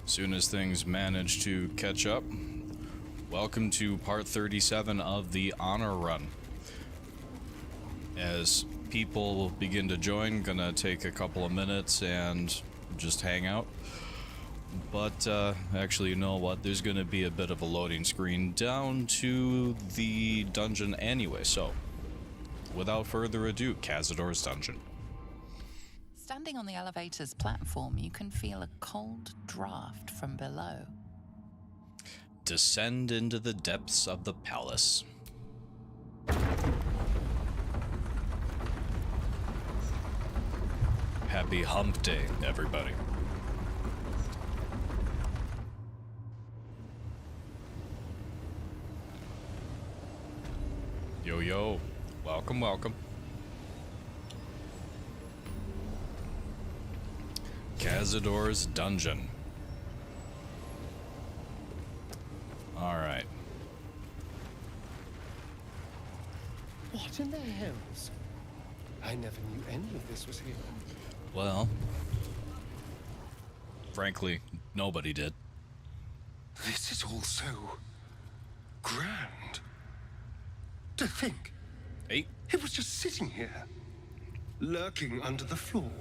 Soon as things manage to catch up, welcome to part 37 of the Honor Run. As people begin to join, gonna take a couple of minutes and just hang out. But actually, you know what? There's gonna be a bit of a loading screen down to the dungeon anyway, so without further ado, Cazadors Dungeon. Standing on the elevator's platform, you can feel a cold draft from below. Descend into the depths of the palace. Happy hump day, everybody. Yo, yo. Welcome, welcome. Cazadors Dungeon. Alright. What in the hells? I never knew any of this was here. Well, frankly, nobody did. This is all so grand. To think, Hey, it was just sitting here, lurking under the floor.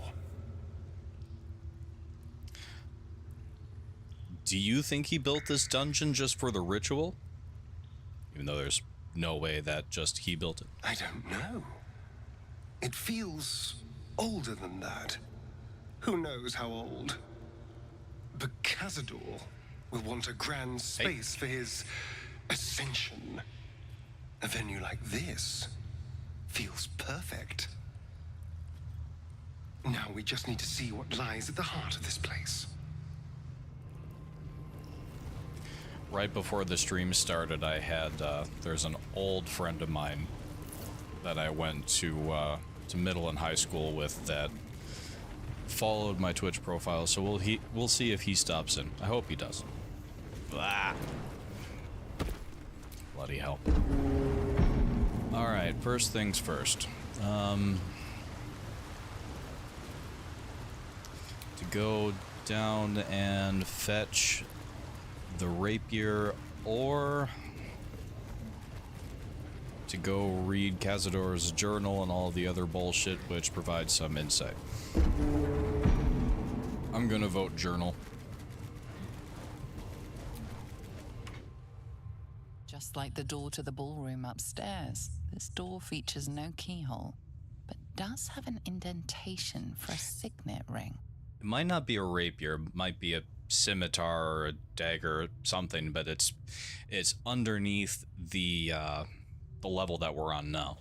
do you think he built this dungeon just for the ritual? Even though there's no way that just he built it. I don't know. It feels older than that. Who knows how old? But Cazador will want a grand space for his ascension. A venue like this feels perfect. Now we just need to see what lies at the heart of this place. Right before the stream started, I had, there's an old friend of mine that I went to middle and high school with that followed my Twitch profile, so we'll see if he stops in. I hope he does. Blah. Bloody hell. Alright, first things first. To go down and fetch the rapier, or to go read Cazador's journal and all the other bullshit which provides some insight. I'm gonna vote journal. Just like the door to the ballroom upstairs, this door features no keyhole, but does have an indentation for a signet ring. It might not be a rapier, it might be a scimitar or a dagger or something, but it's underneath the level that we're on now.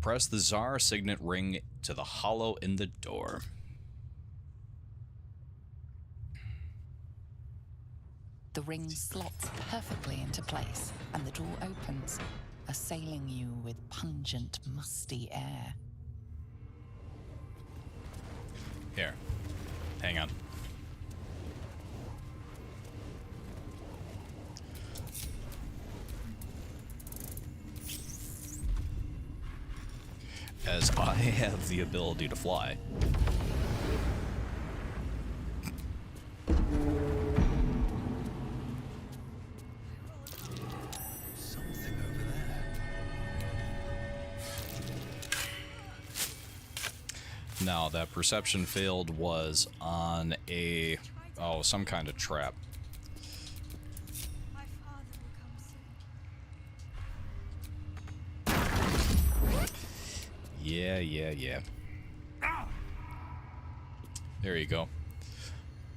Press the Tsar signet ring to the hollow in the door. The ring slots perfectly into place, and the door opens, assailing you with pungent, musty air. Here, hang on. As I have the ability to fly. Something over there. Now, that perception failed was on a... oh, some kind of trap. My father will come soon. Yeah. There you go.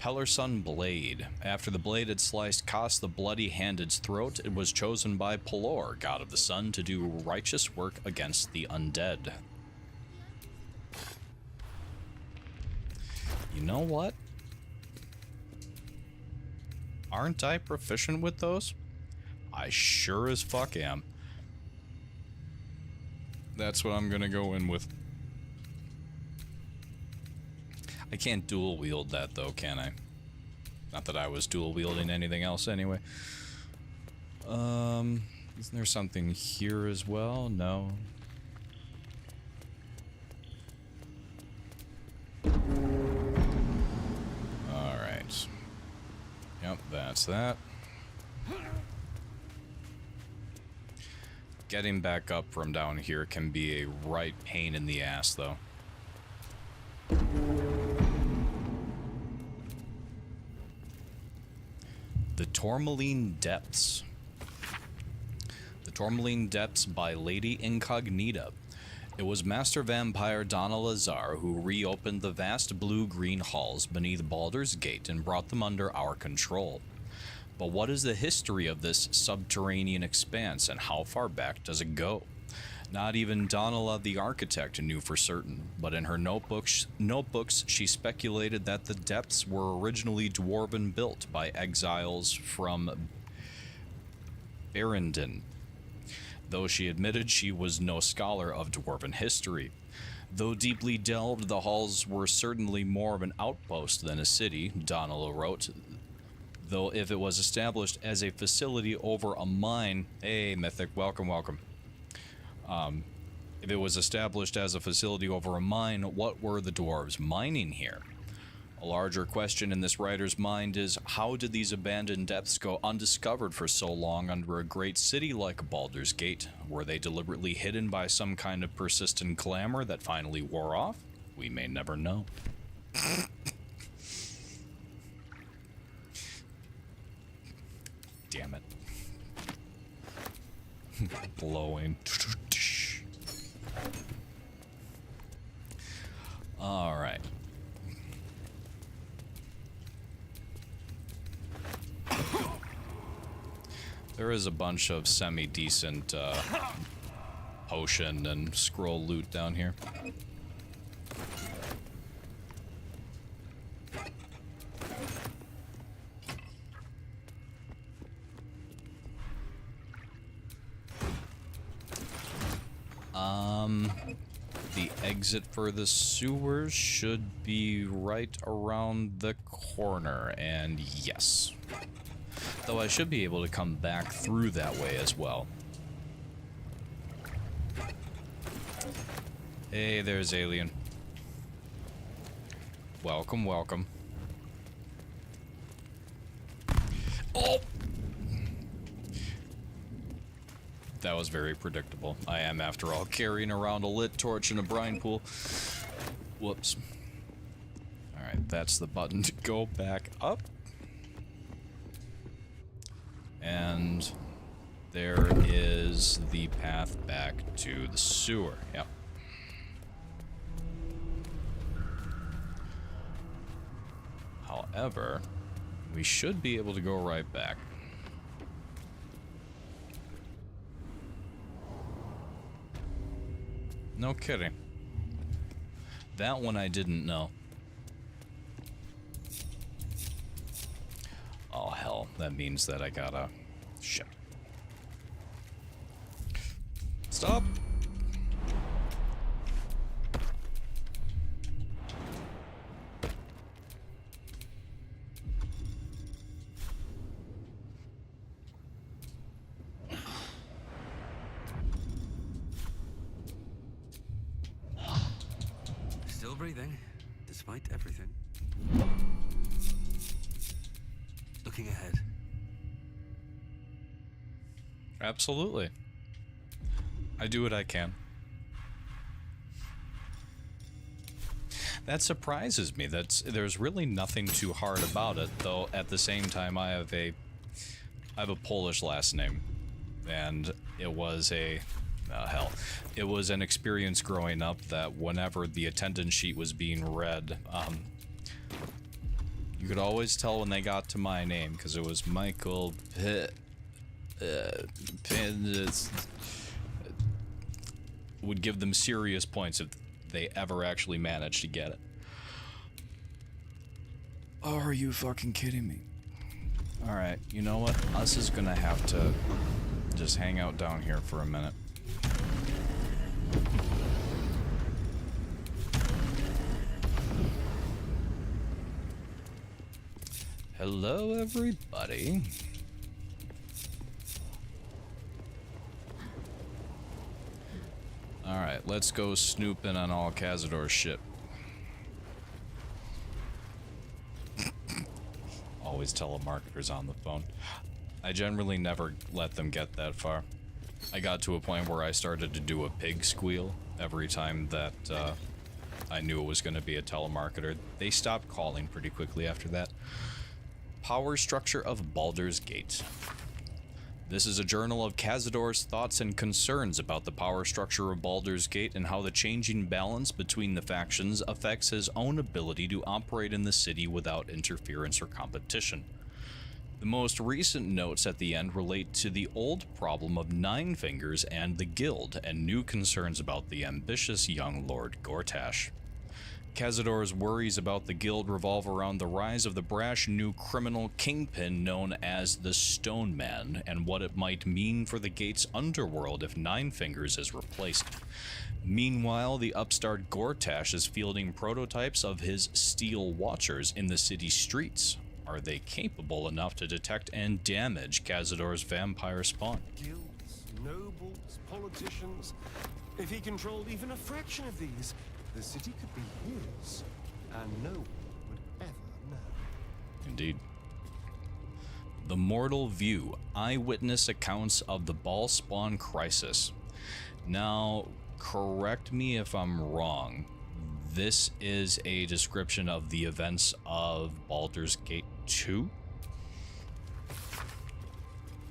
Pellerson Blade. After the blade had sliced Kos the bloody-handed's throat, it was chosen by Pelor, god of the sun, to do righteous work against the undead. You know what? Aren't I proficient with those? I sure as fuck am. That's what I'm gonna go in with. I can't dual wield that though, can I? Not that I was dual wielding anything else anyway. Isn't there something here as well? No. Alright. Yep, that's that. Getting back up from down here can be a right pain in the ass, though. The Tourmaline Depths. The Tourmaline Depths by Lady Incognita. It was Master Vampire Donna Lazar who reopened the vast blue-green halls beneath Baldur's Gate and brought them under our control. But what is the history of this subterranean expanse, and how far back does it go? Not even Donala the architect knew for certain, but in her notebooks she speculated that the depths were originally dwarven built by exiles from Barrendon, though she admitted she was no scholar of dwarven history. Though deeply delved, the halls were certainly more of an outpost than a city, Donala wrote. Though if it was established as a facility over a mine... Hey, Mythic, welcome, welcome. If it was established as a facility over a mine, what were the dwarves mining here? A larger question in this writer's mind is, how did these abandoned depths go undiscovered for so long under a great city like Baldur's Gate? Were they deliberately hidden by some kind of persistent clamor that finally wore off? We may never know. Damn it. Blowing. All right. There is a bunch of semi-decent potion and scroll loot down here. The exit for the sewers should be right around the corner, and yes. Though I should be able to come back through that way as well. Hey, there's Alien. Welcome, welcome. Oh! That was very predictable. I am, after all, carrying around a lit torch in a brine pool. Whoops. Alright, that's the button to go back up. And there is the path back to the sewer. Yep. However, we should be able to go right back. No kidding. That one I didn't know. Oh hell, that means that I gotta... Shit. Stop! Still breathing, despite everything. Looking ahead. Absolutely. I do what I can. That surprises me. There's really nothing too hard about it, though at the same time I have a Polish last name, and it was hell. It was an experience growing up that whenever the attendance sheet was being read, you could always tell when they got to my name, because it was Michael would give them serious points if they ever actually managed to get it. Oh, are you fucking kidding me? Alright, you know what? Us is gonna have to just hang out down here for a minute. Hello, everybody. Alright, let's go snooping on all Cazadors shit. always telemarketers on the phone. I generally never let them get that far. I got to a point where I started to do a pig squeal every time that I knew it was going to be a telemarketer. They stopped calling pretty quickly after that. Power structure of Baldur's Gate. This is a journal of Cazadors' thoughts and concerns about the power structure of Baldur's Gate and how the changing balance between the factions affects his own ability to operate in the city without interference or competition. The most recent notes at the end relate to the old problem of Nine Fingers and the Guild, and new concerns about the ambitious young Lord Gortash. Cazador's worries about the Guild revolve around the rise of the brash new criminal kingpin known as the Stone Man, and what it might mean for the Gate's underworld if Nine Fingers is replaced. Meanwhile, the upstart Gortash is fielding prototypes of his Steel Watchers in the city streets. Are they capable enough to detect and damage Cazador's vampire spawn? Guilds, nobles, politicians. If he controlled even a fraction of these, the city could be his, and no one would ever know. Indeed. The Mortal View, eyewitness accounts of the Ballspawn crisis. Now, correct me if I'm wrong. This is a description of the events of Baldur's Gate 2?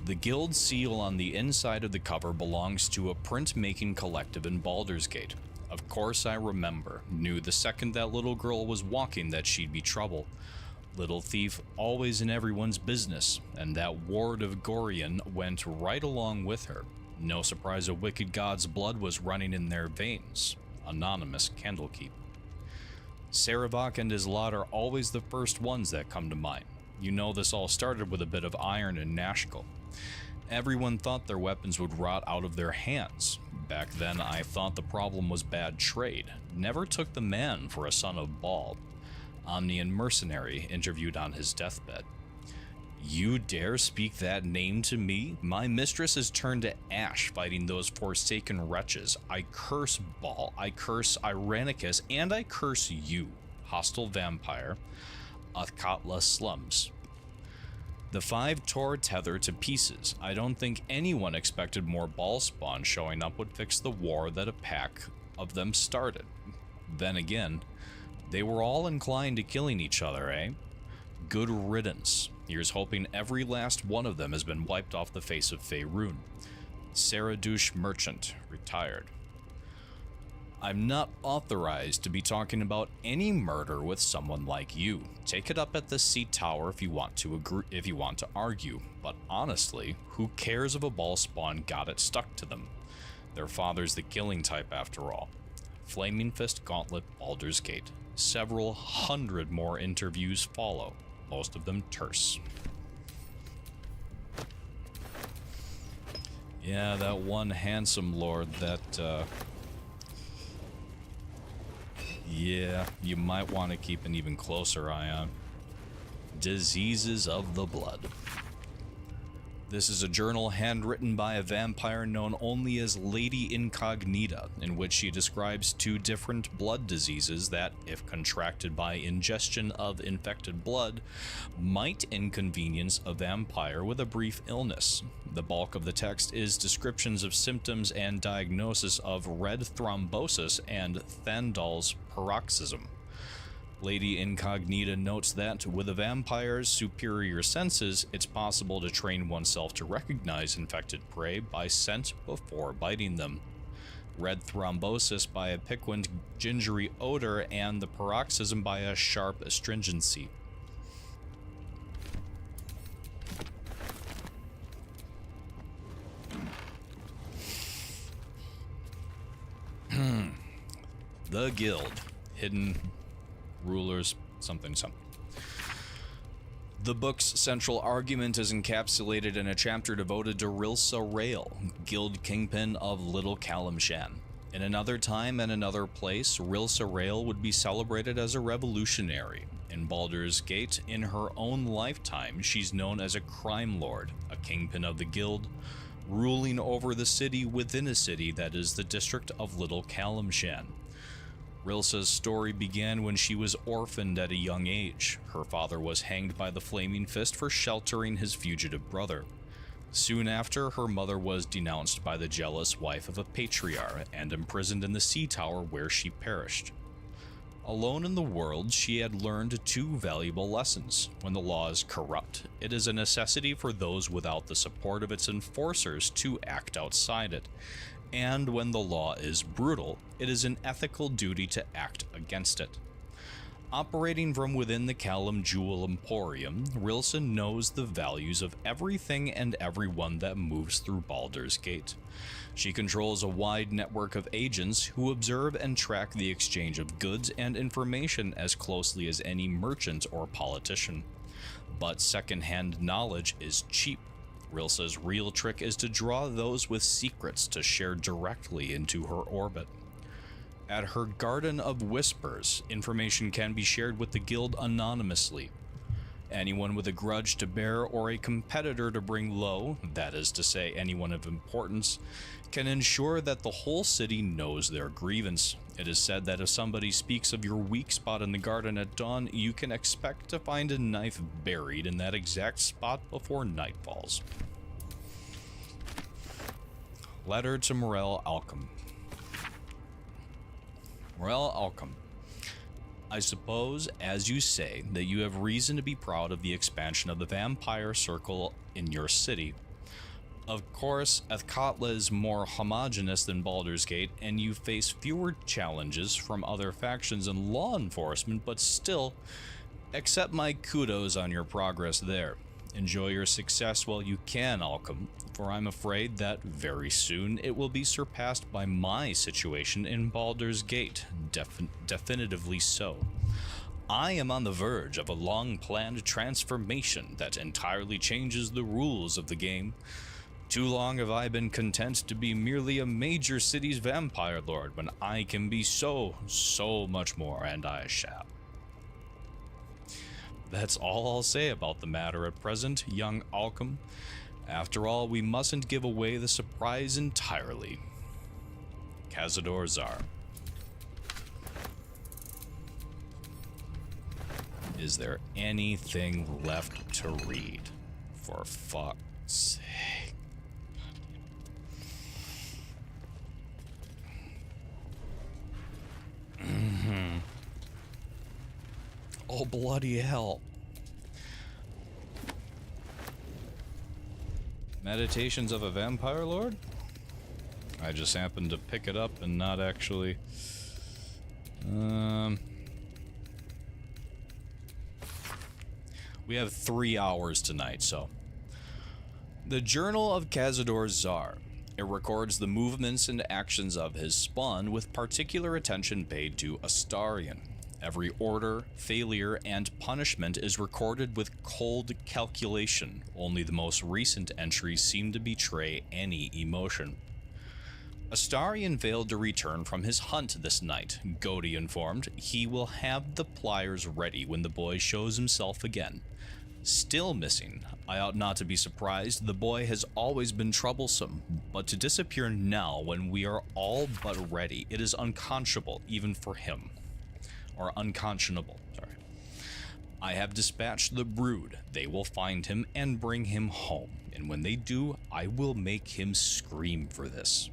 The guild seal on the inside of the cover belongs to a printmaking collective in Baldur's Gate. Of course I remember. Knew the second that little girl was walking that she'd be trouble. Little thief always in everyone's business, and that ward of Gorion went right along with her. No surprise a wicked god's blood was running in their veins. Anonymous Candlekeep. Sarevok and his lot are always the first ones that come to mind. You know this all started with a bit of iron and Nashkel. Everyone thought their weapons would rot out of their hands. Back then I thought the problem was bad trade. Never took the man for a son of Baal. Omnian mercenary interviewed on his deathbed. You dare speak that name to me? My mistress is turned to ash fighting those forsaken wretches. I curse Baal, I curse Irenicus, and I curse you, hostile vampire, Athkatla slums. The five tore Tether to pieces. I don't think anyone expected more Ballspawn showing up would fix the war that a pack of them started. Then again, they were all inclined to killing each other, eh? Good riddance. Here's hoping every last one of them has been wiped off the face of Faerun. Saradouche Merchant, retired. I'm not authorized to be talking about any murder with someone like you. Take it up at the Sea Tower if you want to argue. But honestly, who cares if a Ballspawn got it stuck to them? Their father's the killing type after all. Flaming Fist Gauntlet, Baldur's Gate. Several hundred more interviews follow, most of them terse. Yeah, that one handsome lord that, yeah, you might want to keep an even closer eye on. Diseases of the Blood. This is a journal handwritten by a vampire known only as Lady Incognita, in which she describes two different blood diseases that, if contracted by ingestion of infected blood, might inconvenience a vampire with a brief illness. The bulk of the text is descriptions of symptoms and diagnosis of red thrombosis and Thandal's paroxysm. Lady Incognita notes that, with a vampire's superior senses, it's possible to train oneself to recognize infected prey by scent before biting them. Red thrombosis by a piquant, gingery odor, and the paroxysm by a sharp astringency. The Guild. Hidden rulers, something. The book's central argument is encapsulated in a chapter devoted to Rilsa Rael, Guild Kingpin of Little Kalimshan. In another time and another place, Rilsa Rael would be celebrated as a revolutionary. In Baldur's Gate, in her own lifetime, she's known as a crime lord, a kingpin of the guild, ruling over the city within a city that is the district of Little Kalimshan. Rilsa's story began when she was orphaned at a young age. Her father was hanged by the Flaming Fist for sheltering his fugitive brother. Soon after, her mother was denounced by the jealous wife of a patriarch and imprisoned in the sea tower where she perished. Alone in the world, she had learned two valuable lessons. When the law is corrupt, it is a necessity for those without the support of its enforcers to act outside it. And when the law is brutal, it is an ethical duty to act against it. Operating from within the Callum Jewel Emporium, Rilsa knows the values of everything and everyone that moves through Baldur's Gate. She controls a wide network of agents who observe and track the exchange of goods and information as closely as any merchant or politician. But second-hand knowledge is cheap. Rilsa's real trick is to draw those with secrets to share directly into her orbit. At her Garden of Whispers, information can be shared with the guild anonymously. Anyone with a grudge to bear or a competitor to bring low, that is to say anyone of importance, can ensure that the whole city knows their grievance. It is said that if somebody speaks of your weak spot in the garden at dawn, you can expect to find a knife buried in that exact spot before night falls. Letter to Morel Alchem. Morel Alchem. I suppose, as you say, that you have reason to be proud of the expansion of the vampire circle in your city. Of course, Athkatla is more homogeneous than Baldur's Gate, and you face fewer challenges from other factions and law enforcement, but still, accept my kudos on your progress there. Enjoy your success while you can, Alchem, for I'm afraid that very soon it will be surpassed by my situation in Baldur's Gate, definitively so. I am on the verge of a long-planned transformation that entirely changes the rules of the game. Too long have I been content to be merely a major city's vampire lord when I can be so much more, and I shall. That's all I'll say about the matter at present, young Alchem. After all, we mustn't give away the surprise entirely. Cazadors are. Is there anything left to read? For fuck's sake. Oh, bloody hell. Meditations of a Vampire Lord? I just happened to pick it up and not actually... We have 3 hours tonight, so... The Journal of Cazadors Czar. It records the movements and actions of his spawn with particular attention paid to Astarion. Every order, failure, and punishment is recorded with cold calculation. Only the most recent entries seem to betray any emotion. Astarion failed to return from his hunt this night. Godi informed he will have the pliers ready when the boy shows himself again. Still missing. I ought not to be surprised. The boy has always been troublesome, but to disappear now when we are all but ready, it is unconscionable even for him. Or unconscionable, sorry. I have dispatched the brood. They will find him and bring him home, and when they do, I will make him scream for this.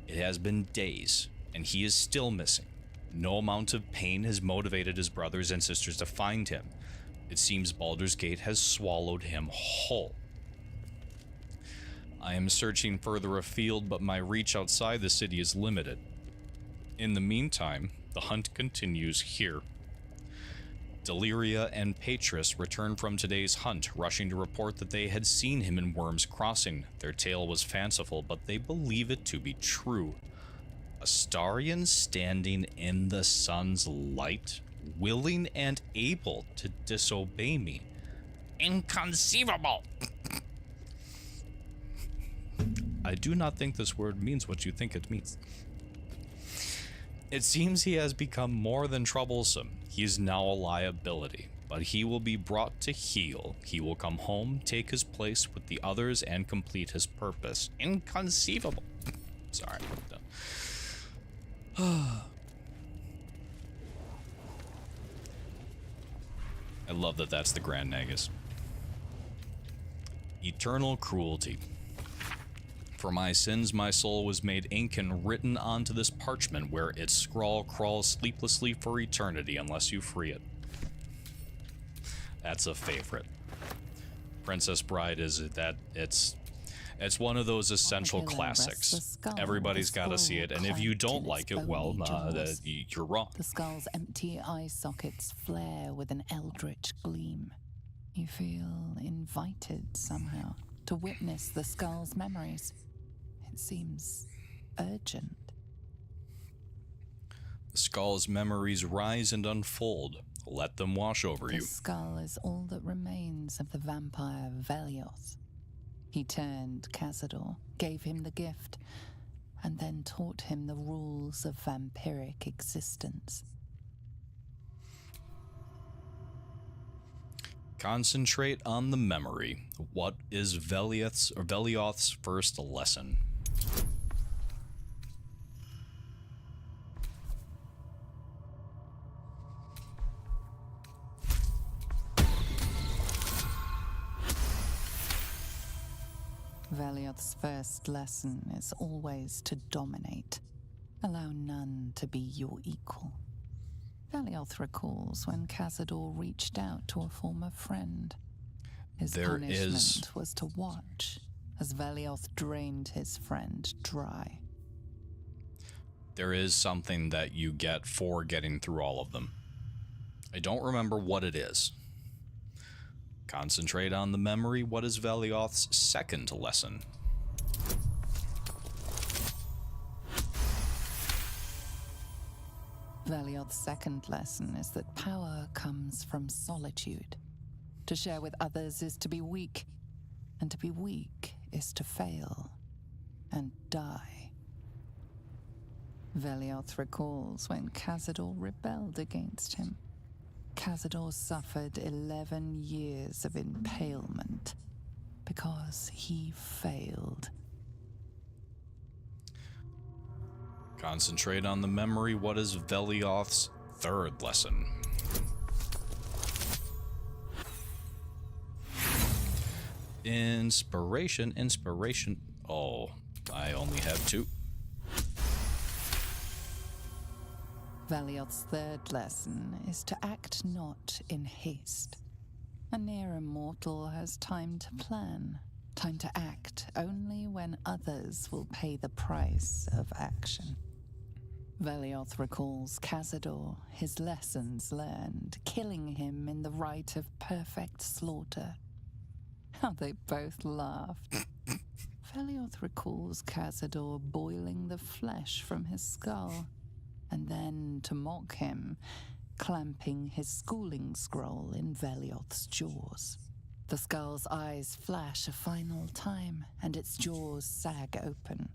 It has been days, and he is still missing. No amount of pain has motivated his brothers and sisters to find him. It seems Baldur's Gate has swallowed him whole. I am searching further afield, but my reach outside the city is limited. In the meantime, the hunt continues here. Deliria and Patris returned from today's hunt, rushing to report that they had seen him in Worm's Crossing. Their tale was fanciful, but they believe it to be true. Astarion standing in the sun's light, willing and able to disobey me. Inconceivable! I do not think this word means what you think it means. It seems he has become more than troublesome. He is now a liability, but he will be brought to heel. He will come home, take his place with the others, and complete his purpose. Inconceivable. Sorry, I'm done. I love that that's the Grand Nagus. Eternal cruelty. For my sins, my soul was made ink and written onto this parchment, where its scrawl crawls sleeplessly for eternity unless you free it. That's a favorite. Princess Bride is that it's one of those essential classics. Everybody's got to see it, and if you don't like it, well, you're wrong. The skull's empty eye sockets flare with an eldritch gleam. You feel invited somehow to witness the skull's memories. It seems urgent. The skull's memories rise and unfold. Let them wash over you. The skull is all that remains of the vampire Velioth. He turned Cazador, gave him the gift, and then taught him the rules of vampiric existence. Concentrate on the memory. What is Velioth's first lesson? Velioth's first lesson is always to dominate. Allow none to be your equal. Velioth recalls when Cazador reached out to a former friend. His punishment was to watch as Velioth drained his friend dry. There is something that you get for getting through all of them. I don't remember what it is. Concentrate on the memory. What is Velioth's second lesson? Velioth's second lesson is that power comes from solitude. To share with others is to be weak, and to be weak is to fail and die. Velioth recalls when Cazador rebelled against him. Cazador suffered 11 years of impalement because he failed. Concentrate on the memory. What is Velioth's third lesson? Inspiration. Oh, I only have 2. Velioth's third lesson is to act not in haste. A near immortal has time to plan, time to act only when others will pay the price of action. Velioth recalls Cazador, his lessons learned, killing him in the rite of perfect slaughter. How they both laughed. Velioth recalls Cazador boiling the flesh from his skull, and then, to mock him, clamping his schooling scroll in Velioth's jaws. The skull's eyes flash a final time, and its jaws sag open.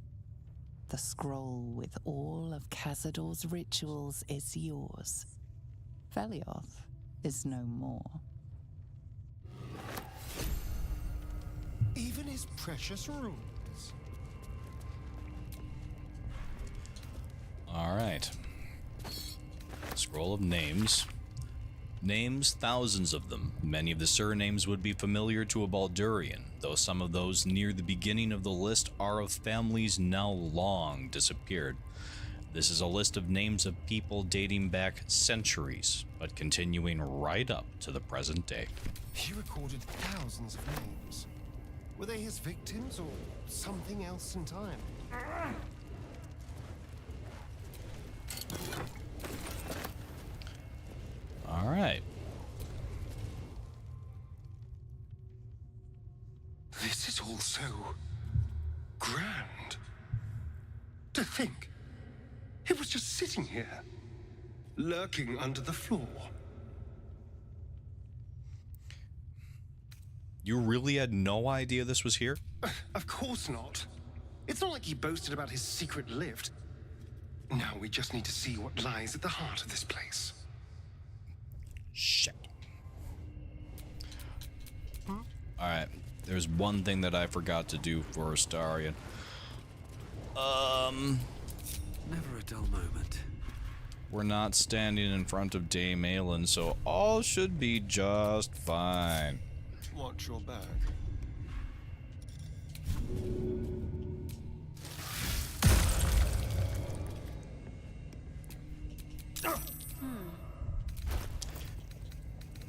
The scroll with all of Cazador's rituals is yours. Velioth is no more. Even his precious rules. All right. Scroll of names. Names, thousands of them. Many of the surnames would be familiar to a Baldurian, though some of those near the beginning of the list are of families now long disappeared. This is a list of names of people dating back centuries, but continuing right up to the present day. He recorded thousands of names. Were they his victims or something else in time? All right. This is all so grand. To think, it was just sitting here, lurking under the floor. You really had no idea this was here? Of course not. It's not like he boasted about his secret lift. Now we just need to see what lies at the heart of this place. Shit. Alright, there's one thing that I forgot to do for Astarion. Never a dull moment. We're not standing in front of Dame Aelin, so all should be just fine. Watch your back.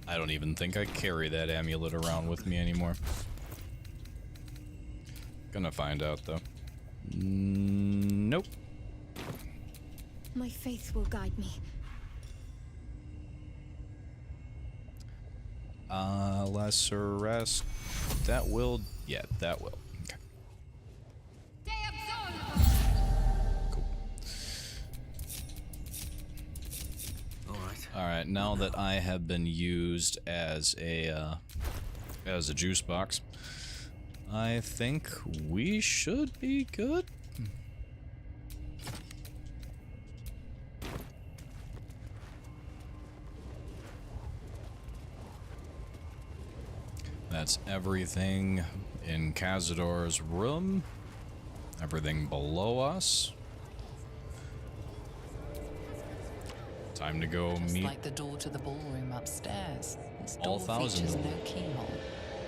I don't even think I carry that amulet around with me anymore. Gonna find out, though. Nope. My faith will guide me. Lesser rest. That will... Yeah, that will. Okay. Cool. Alright. Alright, now that I have been used as a juice box, I think we should be good. That's everything in Cazadors' room. Everything below us. Time to go Just meet like the door to the ballroom upstairs. This all door thousand features of them. no keyhole,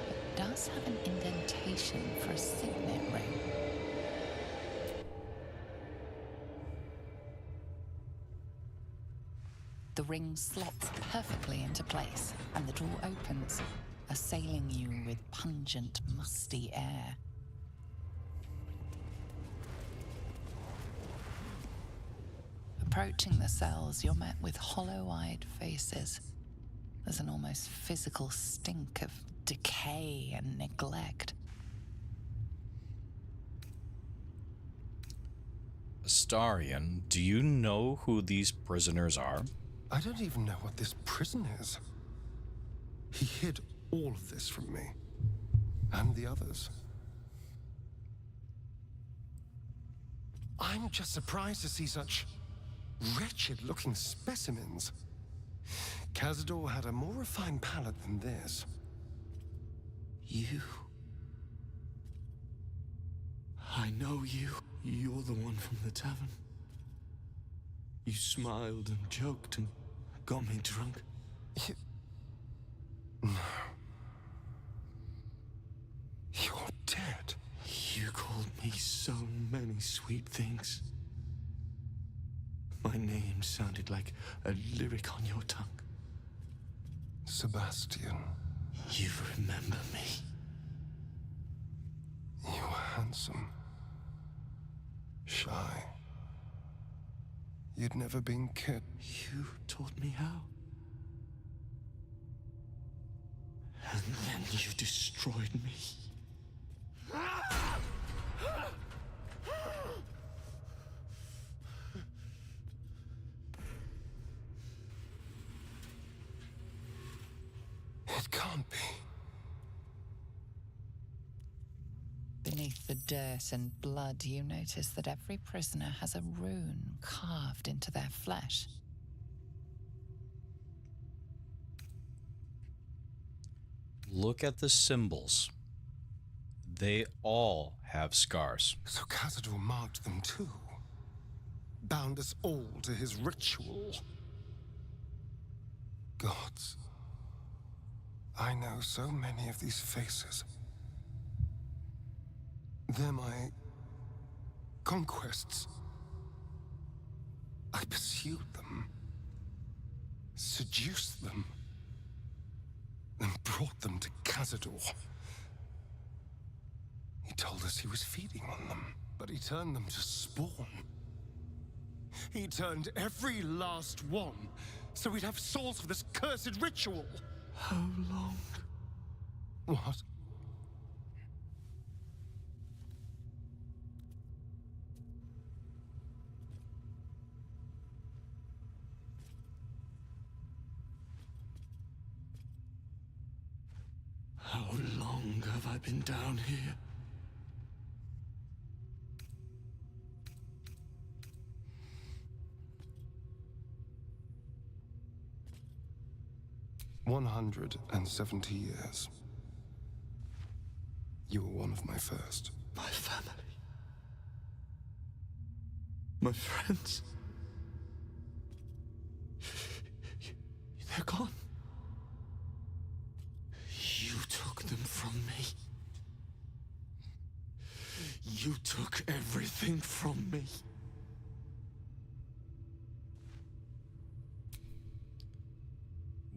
but does have an indentation for a signet ring. The ring slots perfectly into place, and the door opens, assailing you with pungent, musty air. Approaching the cells, you're met with hollow-eyed faces. There's an almost physical stink of decay and neglect. Astarion, do you know who these prisoners are? I don't even know what this prison is. He hid all of this from me. And the others. I'm just surprised to see such wretched-looking specimens. Cazador had a more refined palate than this. You. I know you. You're the one from the tavern. You smiled and joked and got me drunk. No. You're dead. You called me so many sweet things. My name sounded like a lyric on your tongue. Sebastian, You remember me. you were handsome. Shy. You'd never been kid. You taught me how. And then you destroyed me. It can't be. Beneath the dirt and blood, you notice that every prisoner has a rune carved into their flesh. Look at the symbols. They all have scars. So Cazador marked them too. Bound us all to his ritual. Gods. I know so many of these faces. They're my conquests. I pursued them, seduced them, and brought them to Cazador. He told us he was feeding on them, but he turned them to spawn. He turned every last one, so we'd have souls for this cursed ritual. How long? What? How long have I been down here? "170 years. You were one of my first. My family. My friends. They're gone. You took them from me. You took everything from me.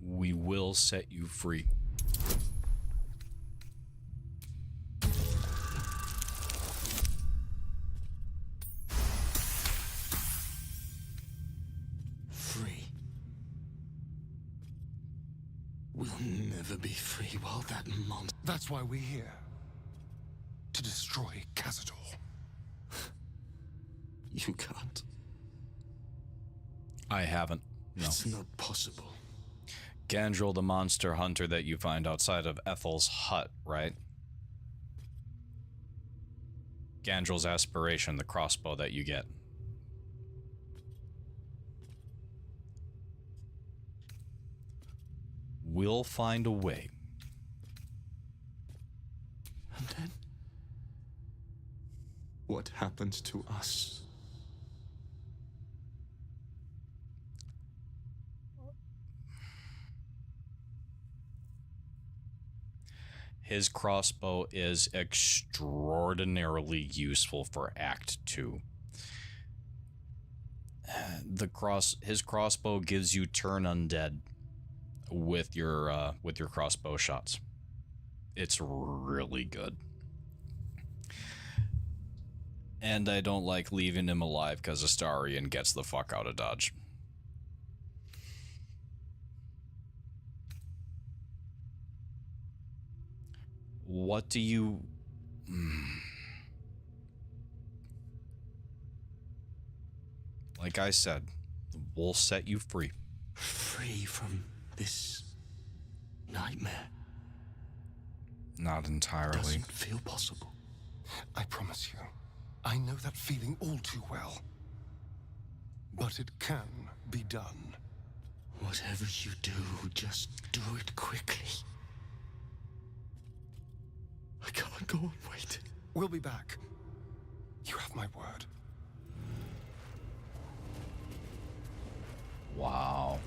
We will set you free. Free. We'll never be free while that monster... That's why we're here. To destroy Cazador. You can't. I haven't. No. It's not possible. Gandrel, the monster hunter that you find outside of Ethel's hut, right? Gandrel's aspiration, the crossbow that you get. We'll find a way. And then? What happens to us? His crossbow is extraordinarily useful for Act 2. His crossbow gives you turn undead with your crossbow shots. It's really good. And I don't like leaving him alive because Astarion gets the fuck out of Dodge. What do you... Like I said, we'll set you free. Free from this nightmare. Not entirely. Doesn't feel possible. I promise you, I know that feeling all too well. But it can be done. Whatever you do, just do it quickly. I can't go on waiting. We'll be back. You have my word. Wow.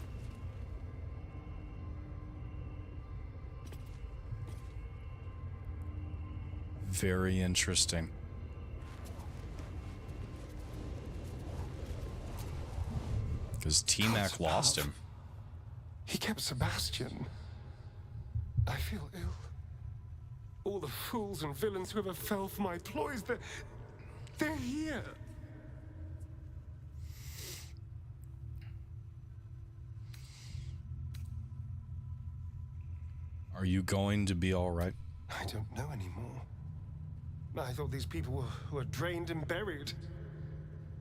Very interesting. Because T-Mac lost him. He kept Sebastian. I feel ill. All the fools and villains who ever fell for my ploys, they're here. Are you going to be all right? I don't know anymore. I thought these people were drained and buried.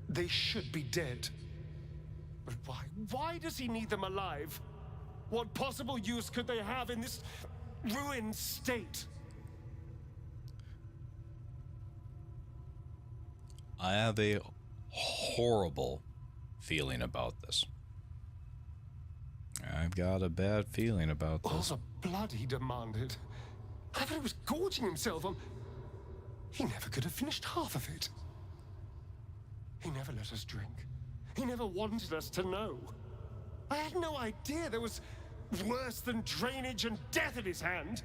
They should be dead. But why? Why does he need them alive? What possible use could they have in this ruined state? I have a horrible feeling about this. I've got a bad feeling about All this. the blood he demanded. I thought he was gorging himself on... He never could have finished half of it. He never let us drink. He never wanted us to know. I had no idea there was worse than drainage and death in his hand.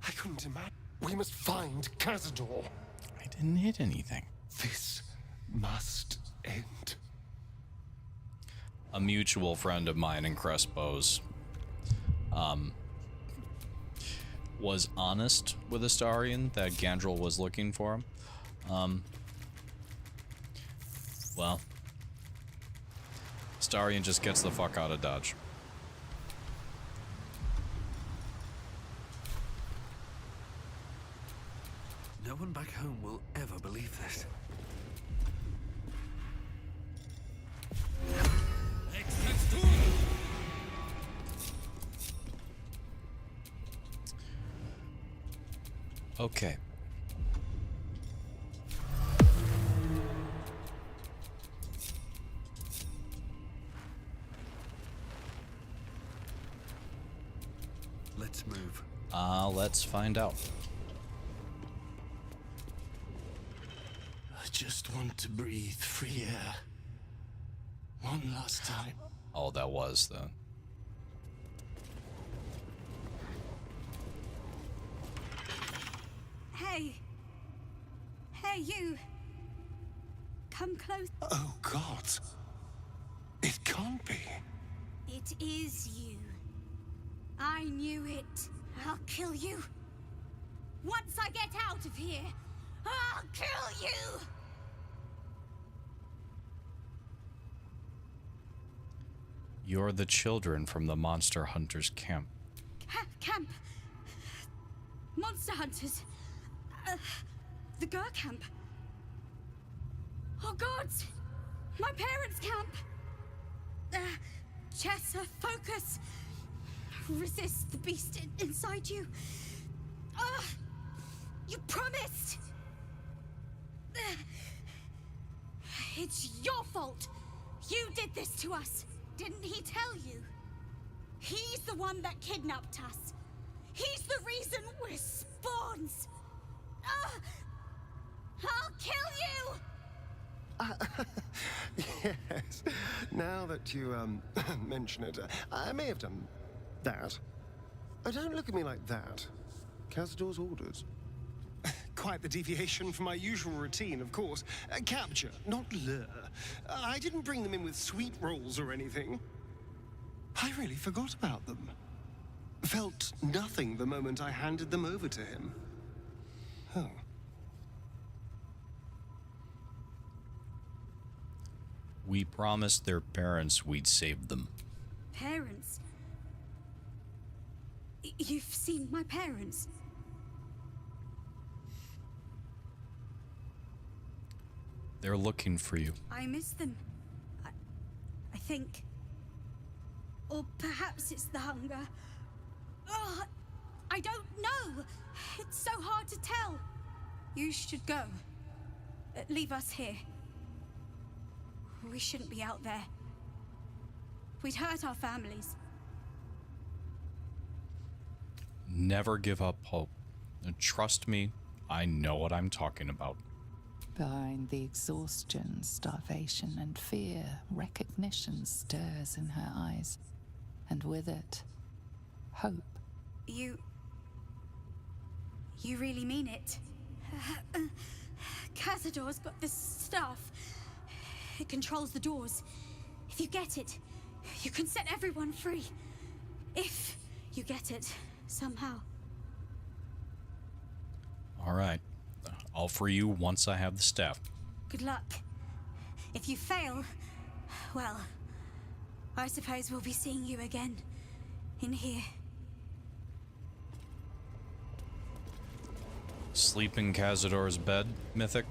I couldn't imagine. We must find Cazador. I didn't hit anything. This must end. A mutual friend of mine in Crespo's was honest with Astarion that Gandrel was looking for him. Well, Astarion just gets the fuck out of Dodge. No one back home will ever believe this. Okay. Let's move. Let's find out. I just want to breathe free air. One last time. Oh, that was the Hey! Hey, you! Come close. Oh, God. It can't be. It is you. I knew it. I'll kill you. Once I get out of here, I'll kill you! You're the children from the monster hunters camp. Camp. Monster hunters. The Gur camp. Oh gods! My parents' camp! Chessa, focus! Resist the beast inside you. You promised! It's your fault! You did this to us! Didn't he tell you? He's the one that kidnapped us. He's the reason we're spawns. I'll kill you! Yes. Now that you, mention it, I may have done that. Oh, don't look at me like that. Cazadors' orders. Quite the deviation from my usual routine, of course. Capture, not lure. I didn't bring them in with sweet rolls or anything. I really forgot about them. Felt nothing the moment I handed them over to him. Oh. We promised their parents we'd save them. Parents? You've seen my parents? They're looking for you. I miss them. I think. Or perhaps it's the hunger. Oh, I don't know. It's so hard to tell. You should go. Leave us here. We shouldn't be out there. We'd hurt our families. Never give up hope. And trust me, I know what I'm talking about. Behind the exhaustion, starvation, and fear, recognition stirs in her eyes. And with it, hope. You really mean it? Cazador's got this stuff. It controls the doors. If you get it, you can set everyone free. If you get it, somehow. All right. I'll free you once I have the staff. Good luck. If you fail, well, I suppose we'll be seeing you again. In here. Sleep in Cazador's bed, Mythic?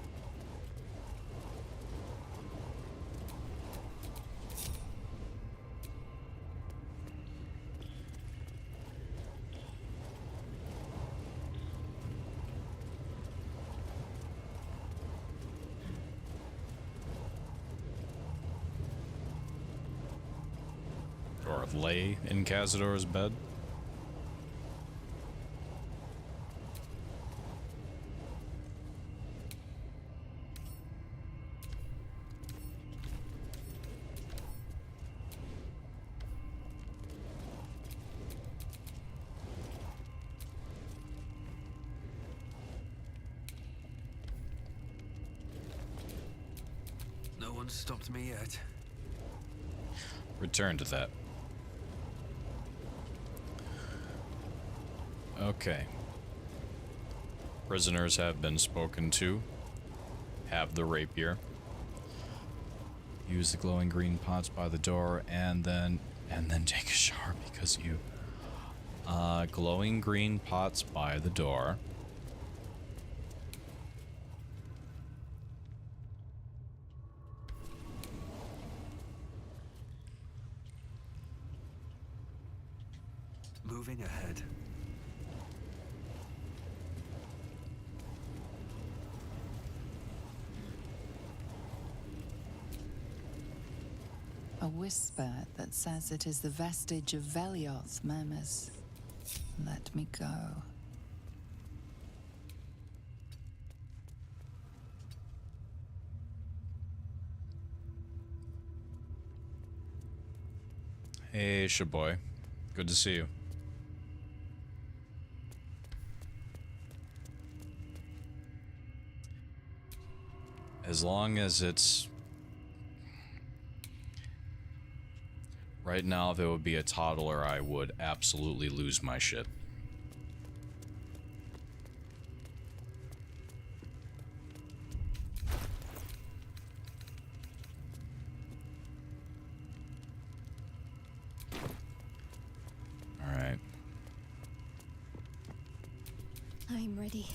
Or lay in Cazador's bed? No one's stopped me yet. Return to that. Okay. Prisoners have been spoken to. Have the rapier. Use the glowing green pots by the door and then take a shower because you glowing green pots by the door. Moving ahead. A whisper that says it is the vestige of Velioth murmurs, "Let me go." Hey, Shaboy. Good to see you. As long as it's... Right now, if it would be a toddler, I would absolutely lose my shit. Alright. I'm ready.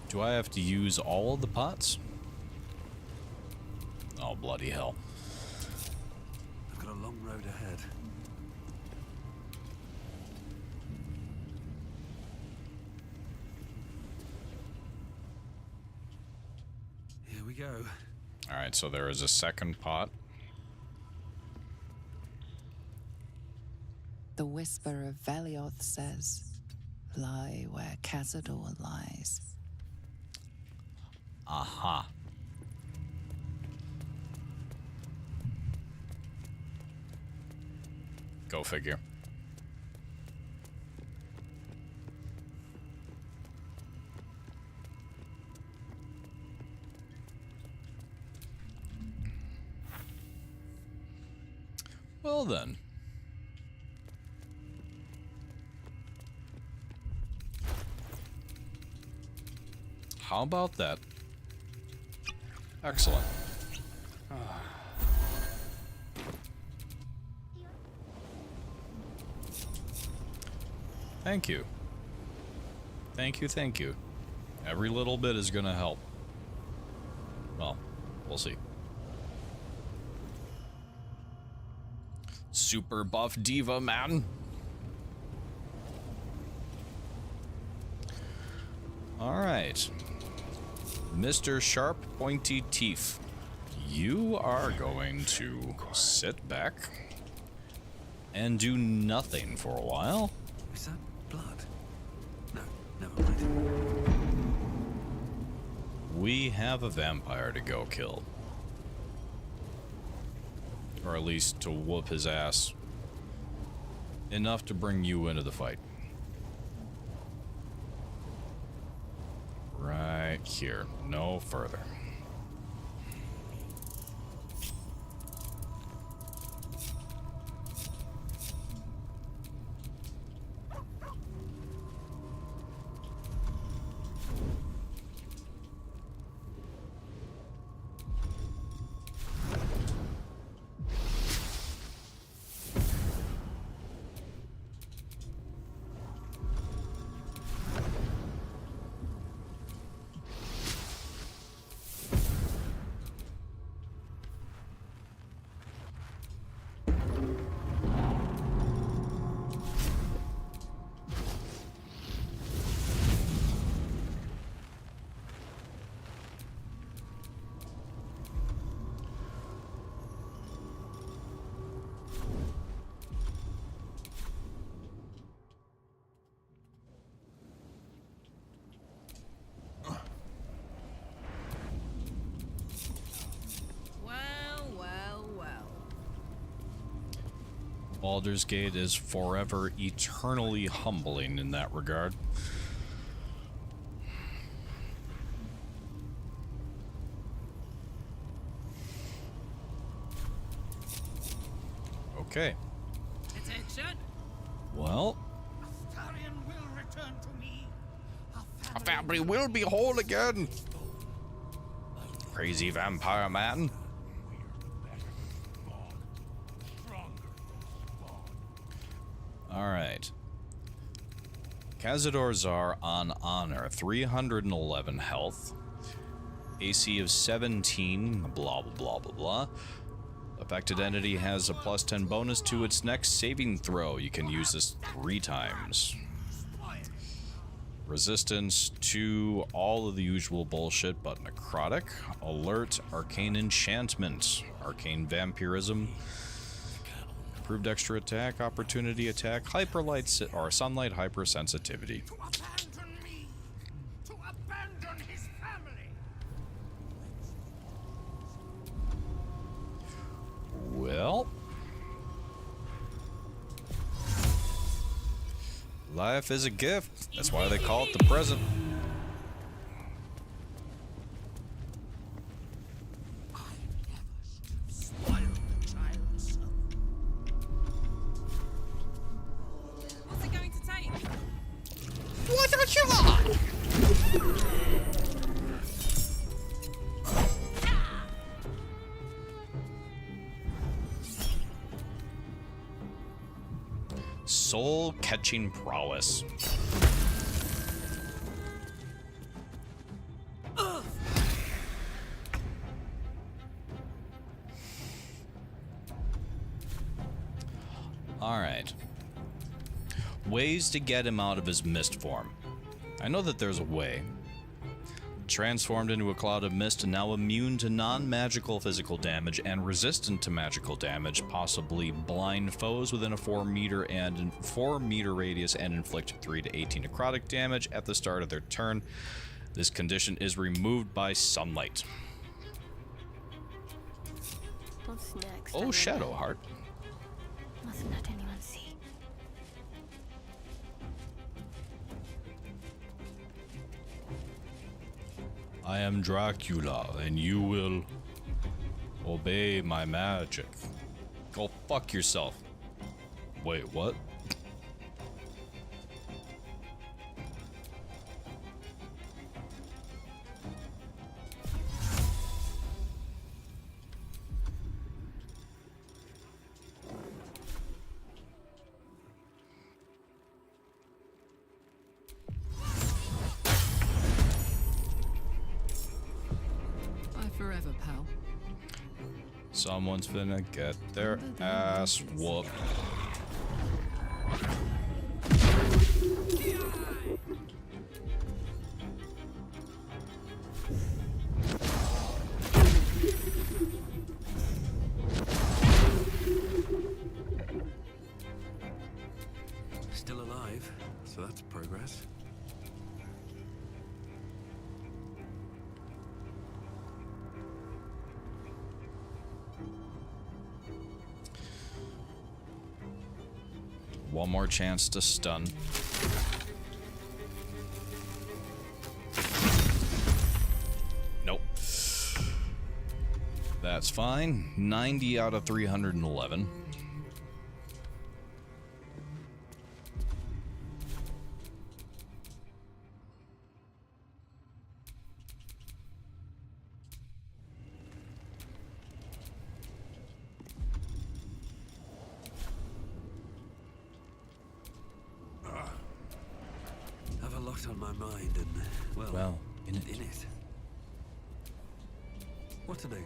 Do I have to use all of the pots? Oh, bloody hell. I've got a long road ahead. Here we go. Alright, so there is a second pot. The whisper of Velioth says, lie where Cazador lies. Aha. Go figure. Well then. How about that? Excellent. Thank you. Thank you, thank you. Every little bit is gonna help. Well, we'll see. Super buff diva, man. Alright. Mr. Sharp Pointy Teeth, you are going to sit back and do nothing for a while. Is that blood? No, never mind. We have a vampire to go kill. Or at least to whoop his ass. Enough to bring you into the fight. Right here. No further. Baldur's Gate is forever eternally humbling in that regard. Okay. Attention! Well, Astarion will return to me. a family will be whole again. Crazy vampire man. Alright. Cazadors are on honor, 311 health, AC of 17, blah blah blah blah blah. Affected entity has a plus 10 bonus to its next saving throw. You can use this 3 times. Resistance to all of the usual bullshit but necrotic, alert, arcane enchantment, arcane vampirism, improved extra attack, opportunity attack, hyperlight or sunlight hypersensitivity. To abandon me! To abandon his family! Well, Life is a gift. That's why they call it the present. What's it going to take? What don't you want? Soul catching prowess. Alright. Ways to get him out of his mist form. I know that there's a way. Transformed into a cloud of mist and now immune to non-magical physical damage and resistant to magical damage, possibly blind foes within a 4 meter radius and inflict 3 to 18 necrotic damage at the start of their turn. This condition is removed by sunlight. What's next? Oh, Shadowheart. Mustn't let anyone see. I am Dracula, and you will obey my magic. Go fuck yourself. Wait, what? Forever, pal. Someone's finna get their ass whooped. Still alive, so that's progress. One more chance to stun. Nope. That's fine. 90 out of 311. On my mind and, well in it. What to do?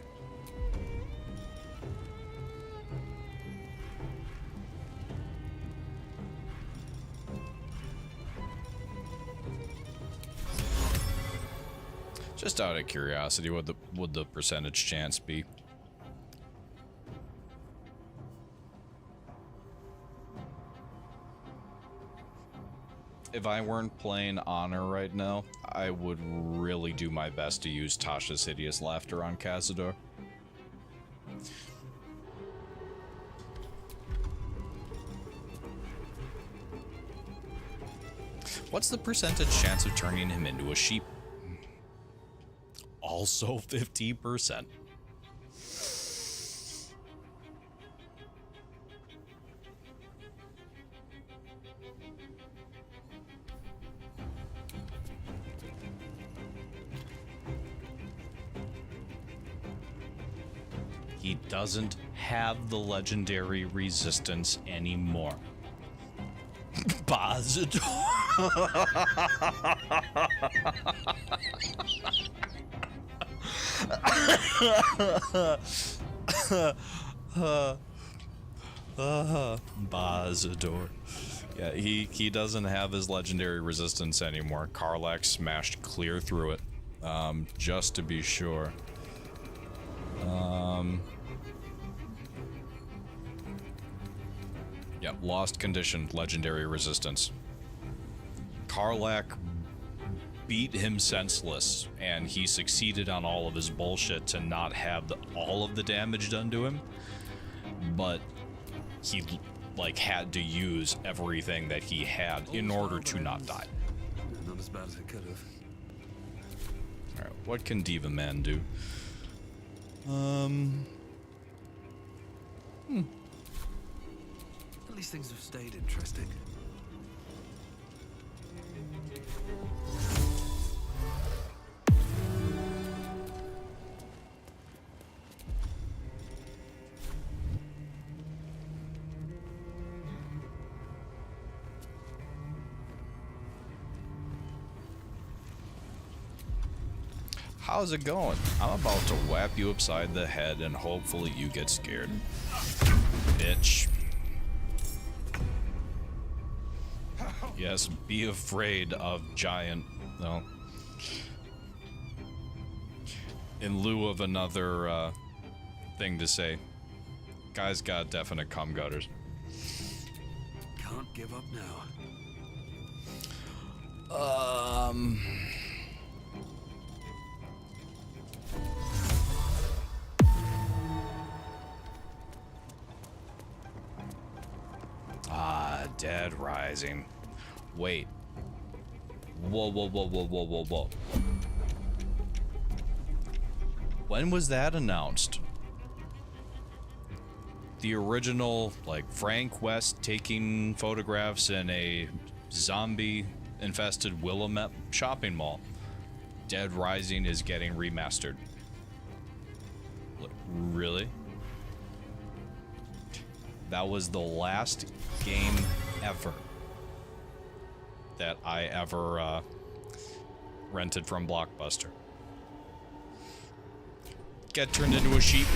Just out of curiosity, what would the percentage chance be? If I weren't playing Honor right now, I would really do my best to use Tasha's Hideous Laughter on Cazador. What's the percentage chance of turning him into a sheep? Also 50%. He doesn't have the legendary resistance anymore. Cazador. Cazador. Yeah, he doesn't have his legendary resistance anymore. Karlach smashed clear through it, just to be sure. Yep, lost condition, legendary resistance. Karlach beat him senseless, and he succeeded on all of his bullshit to not have all of the damage done to him. But like had to use everything that he had in order to not die. Not as bad as it could have. All right, what can Diva Man do? At least things have stayed interesting. How's it going? I'm about to whap you upside the head and hopefully you get scared. Bitch. Yes, be afraid of giant, no. In lieu of another thing to say, guy's got definite cum gutters. Can't give up now. Dead Rising. Wait. Whoa. When was that announced? The original, like, Frank West taking photographs in a zombie-infested Willamette shopping mall. Dead Rising is getting remastered. Really? That was the last game ever that I ever rented from Blockbuster. Get turned into a sheep.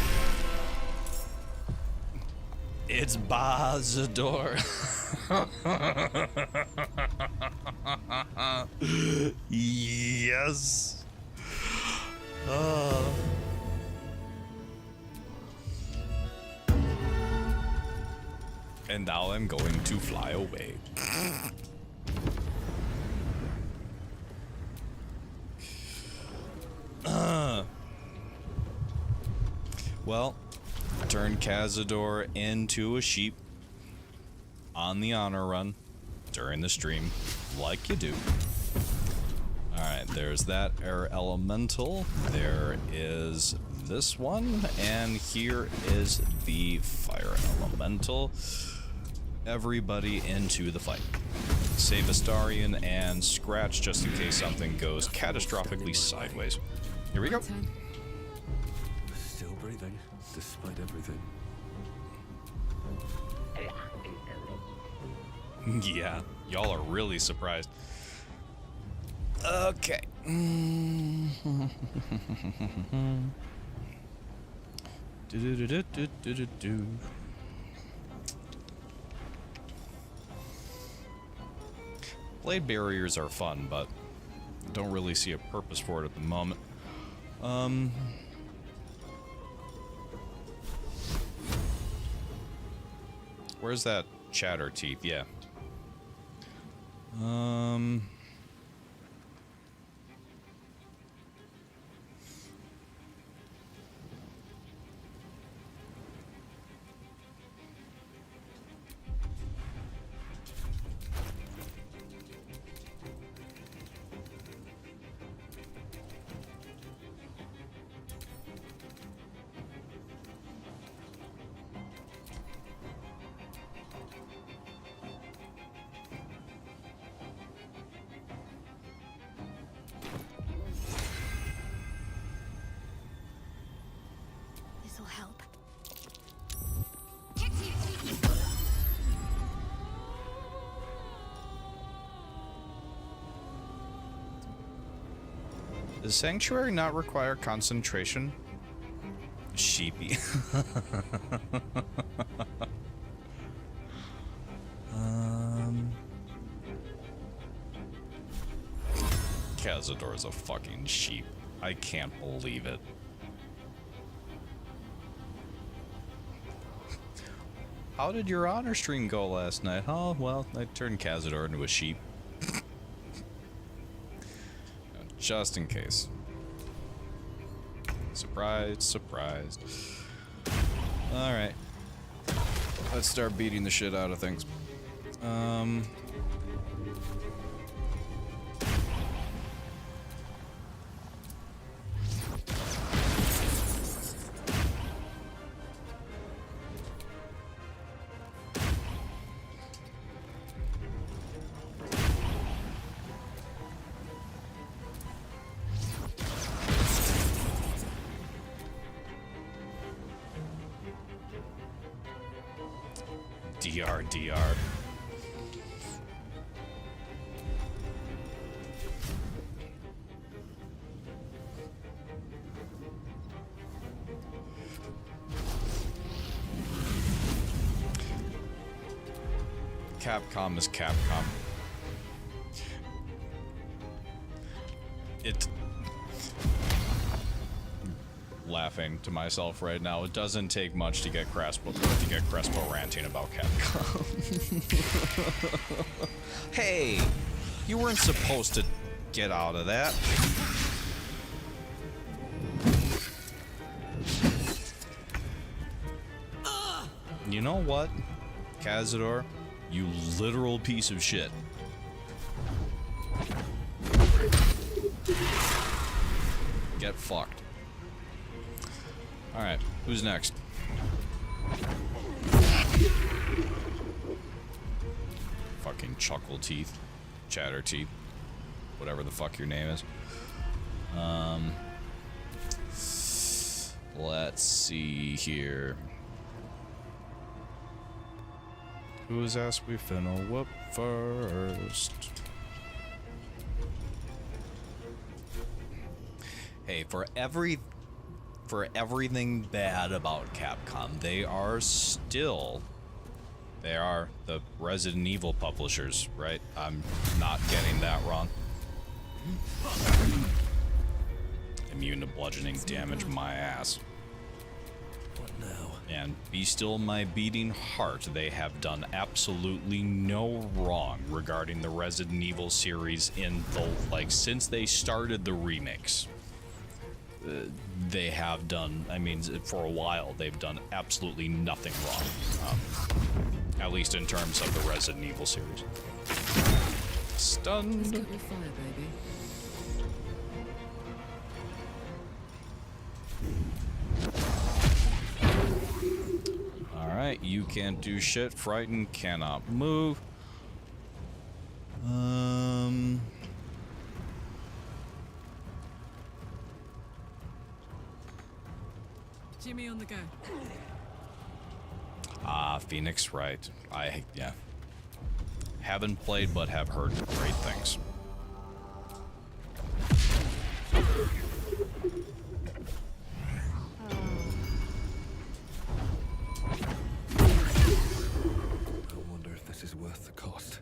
It's Cazadors. Yes. And now I'm going to fly away. Well, turn Cazador into a sheep on the honor run during the stream, like you do. Alright, there's that air elemental. There is this one, and here is the fire elemental. Everybody into the fight. Save Astarion and Scratch just in case something goes catastrophically sideways. Here we go. Still breathing, despite everything. Yeah, y'all are really surprised. Okay. Do. Blade barriers are fun, but don't really see a purpose for it at the moment. Where's that chatter teeth? Yeah. This'll help. Does Sanctuary not require concentration? Sheepy. Cazador's a fucking sheep. I can't believe it. How did your honor stream go last night? Oh, well, I turned Cazador into a sheep. Just in case. Surprised, surprised. Alright. Let's start beating the shit out of things. DR. Capcom is Capcom. Laughing to myself right now. It doesn't take much to get Crespo ranting about Capcom. Hey, you weren't supposed to get out of that. You know what, Cazador? You literal piece of shit. Get fucked. Alright, who's next? Fucking chuckle teeth. Chatter teeth. Whatever the fuck your name is. Let's see here. Whose ass we finna whoop first? Hey, for everything bad about Capcom, they are the Resident Evil publishers, right? I'm not getting that wrong. Immune to bludgeoning damage, my ass. What now? And be still my beating heart, they have done absolutely no wrong regarding the Resident Evil series in the, since they started the remakes. They have done, I mean, for a while, they've done absolutely nothing wrong. At least in terms of the Resident Evil series. Stunned. Let's get with fire, baby. Alright, you can't do shit. Frightened, cannot move. Jimmy on the go. Phoenix, right. Yeah. Haven't played, but have heard great things. I wonder if this is worth the cost.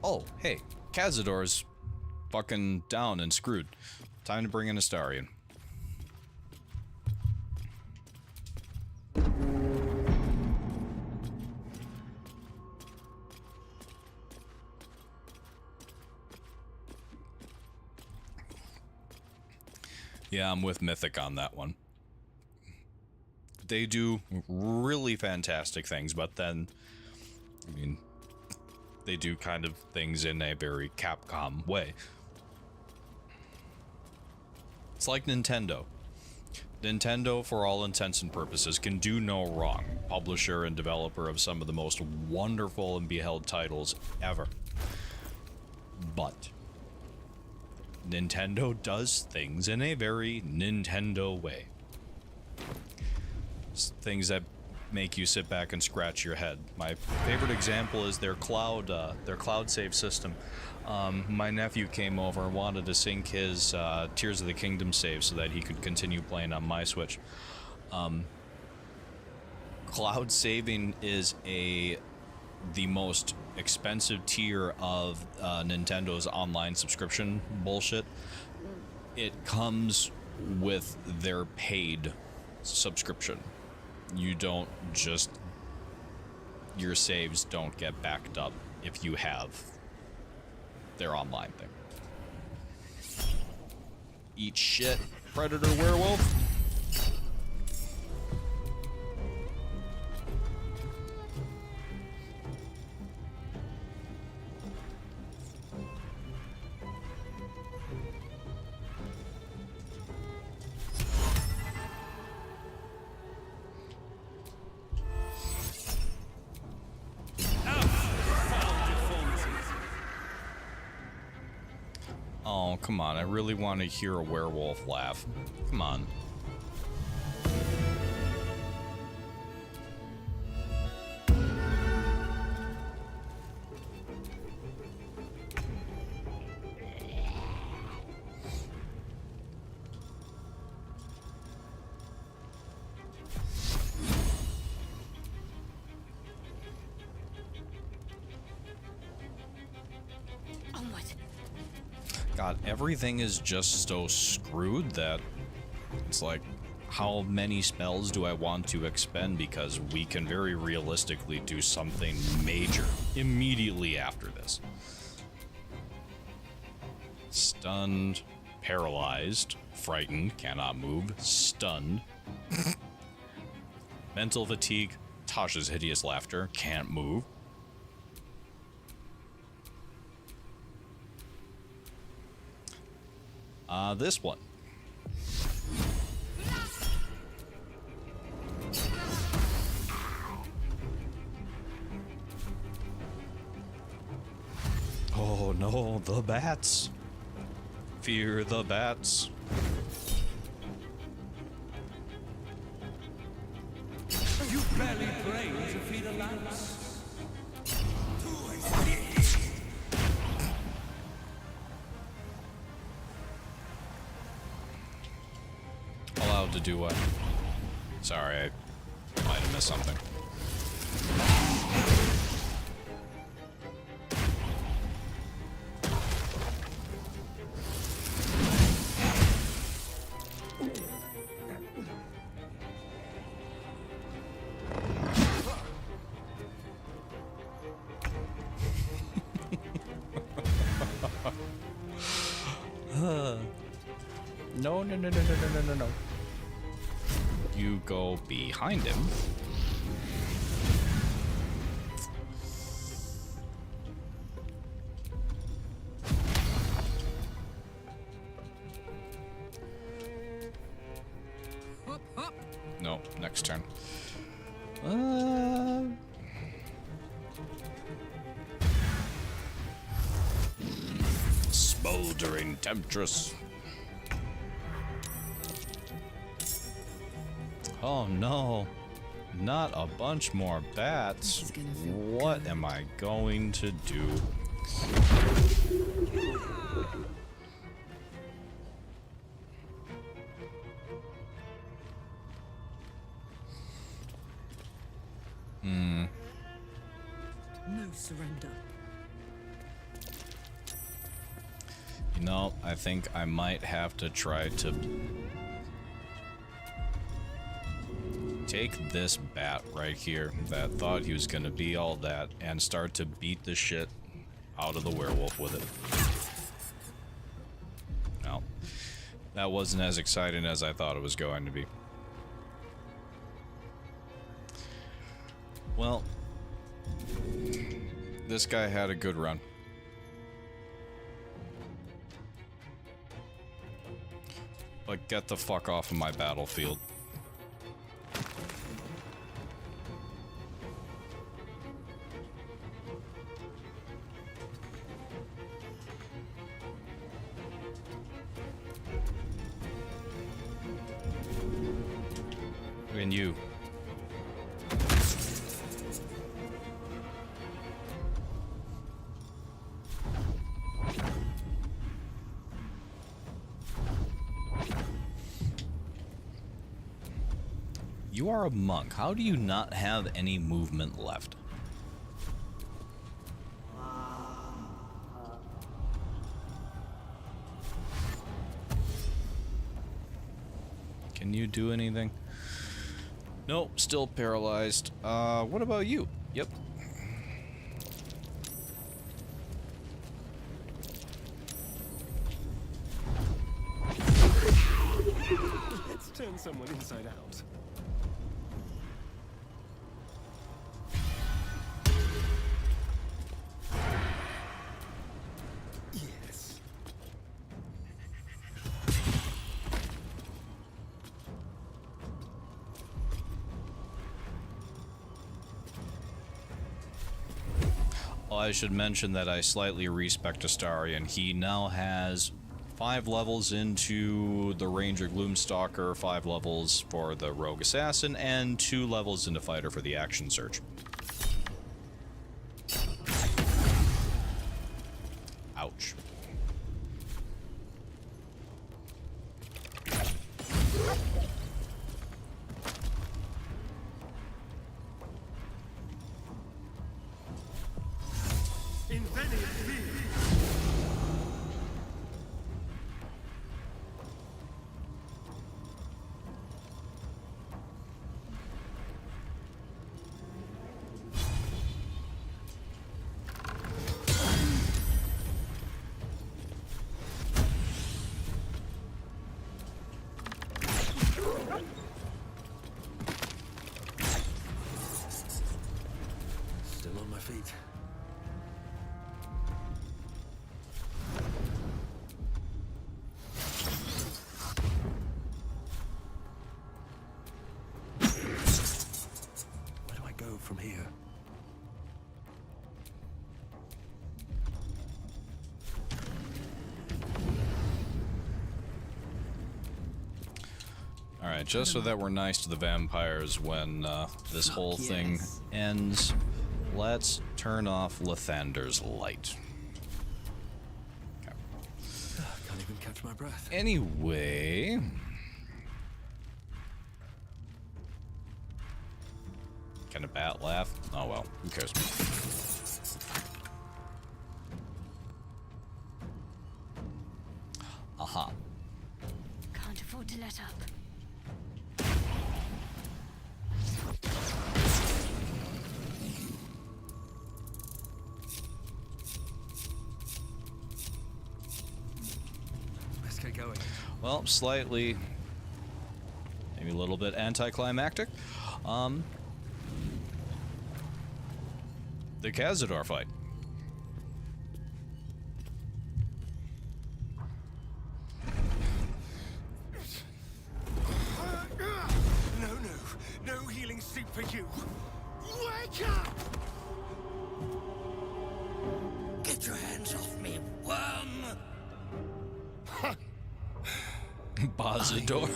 Oh, hey, Cazadors fucking down and screwed. Time to bring in Astarion. Yeah, I'm with Mythic on that one. They do really fantastic things, but then, I mean, they do kind of things in a very Capcom way. It's like Nintendo. Nintendo, for all intents and purposes, can do no wrong. Publisher and developer of some of the most wonderful and beheld titles ever. But Nintendo does things in a very Nintendo way. Things that make you sit back and scratch your head. My favorite example is their cloud save system. My nephew came over and wanted to sync his Tears of the Kingdom save so that he could continue playing on my Switch. Cloud saving is the most expensive tier of Nintendo's online subscription bullshit. It comes with their paid subscription. You don't just... Your saves don't get backed up if you have their online thing. Eat shit, predator werewolf. Oh, come on. I really want to hear a werewolf laugh. Come on. God, everything is just so screwed that it's like, how many spells do I want to expend? Because we can very realistically do something major immediately after this. Stunned, paralyzed, frightened, cannot move, stunned. Mental fatigue, Tasha's hideous laughter, can't move. This one. Oh no, the bats. Fear the bats. You barely pray to feed a lance. Allowed to do what? Sorry, I might have missed something. No, no, no, no, no, no, no, no, no. You go behind him. Hop, hop. No, next turn. Smoldering temptress. Oh no, not a bunch more bats. This is gonna feel What am I going to do? No surrender. You know, I think I might have to try to take this bat right here that thought he was gonna be all that and start to beat the shit out of the werewolf with it. No, that wasn't as exciting as I thought it was going to be. Well, this guy had a good run. But get the fuck off of my battlefield. And you. You are a monk. How do you not have any movement left? Can you do anything? Nope, still paralyzed. What about you? Yep. someone inside out. Yes. Oh, I should mention that I slightly respect Astarion. He now has 5 levels into the Ranger Gloomstalker, 5 levels for the Rogue Assassin, and 2 levels into Fighter for the Action Surge. Ouch. Still on my feet. Where do I go from here? Alright, just so that we're nice to the vampires when this whole thing ends, let's turn off Lathander's light. Okay. Can't even catch my breath. Anyway... Can a bat laugh? Oh well, who cares? Aha. Can't afford to let up. Let's get going. Well, slightly, maybe a little bit anticlimactic. The Cazador fight. No healing soup for you. Wake up! Get your hands off me, worm! Cazador.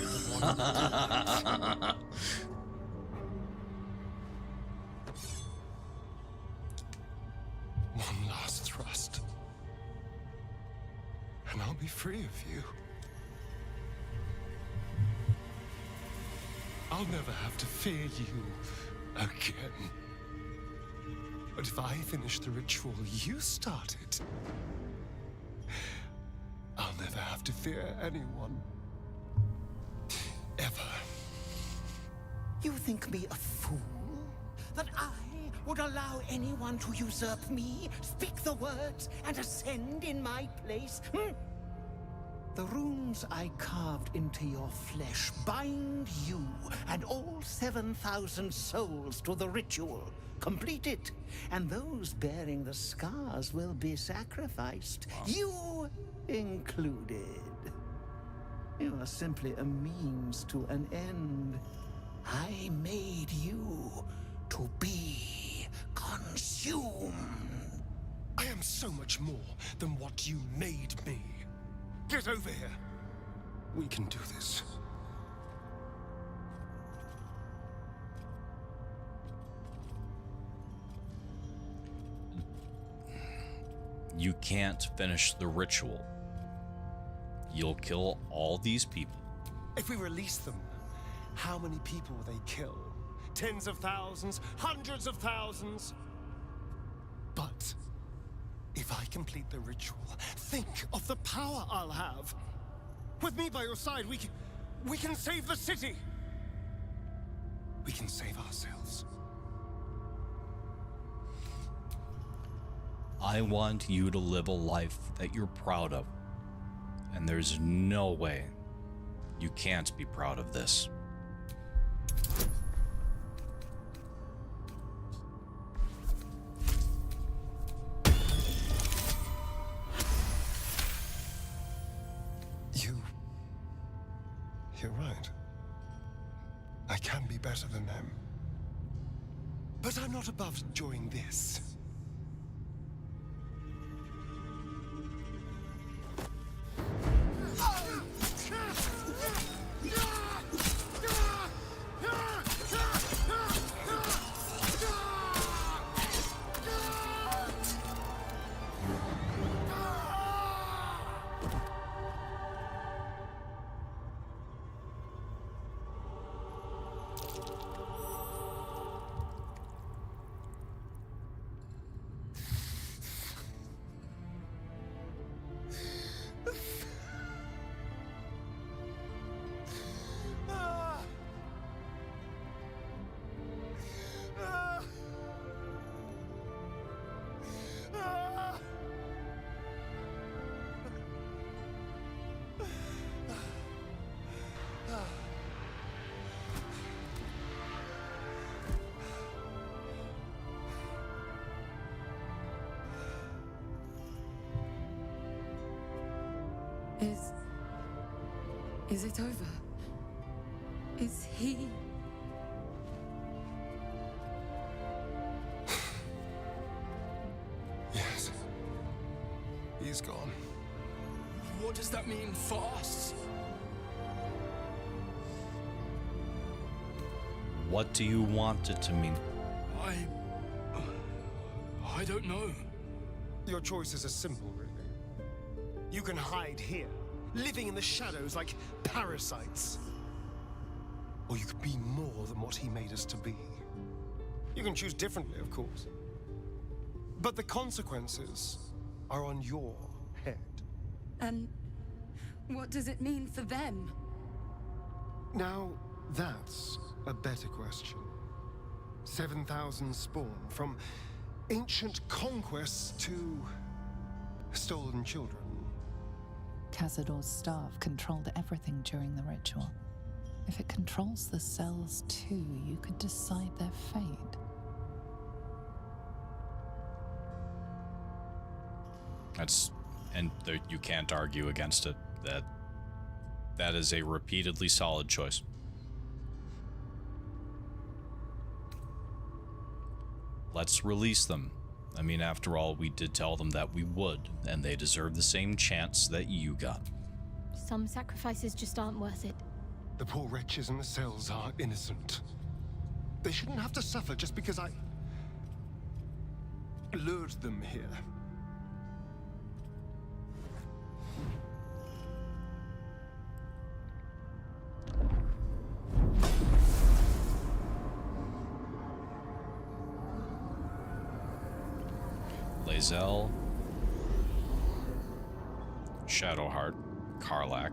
One last thrust, and I'll be free of you. I'll never have to fear you again. But if I finish the ritual you started, I'll never have to fear anyone. Ever. You think me a fool? That I would allow anyone to usurp me, speak the words, and ascend in my place? The runes I carved into your flesh bind you and all 7,000 souls to the ritual. Complete it, and those bearing the scars will be sacrificed, you included. You are simply a means to an end. I made you to be consumed. I am so much more than what you made me. Get over here. We can do this. You can't finish the ritual. You'll kill all these people. If we release them, how many people will they kill? Tens of thousands? Hundreds of thousands? But if I complete the ritual, think of the power I'll have. With me by your side, we can save the city. We can save ourselves. I want you to live a life that you're proud of. And there's no way you can't be proud of this. You're right. I can be better than them. But I'm not above enjoying this. Is it over? Is he... Yes. He's gone. What does that mean for us? What do you want it to mean? I don't know. Your choices are simple, really. You can hide here, living in the shadows like parasites. Or you could be more than what he made us to be. You can choose differently, of course. But the consequences are on your head. And what does it mean for them? Now, that's a better question. 7,000 spawn, from ancient conquests to stolen children. Cazadors' staff controlled everything during the ritual. If it controls the cells too, you could decide their fate. You can't argue against it. That is a repeatedly solid choice. Let's release them. I mean, after all, we did tell them that we would, and they deserve the same chance that you got. Some sacrifices just aren't worth it. The poor wretches in the cells are innocent. They shouldn't have to suffer just because I lured them here. Lae'zel, Shadowheart, Karlach,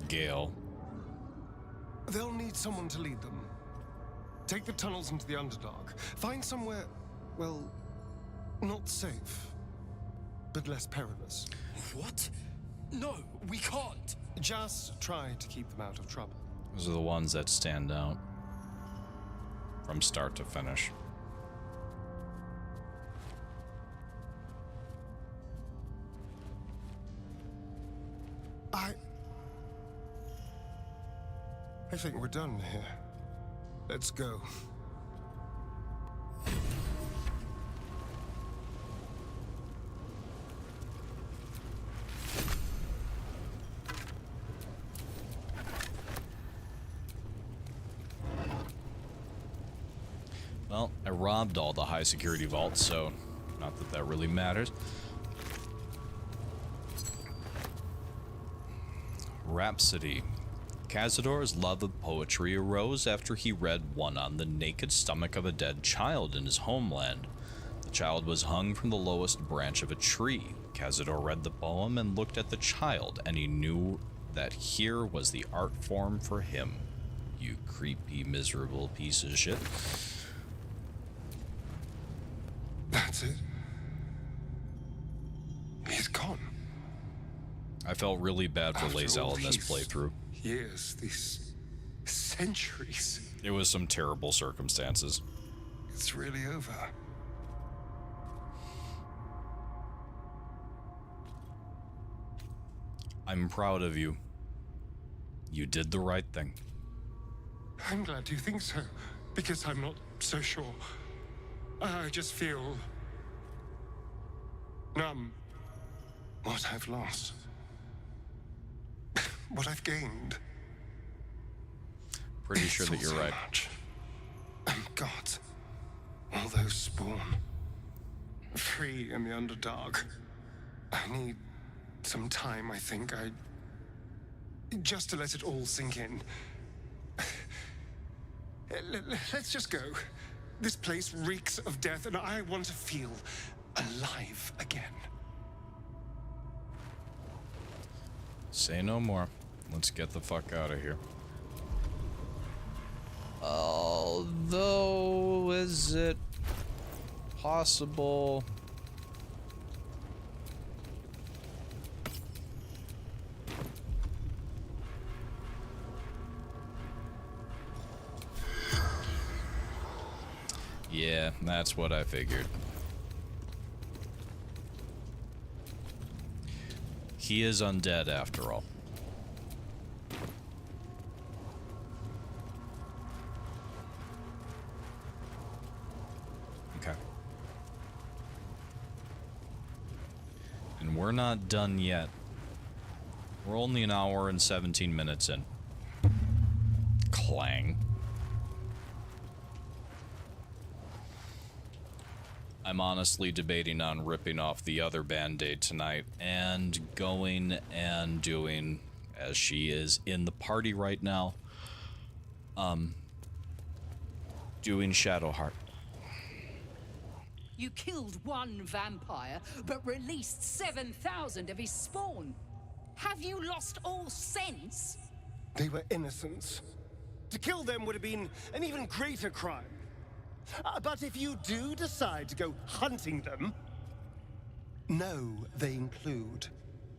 Gale. They'll need someone to lead them. Take the tunnels into the Underdark. Find somewhere, well, not safe, but less perilous. What? No, we can't. Just try to keep them out of trouble. Those are the ones that stand out from start to finish. I think we're done here. Let's go. Well, I robbed all the high security vaults, so not that that really matters. Rhapsody. Cazador's love of poetry arose after he read one on the naked stomach of a dead child in his homeland. The child was hung from the lowest branch of a tree. Cazador read the poem and looked at the child, and he knew that here was the art form for him. You creepy, miserable piece of shit. That's it. He's gone. I felt really bad for After all Lae'zel in this these playthrough. Years, these centuries. It was some terrible circumstances. It's really over. I'm proud of you. You did the right thing. I'm glad you think so, because I'm not so sure. I just feel numb. What I've lost. What I've gained. Pretty sure that you're right. Much. And God, all those spawn. Free in the Underdark. I need some time, I think. Just to let it all sink in. Let's just go. This place reeks of death, and I want to feel alive again. Say no more. Let's get the fuck out of here. Although, is it possible? Yeah, that's what I figured. He is undead after all. Okay. And we're not done yet. We're only an hour and 17 minutes in. Clang. I'm honestly debating on ripping off the other band-aid tonight and going and doing, as she is in the party right now, doing Shadowheart. You killed one vampire, but released 7,000 of his spawn. Have you lost all sense? They were innocents. To kill them would have been an even greater crime. But if you do decide to go hunting them, know they include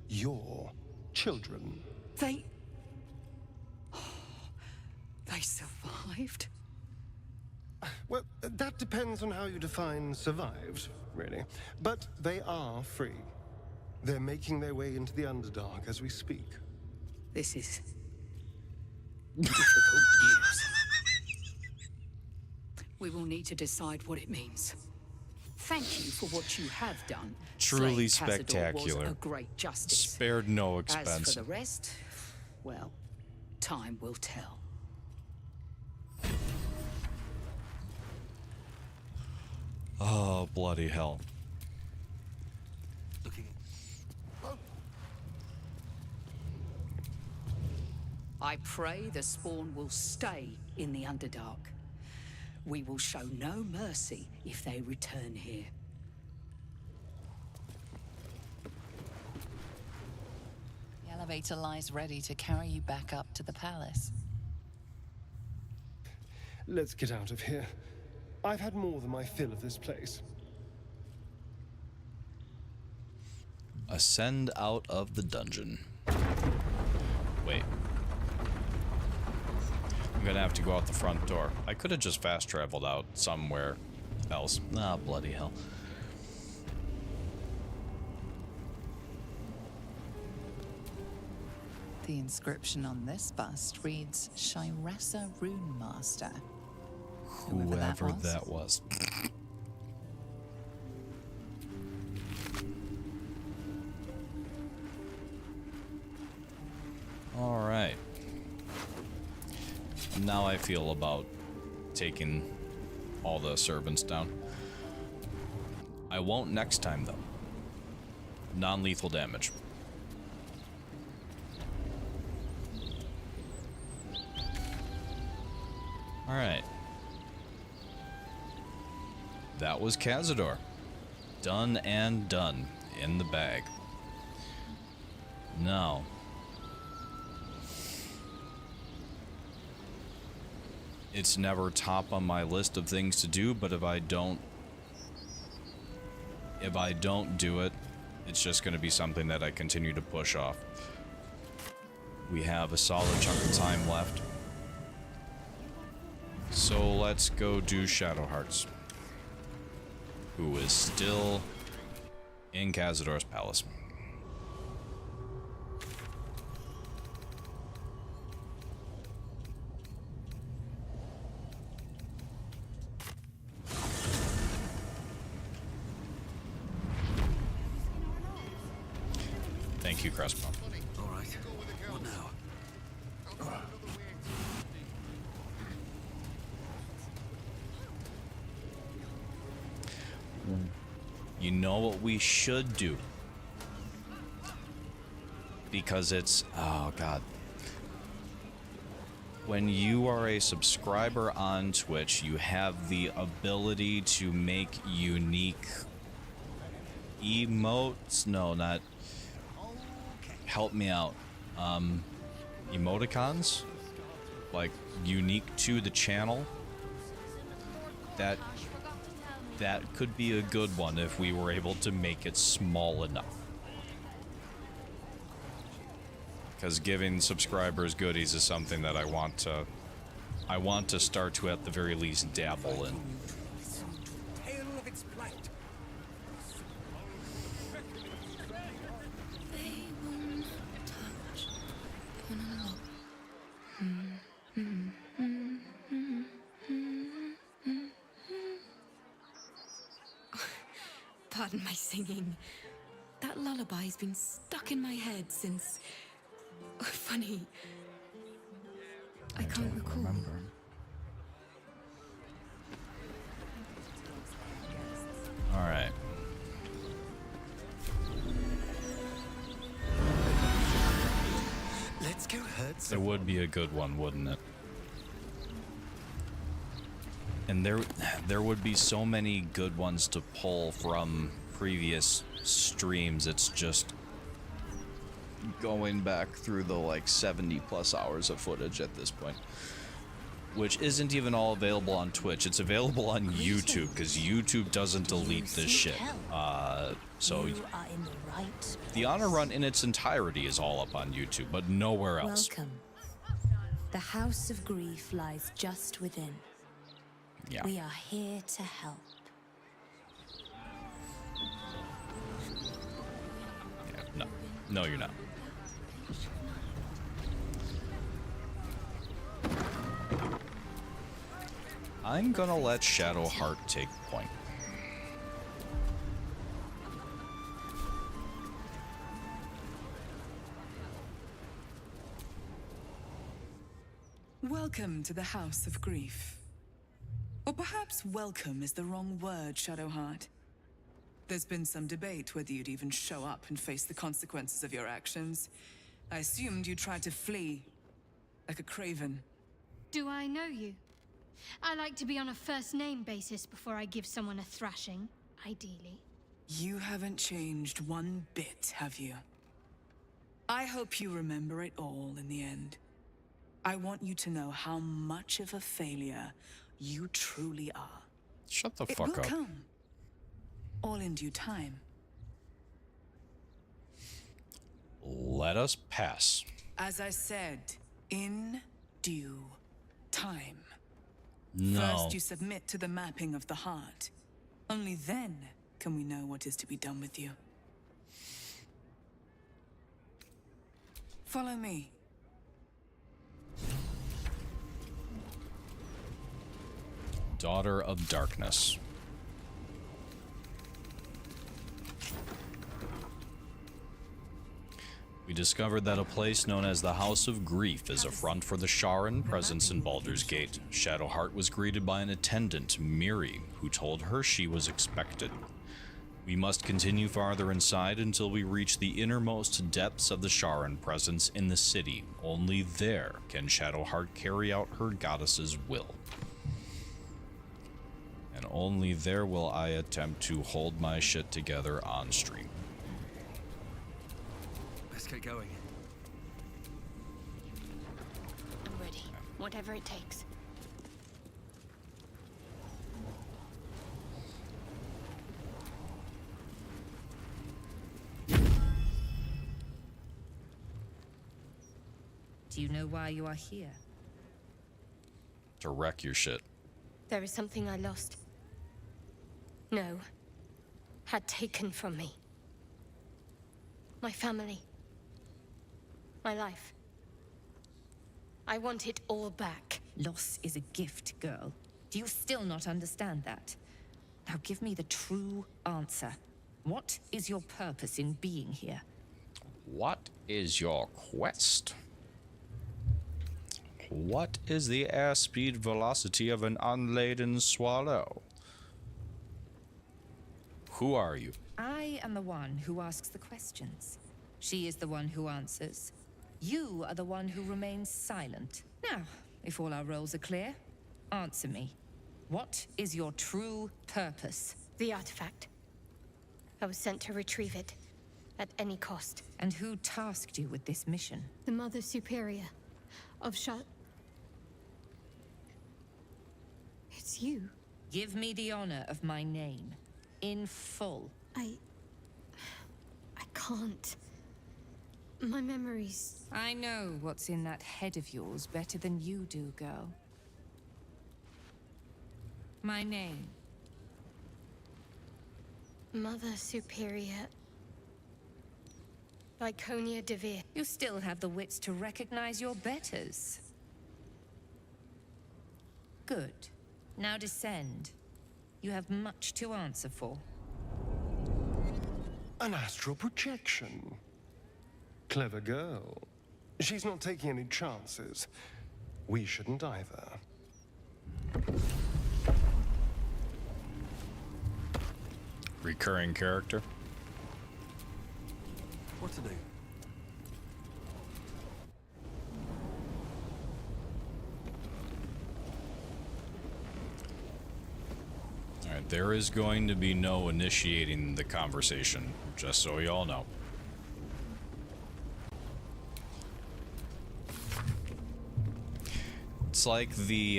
your children. They survived? Well, that depends on how you define survived, really. But they are free. They're making their way into the Underdark as we speak. This is difficult news. We will need to decide what it means. Thank you for what you have done. Truly Slaying Cazador spectacular. was a great justice. Spared no As expense. for the rest, well, time will tell. Oh, bloody hell. Looking. I pray the spawn will stay in the Underdark. We will show no mercy if they return here. The elevator lies ready to carry you back up to the palace. Let's get out of here. I've had more than my fill of this place. Ascend out of the dungeon. Wait. I'm gonna have to go out the front door. I could have just fast traveled out somewhere else. Ah, bloody hell. The inscription on this bust reads Shiressa Rune Master. Whoever that was. Alright. Now I feel about taking all the servants down. I won't next time, though. Non-lethal damage. Alright. That was Cazador. Done and done. In the bag. Now. It's never top on my list of things to do, but if I don't do it, it's just going to be something that I continue to push off. We have a solid chunk of time left. So let's go do Shadowhearts, who is still in Cazador's palace. Thank you, Crestmo. All right. What now? You know what we should do? Because it's... Oh, God. When you are a subscriber on Twitch, you have the ability to make unique emotes. No, not... Help me out. Emoticons? Like, unique to the channel. That could be a good one if we were able to make it small enough. Because giving subscribers goodies is something that I want to start to at the very least dabble in. Tale of its plight. They won't touch. Pardon my singing. That lullaby's been stuck in my head since... Funny. I can't recall. All right. Let's go herd It some. would be a good one, wouldn't it? And there would be so many good ones to pull from previous streams. It's just going back through the like 70 plus hours of footage at this point, which isn't even all available on Twitch. It's available on YouTube because YouTube doesn't delete this shit. So You are in the right. the honor run in its entirety is all up on YouTube, but nowhere else. Welcome. The House of Grief lies just within. Yeah. We are here to help. Yeah, no, you're not. I'm gonna let Shadowheart take point. Welcome to the House of Grief. Or perhaps welcome is the wrong word, Shadowheart. There's been some debate whether you'd even show up and face the consequences of your actions. I assumed you tried to flee, like a craven. Do I know you? I like to be on a first-name basis before I give someone a thrashing, ideally. You haven't changed one bit, have you? I hope you remember it all in the end. I want you to know how much of a failure you truly are. Shut the It fuck will up. come. All in due time. Let us pass. As I said, in due time. No. First, you submit to the mapping of the heart. Only then can we know what is to be done with you. Follow me. Daughter of Darkness. We discovered that a place known as the House of Grief is a front for the Sharan presence in Baldur's Gate. Shadowheart was greeted by an attendant, Miri, who told her she was expected. We must continue farther inside until we reach the innermost depths of the Sharan presence in the city. Only there can Shadowheart carry out her goddess's will. And only there will I attempt to hold my shit together on stream. Let's get going. I'm ready. Whatever it takes. Do you know why you are here? To wreck your shit. There is something I lost. No. Had taken from me. My family. My life. I want it all back. Loss is a gift, girl. Do you still not understand that? Now give me the true answer. What is your purpose in being here? What is your quest? What is the airspeed velocity of an unladen swallow? Who are you? I am the one who asks the questions. She is the one who answers. You are the one who remains silent. Now, if all our roles are clear, answer me. What is your true purpose? The artifact. I was sent to retrieve it, at any cost. And who tasked you with this mission? The Mother Superior of It's you. Give me the honor of my name, in full. I can't. My memories... I know what's in that head of yours better than you do, girl. My name. Mother Superior... Lyconia DeVere. You still have the wits to recognize your betters. Good. Now descend. You have much to answer for. An astral projection. Clever girl. She's not taking any chances. We shouldn't either. Recurring character. What to do? Alright, there is going to be no initiating the conversation, just so you all know. It's like the,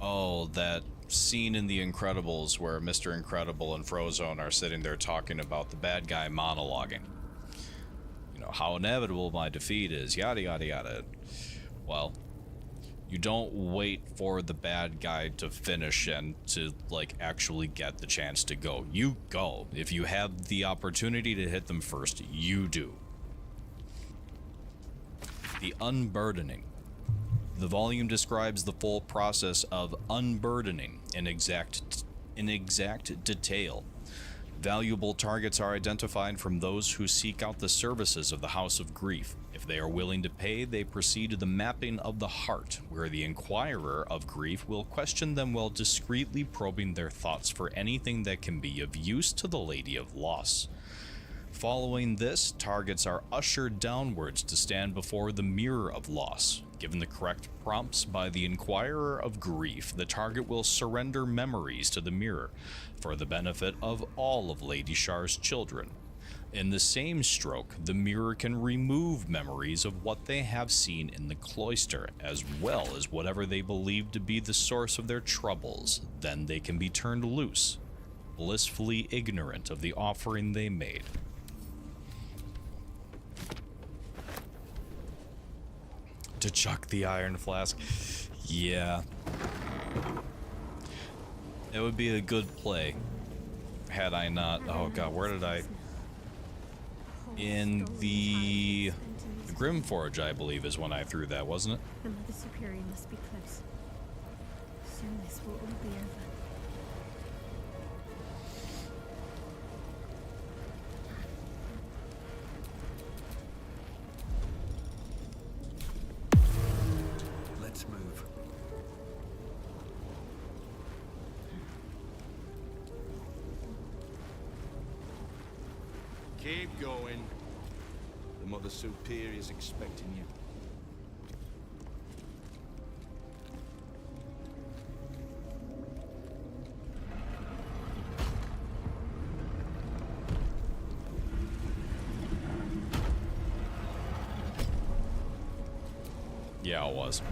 that scene in The Incredibles where Mr. Incredible and Frozone are sitting there talking about the bad guy monologuing. You know, how inevitable my defeat is, yada yada yada. Well, you don't wait for the bad guy to finish and to, like, actually get the chance to go. You go. If you have the opportunity to hit them first, you do. The unburdening. The volume describes the full process of unburdening in exact detail. Valuable targets are identified from those who seek out the services of the House of Grief. If they are willing to pay, they proceed to the mapping of the heart, where the Inquirer of Grief will question them while discreetly probing their thoughts for anything that can be of use to the Lady of Loss. Following this, targets are ushered downwards to stand before the Mirror of Loss. Given the correct prompts by the Inquirer of Grief, the target will surrender memories to the mirror, for the benefit of all of Lady Shar's children. In the same stroke, the mirror can remove memories of what they have seen in the cloister, as well as whatever they believe to be the source of their troubles. Then they can be turned loose, blissfully ignorant of the offering they made. To chuck the iron flask. Yeah. It would be a good play had I not... Oh god, where did I... In the Grimforge, I believe, is when I threw that, wasn't it? The Mother Superior must be close. Soon this will all be over. Let's move. Keep going. The Mother Superior is expecting you. Yeah, it was.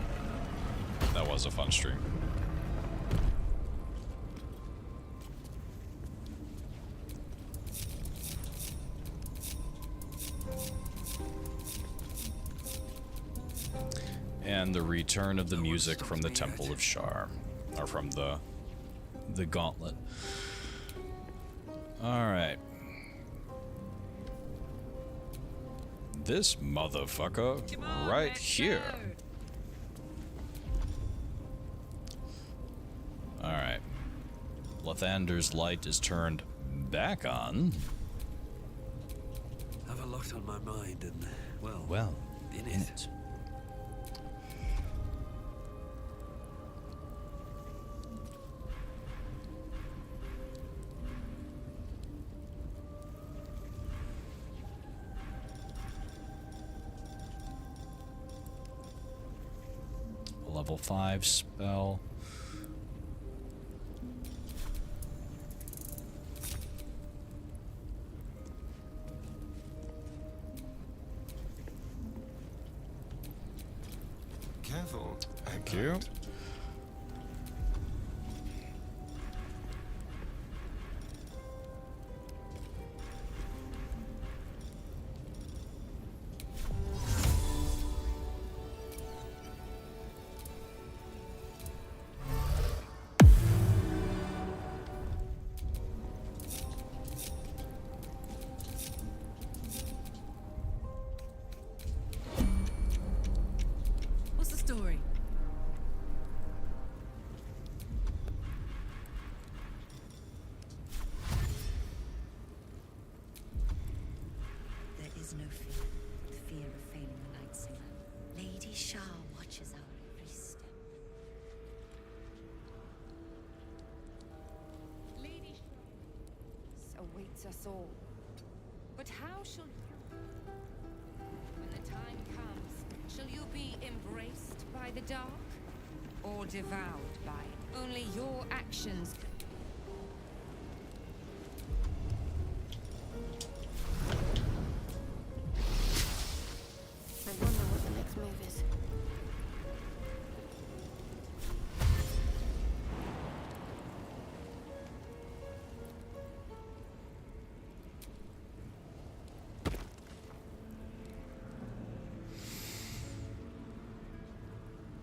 That was a fun stream. And the return of the music from the Temple of Shar, or from the Gauntlet. All right. This motherfucker right here. All right. Lathander's light is turned back on. Have a look. lot on my mind and, Well, in it. Level 5 spell. Careful. Thank you. What's the story? There is no fear. The fear of failing the Night Singer. Lady Shah watches our every step. Lady awaits us all. But how shall when the time comes, shall you be embraced by the dark? Or devoured by it? Only your actions can I wonder what the next move is.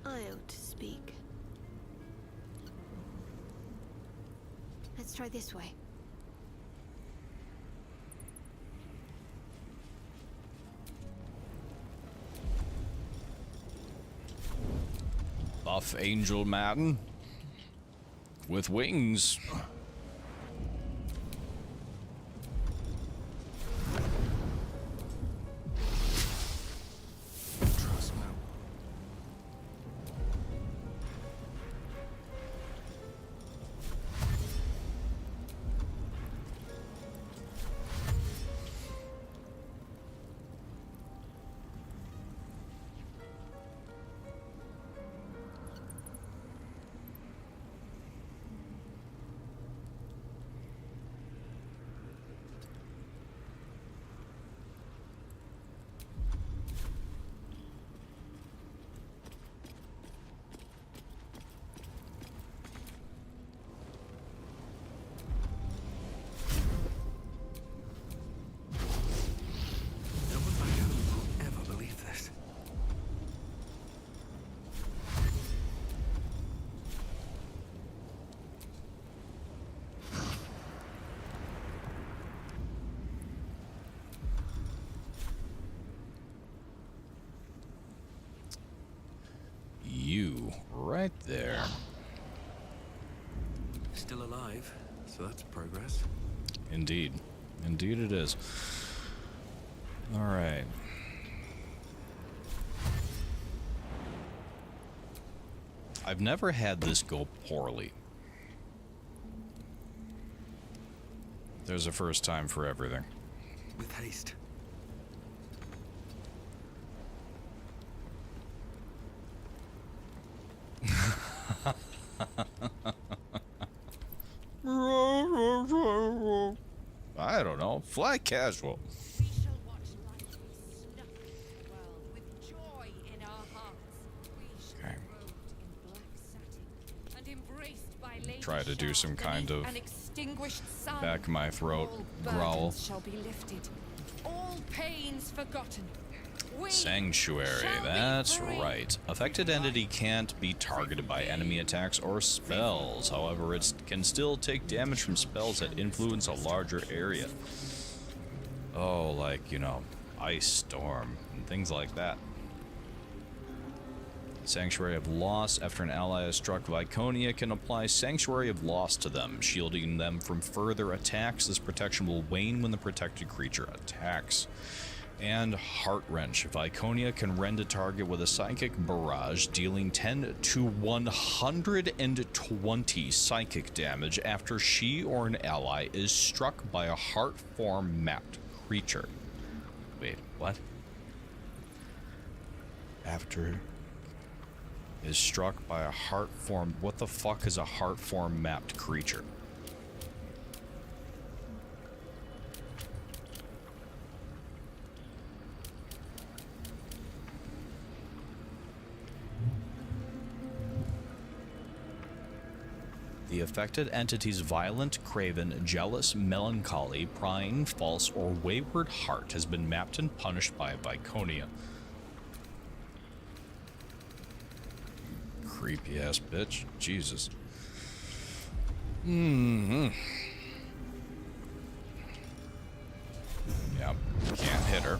I ought to speak. Let's try this way. Buff Angel Madden with wings. Trust me. No one back home will ever believe this. You right there. Still alive, so that's progress. Indeed. Indeed it is. Alright. I've never had this go poorly. There's a first time for everything. With haste. I don't know. Fly casual. We shall watch light be snuffed in the world with joy in our hearts. We shall Okay. be robed in black satin and embraced by Lady Try to do Shah some kind beneath of an extinguished sun. back of my throat All growl. burdens shall be lifted, all pains forgotten. We Sanctuary, shall be that's free. right. Affected entity can't be targeted by enemy attacks or spells. However, it can still take damage from spells that influence a larger area. Oh, like, you know, Ice Storm and things like that. Sanctuary of Loss. After an ally has struck Viconia, can apply Sanctuary of Loss to them, shielding them from further attacks. This protection will wane when the protected creature attacks. And Heart Wrench. Viconia can rend a target with a psychic barrage, dealing 10 to 120 psychic damage after she or an ally is struck by a heart form mapped creature. Wait, what? After is struck by a heart form. What the fuck is a heart form mapped creature? The affected entity's violent, craven, jealous, melancholy, prying, false, or wayward heart has been mapped and punished by Viconia. Creepy ass bitch. Jesus. Mm-hmm. Yep. Can't hit her.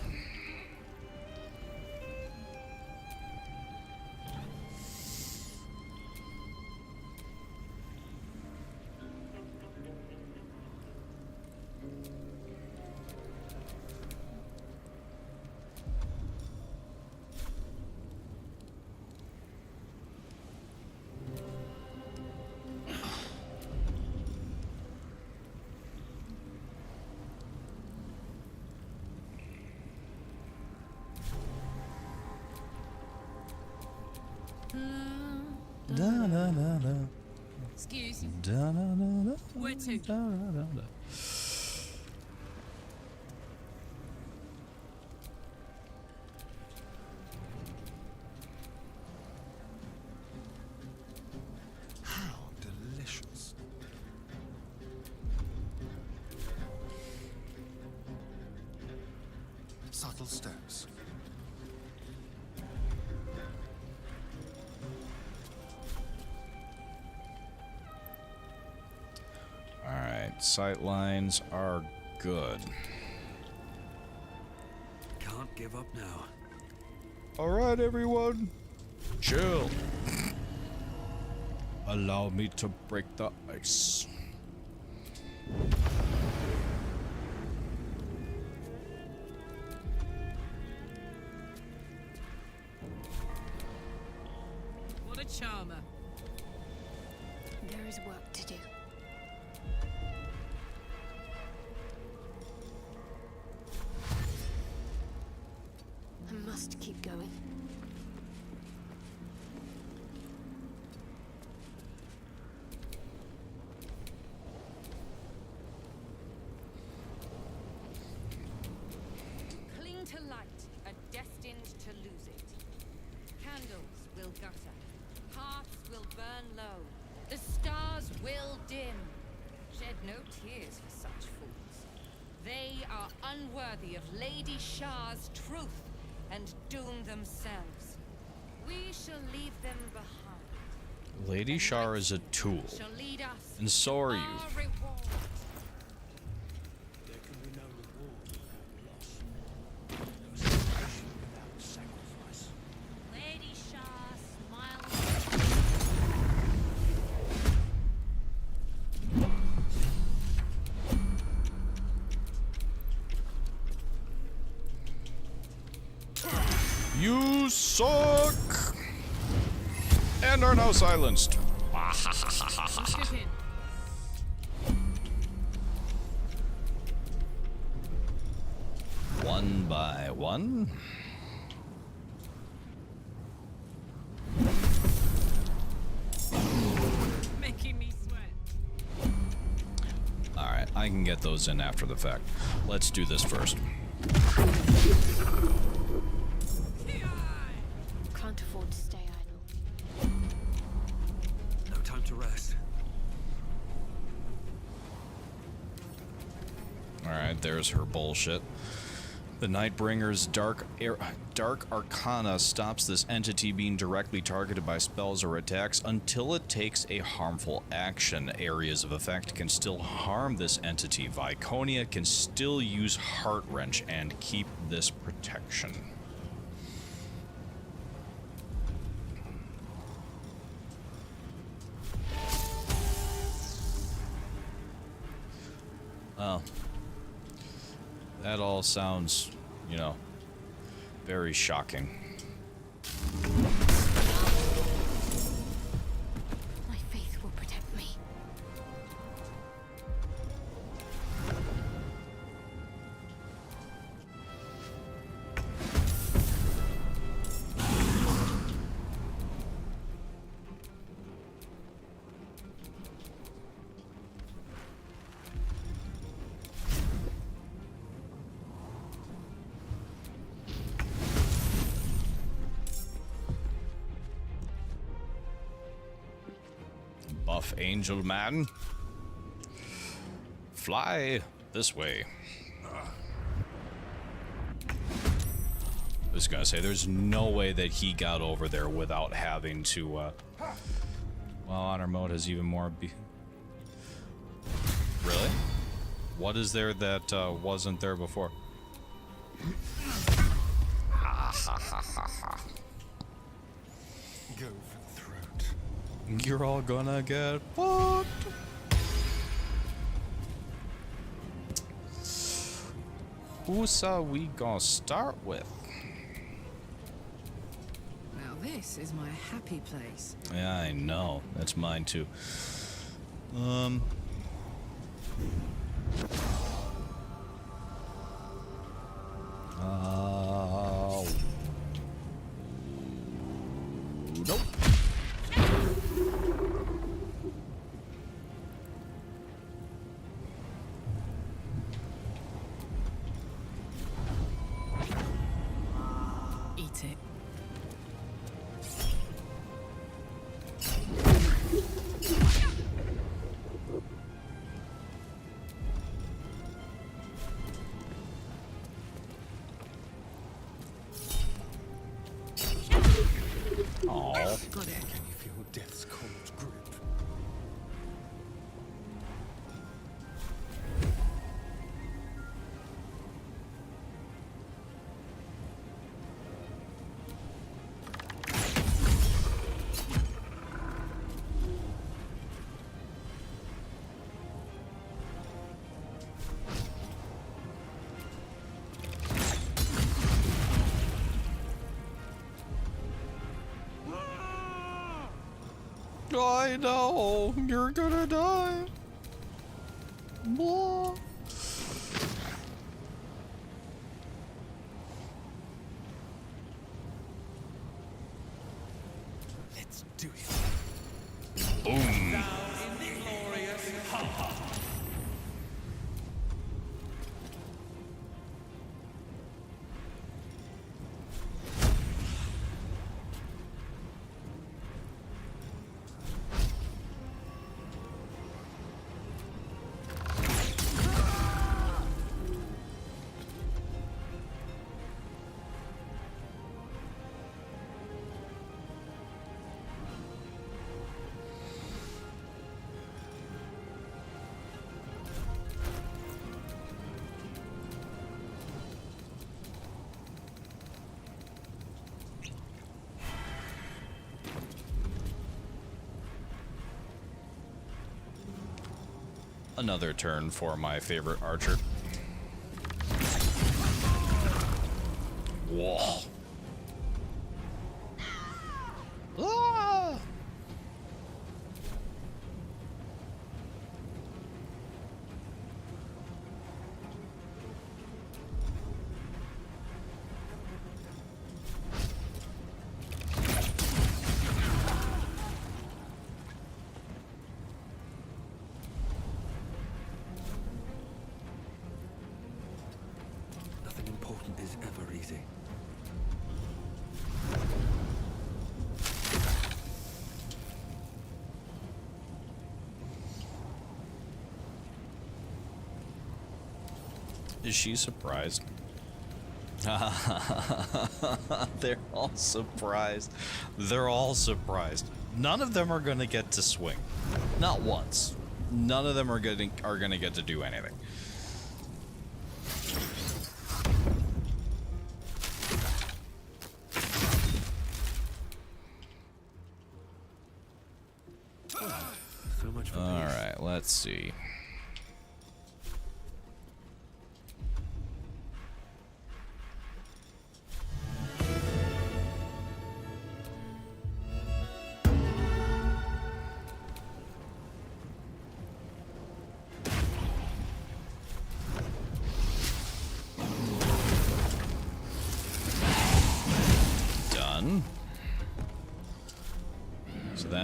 Excuse. Where to? How delicious. Subtle steps. Alright, sight lines are good. Can't give up now. Alright, everyone. Chill. Allow me to break the ice. What a charmer. There is work to do. I must keep going. Cling to light, are destined to lose it. Candles will gutter, hearts will burn low, the stars will dim. Shed no tears for such fools. They are unworthy of Lady Shah's truth and doom themselves. We shall leave them behind. Lady Shar is a tool, Shall lead us and so are you. our reward. There can be no reward without loss. No salvation without sacrifice. Lady Shah smiles. You suck! And are now silenced. One by one. Making me sweat. Alright, I can get those in after the fact. Let's do this first. Can't afford to stay idle. No time to rest. Alright, there's her bullshit. The Nightbringer's Dark Arcana stops this entity being directly targeted by spells or attacks until it takes a harmful action. Areas of effect can still harm this entity. Viconia can still use Heart Wrench and keep this protection. Well, that all sounds, you know, Very shocking. My faith will protect me. Buff angel man. Fly this way. I was gonna say, there's no way that he got over there without having to, well, honor mode has even more Really? What is there that, wasn't there before? Ha ha ha ha ha. Go for the throat. You're all gonna get fucked. Who's we gonna start with? Now this is my happy place. Yeah, I know. That's mine too. Nope. Eat it. Got it. Can you feel death's cold grip? I know, you're gonna die. Blah. Let's do it. Boom. Another turn for my favorite archer. Whoa. Ah! Nothing important is ever easy. Is she surprised? They're all surprised. They're all surprised. None of them are gonna get to swing. Not once. None of them are gonna get to do anything. So much for All right, let's see.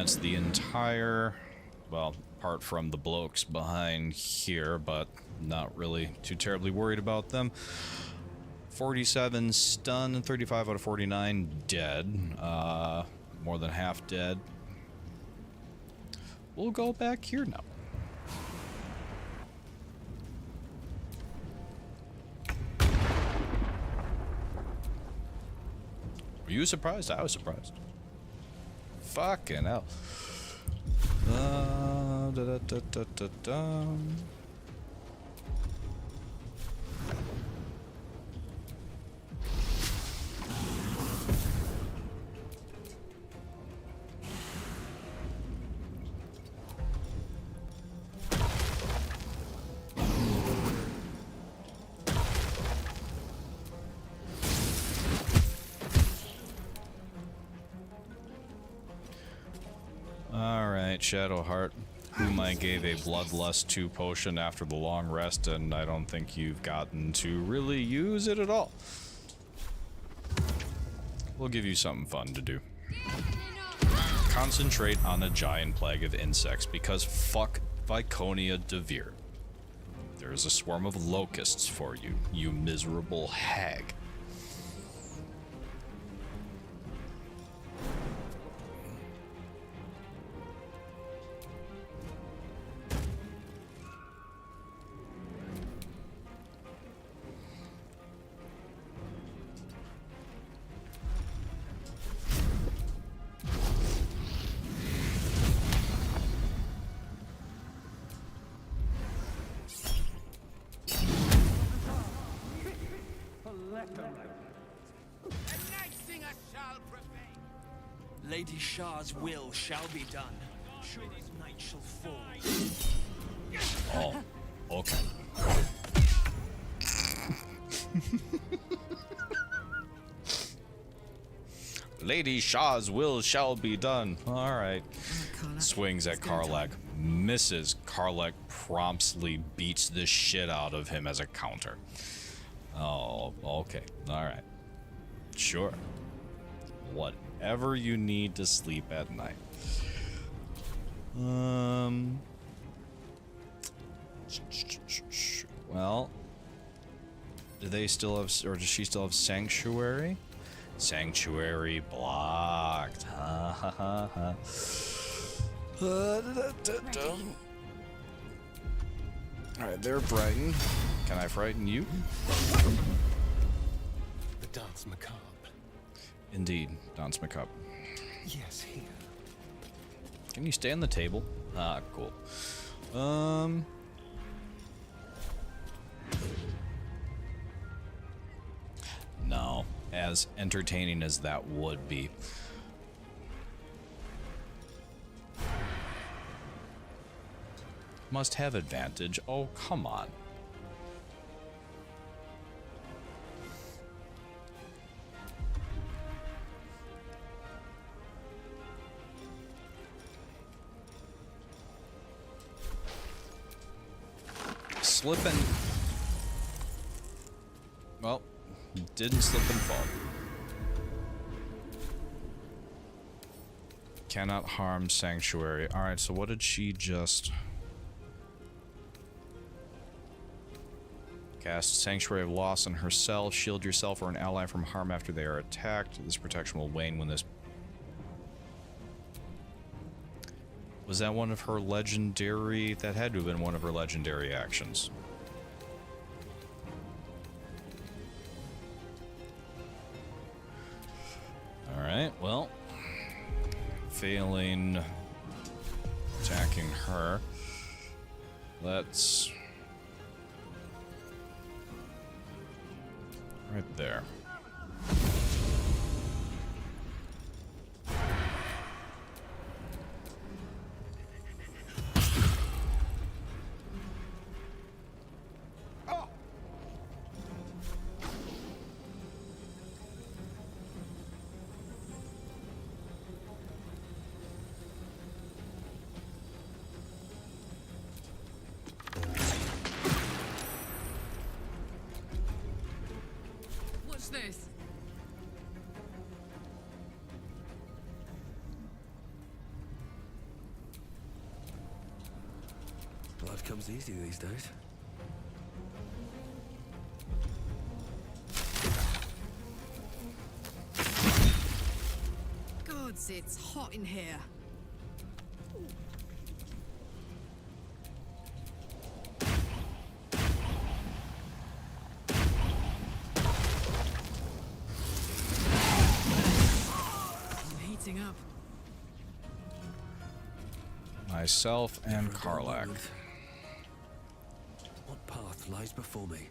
that's the entire, well, apart from the blokes behind here, but not really too terribly worried about them. 47 stunned, 35 out of 49 dead. More than half dead. We'll go back here now. Were you surprised? I was surprised. Fucking hell. Alright, Shadowheart, whom I gave a Bloodlust 2 potion after the long rest, and I don't think you've gotten to really use it at all. We'll give you something fun to do. Concentrate on a giant plague of insects, because fuck Viconia Devere. There is a swarm of locusts for you, you miserable hag. Lady Shah's will shall be done. Sure this night shall fall. Oh, okay. Lady Shah's will shall be done. Alright. Swings at Karlak. Misses. Karlak promptly beats the shit out of him as a counter. Oh, okay. Alright. Sure. Whatever you need to sleep at night. Well, do they still have, or does she still have Sanctuary? Sanctuary blocked. Ha ha ha ha. Alright, they're frightened. Can I frighten you? The dance macabre. Indeed, dance macabre. Yes, here. Can you stay on the table? Ah, cool. No, as entertaining as that would be. Must have advantage. Oh, come on. Slipping. Well, didn't slip and fall. Cannot harm Sanctuary. Alright, so what did she just... Cast Sanctuary of Loss on herself. Shield yourself or an ally from harm after they are attacked. This protection will wane when this... Was that one of her legendary... That had to have been one of her legendary actions. Alright, well... Failing... Attacking her. Let's... Right there. comes easy these days. Gods, it's hot in here. I'm heating up. Myself and Karlak. What path lies before me?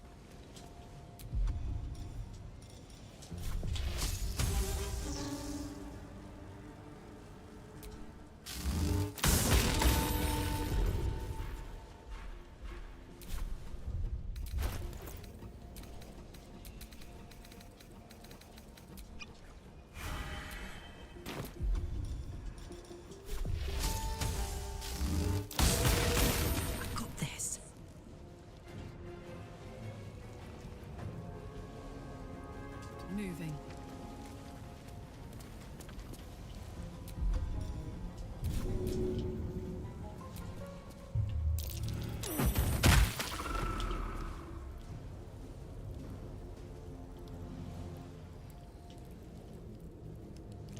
Moving.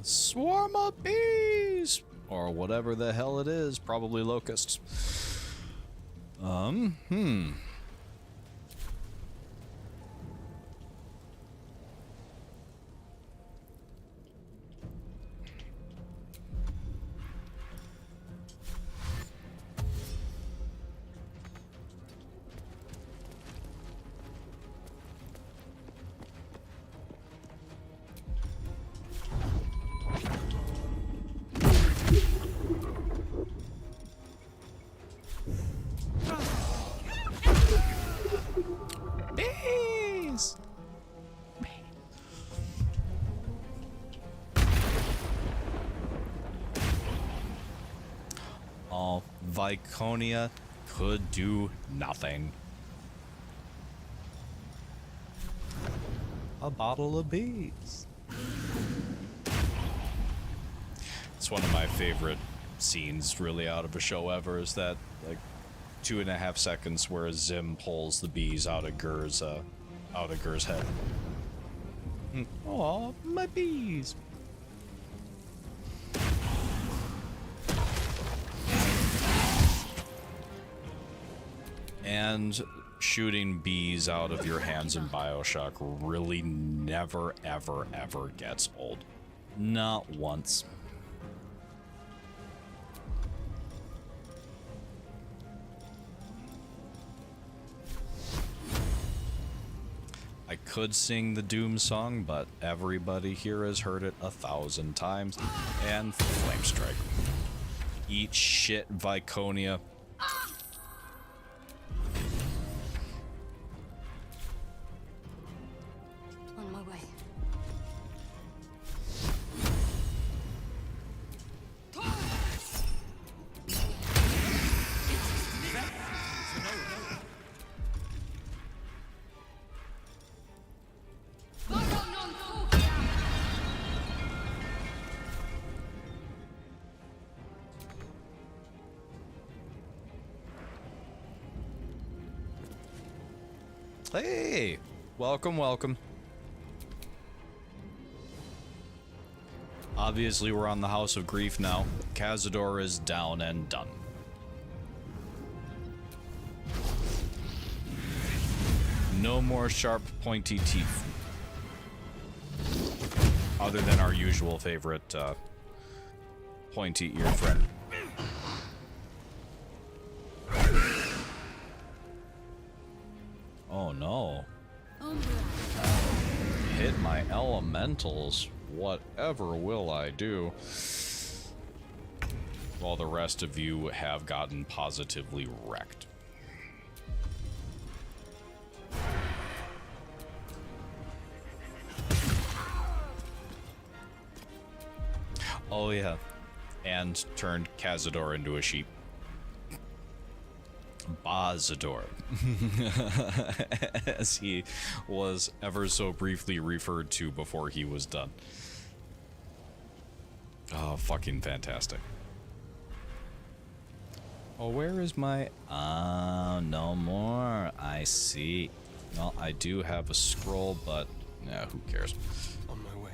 A swarm of bees! Or whatever the hell it is, probably locusts. Bees! Oh, Viconia could do nothing. A bottle of bees. It's one of my favorite scenes, really, out of a show ever, is that, like, 2.5 seconds where Zim pulls the bees out of Gur's head. Oh, my bees. And shooting bees out of your hands in BioShock really never, ever, ever gets old. Not once. I could sing the Doom song, but everybody here has heard it 1,000 times. And Flame Strike. Eat shit, Viconia. On my way. Hey, welcome, welcome. Obviously, we're on the House of Grief now. Cazador is down and done. No more sharp, pointy teeth. Other than our usual favorite, pointy ear friend. Oh no. Hit my elementals. Whatever will I do? While the rest of you have gotten positively wrecked. Oh yeah. And turned Cazador into a sheep. Cazador, as he was ever so briefly referred to before he was done. Oh, fucking fantastic. Oh, where is my... no more. I see. Well, I do have a scroll, but... yeah, who cares? On my way.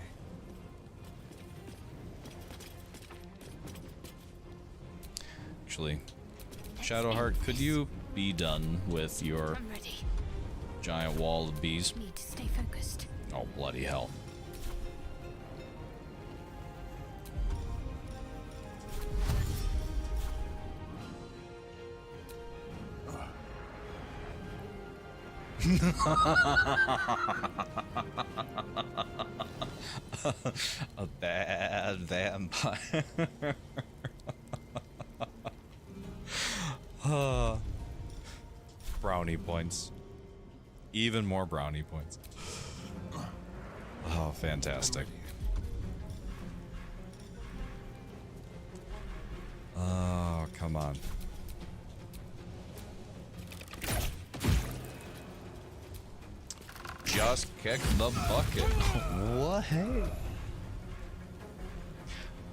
Actually, Shadowheart, could you be done with your I'm ready. giant wall of bees? Need to stay focused. Oh, bloody hell. A bad vampire. Brownie points. Even more brownie points. Oh, fantastic. Oh, come on. Just kick the bucket. What? Hey.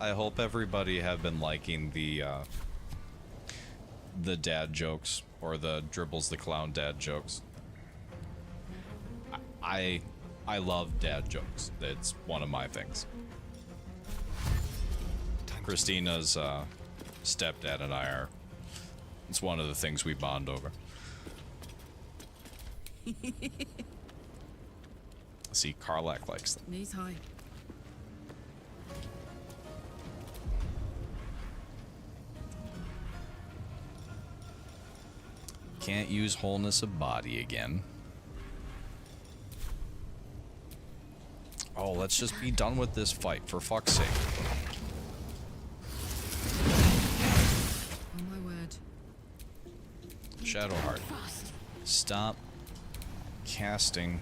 I hope everybody have been liking the dad jokes, or the Dribbles the Clown dad jokes. I love dad jokes. It's one of my things. Christina's stepdad and I are. It's one of the things we bond over. See, Karlak likes them. Knees high. Can't use wholeness of body again. Oh, let's just be done with this fight, for fuck's sake. Oh my word. Shadowheart, stop casting.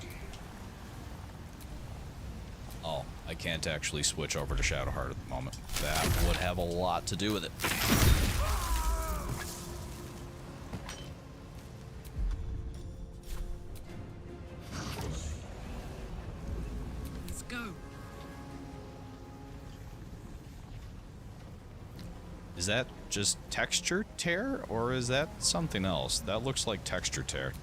Oh, I can't actually switch over to Shadowheart at the moment. That would have a lot to do with it. Let's go. Is that just texture tear, or is that something else? That looks like texture tear.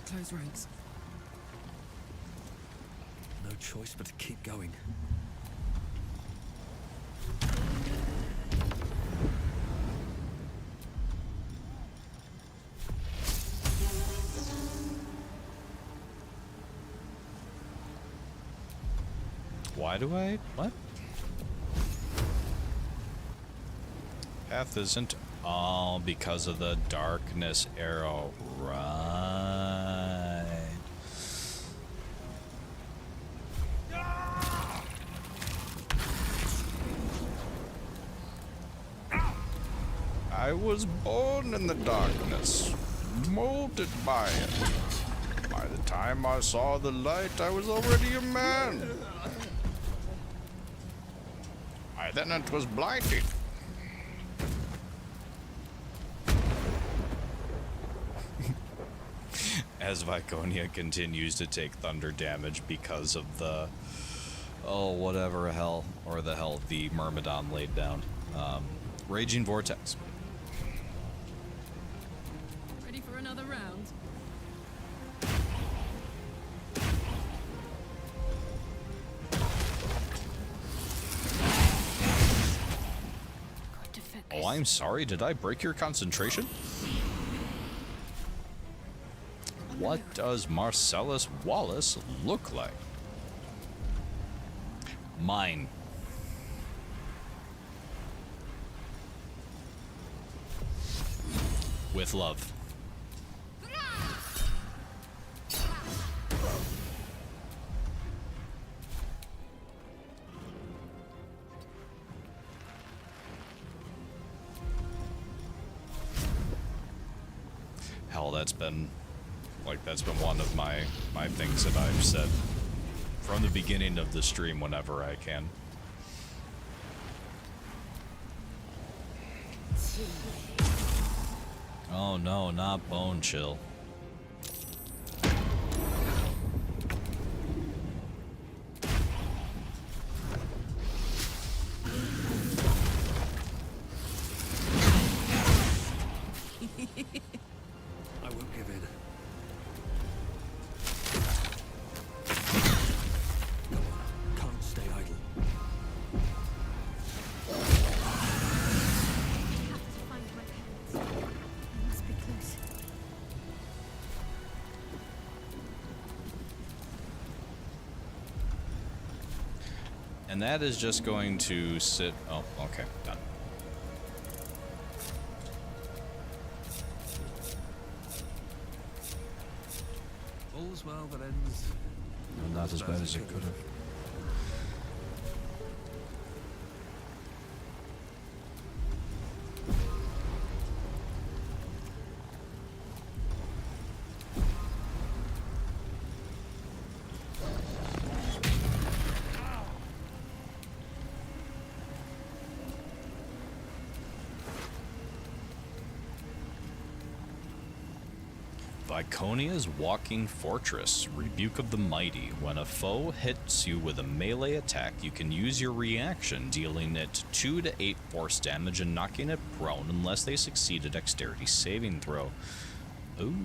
Close ranks. No choice but to keep going. Why do I? What? Path isn't. Oh, because of the darkness arrow. Right. I was born in the darkness, molded by it. By the time I saw the light, I was already a man. By then it was blinded. As Viconia continues to take thunder damage because of the, oh, whatever hell, or the hell the Myrmidon laid down. Raging Vortex. Ready for another round? Oh, I'm sorry, did I break your concentration? What does Marcellus Wallace look like? Mine. With love. Hell, that's been one of my things that I've said from the beginning of the stream whenever I can. Oh no, not Bone Chill. And that is just going to sit... Oh, okay, done. All's well that ends. Well, not as bad as it could have. Viconia's Walking Fortress, Rebuke of the Mighty. When a foe hits you with a melee attack, you can use your reaction, dealing it 2 to 8 force damage and knocking it prone unless they succeed a dexterity saving throw. Ooh.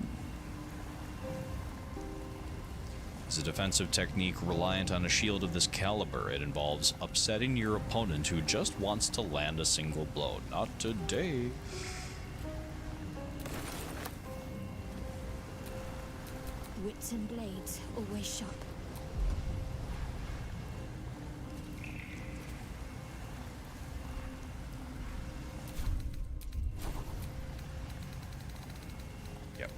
It's a defensive technique reliant on a shield of this caliber. It involves upsetting your opponent who just wants to land a single blow. Not today. Wits and blades, always sharp. Yep.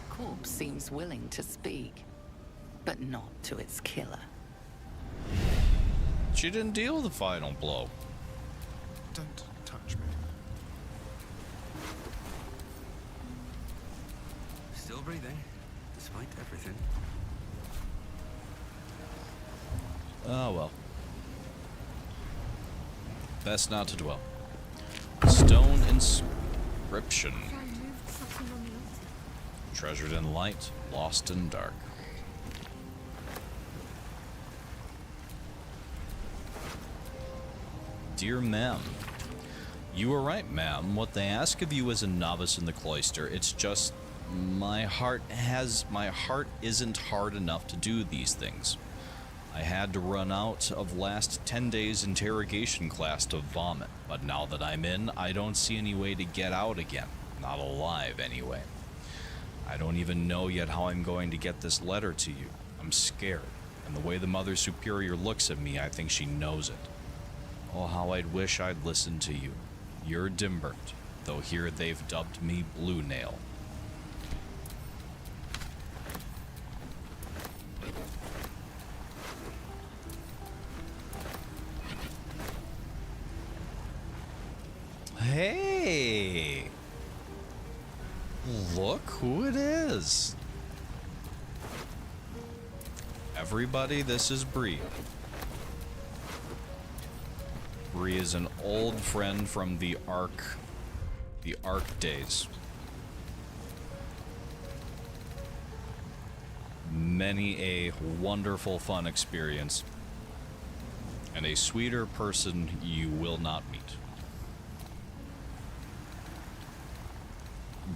Corpse seems willing to speak, but not to its killer. She didn't deal the final blow. Don't touch me. Still breathing, despite everything. Oh well. Best not to dwell. Stone inscription. Treasured in light, lost in dark. Dear ma'am, you were right, ma'am. What they ask of you as a novice in the cloister, it's just my heart isn't hard enough to do these things. I had to run out of last 10 days interrogation class to vomit, but now that I'm in, I don't see any way to get out again. Not alive, anyway. I don't even know yet how I'm going to get this letter to you. I'm scared, and the way the Mother Superior looks at me, I think she knows it. Oh, how I'd wish I'd listened to you. You're Dimburnt, though here they've dubbed me Blue Nail. Hey! Look who it is! Everybody, this is Bree. Bree is an old friend from the Ark days. Many a wonderful, fun experience, and a sweeter person you will not meet.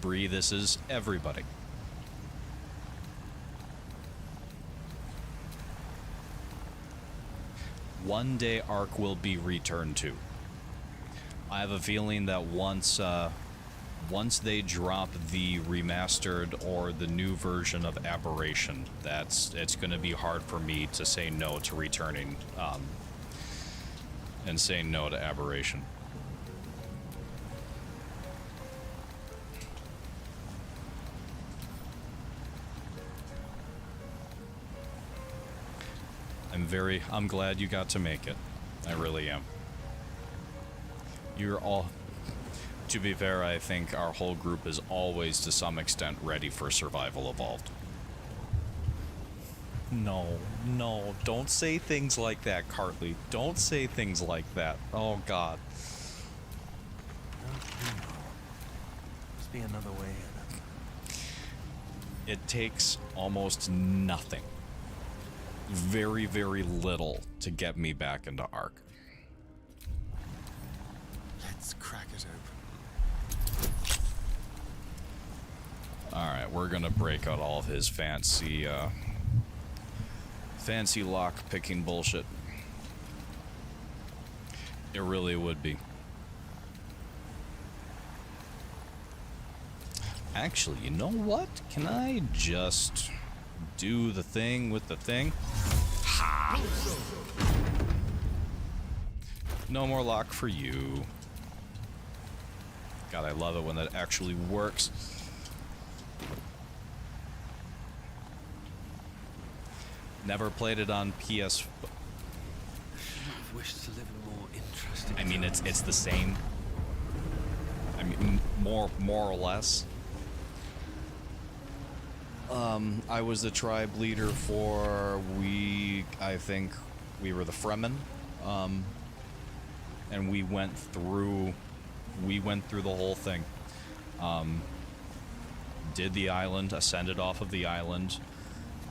Bree, this is everybody. One day Ark will be returned to. I have a feeling that once they drop the remastered or the new version of Aberration, it's going to be hard for me to say no to returning and saying no to Aberration. I'm glad you got to make it. I really am. You're all, to be fair, I think our whole group is always to some extent ready for Survival Evolved. No, don't say things like that, Cartley. Don't say things like that. Oh, God. Must be another way in. It takes almost nothing. Very, very little to get me back into Ark. Let's crack it open. Alright, we're gonna break out all of his fancy lock picking bullshit. It really would be. Actually, you know what? Can I just do the thing with the thing? Ha! No more lock for you. God, I love it when that actually works. Never played it on PS. I've wished to live a more interesting. I mean, it's the same. I mean, more or less. I was the tribe leader for I think we were the Fremen, and we went through the whole thing. Did the island, ascended off of the island.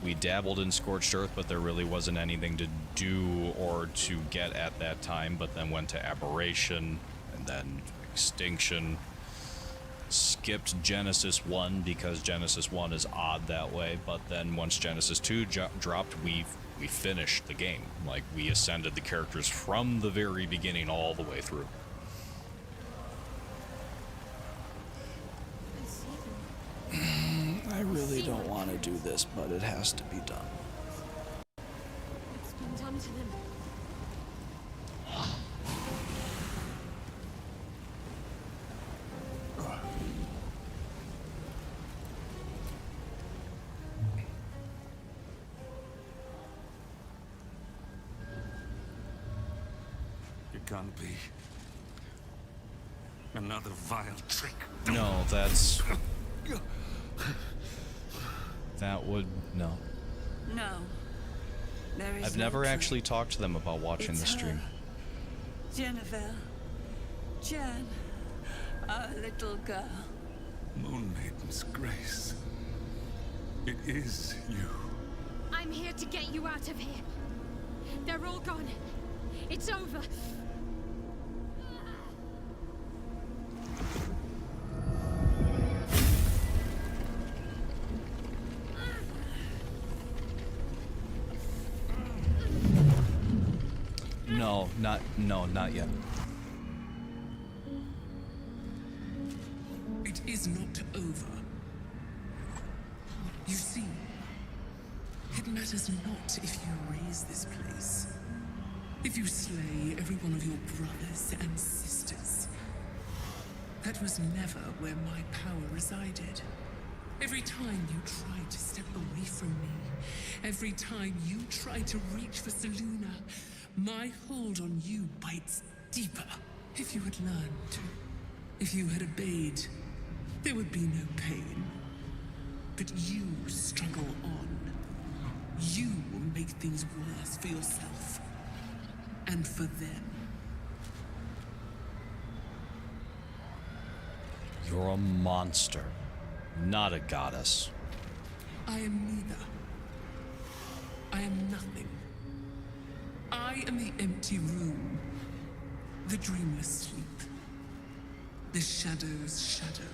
We dabbled in Scorched Earth, but there really wasn't anything to do or to get at that time, but then went to Aberration, and then Extinction. Skipped Genesis 1 because Genesis 1 is odd that way, but then once Genesis 2 dropped, we finished the game. Like, we ascended the characters from the very beginning all the way through. I really don't want to do this, but it has to be done. What's been done to them? It can't be. Another vile trick. No, that's... That would... No. No. There is I've no never trick. actually talked to them about watching It's the stream. her. Jennifer. Jen. Our little girl. Moon Maiden's grace. It is you. I'm here to get you out of here. They're all gone. It's over. Not yet. It is not over. You see, it matters not if you raise this place. If you slay every one of your brothers and sisters. That was never where my power resided. Every time you tried to step away from me, every time you tried to reach for Seluna, my hold on you bites deeper. If you had learned, if you had obeyed, there would be no pain. But you struggle on. You will make things worse for yourself. And for them. You're a monster, not a goddess. I am neither. I am nothing. I am the empty room, the dreamless sleep, the shadow's shadow.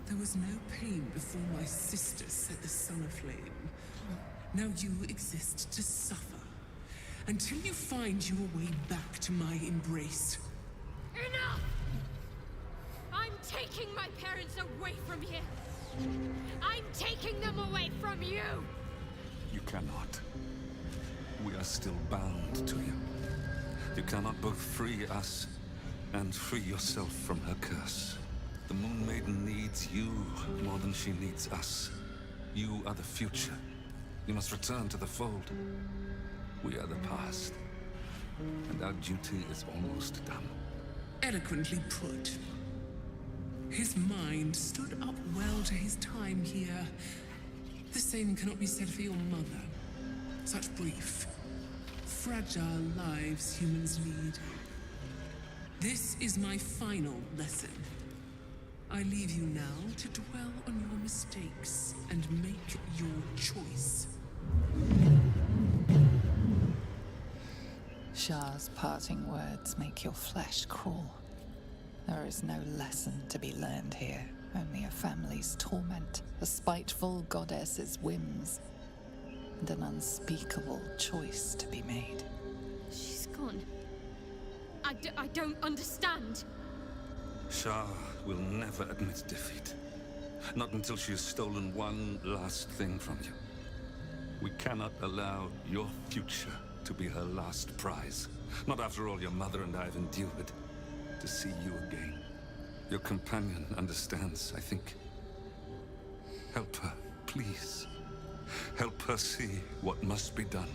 There was no pain before my sister set the sun aflame. Now you exist to suffer, until you find your way back to my embrace. Enough! I'm taking my parents away from here. I'm taking them away from you. You cannot. We are still bound to you. You cannot both free us and free yourself from her curse. The Moon Maiden needs you more than she needs us. You are the future. You must return to the fold. We are the past. And our duty is almost done. Eloquently put. His mind stood up well to his time here. The same cannot be said for your mother. Such brief, fragile lives humans lead. This is my final lesson. I leave you now to dwell on your mistakes and make your choice. Shah's parting words make your flesh crawl. There is no lesson to be learned here, only a family's torment, a spiteful goddess's whims, and an unspeakable choice to be made. She's gone. I don't understand. Shah will never admit defeat. Not until she has stolen one last thing from you. We cannot allow your future to be her last prize. Not after all your mother and I have endured. To see you again. Your companion understands, I think. Help her, please. Help her see what must be done.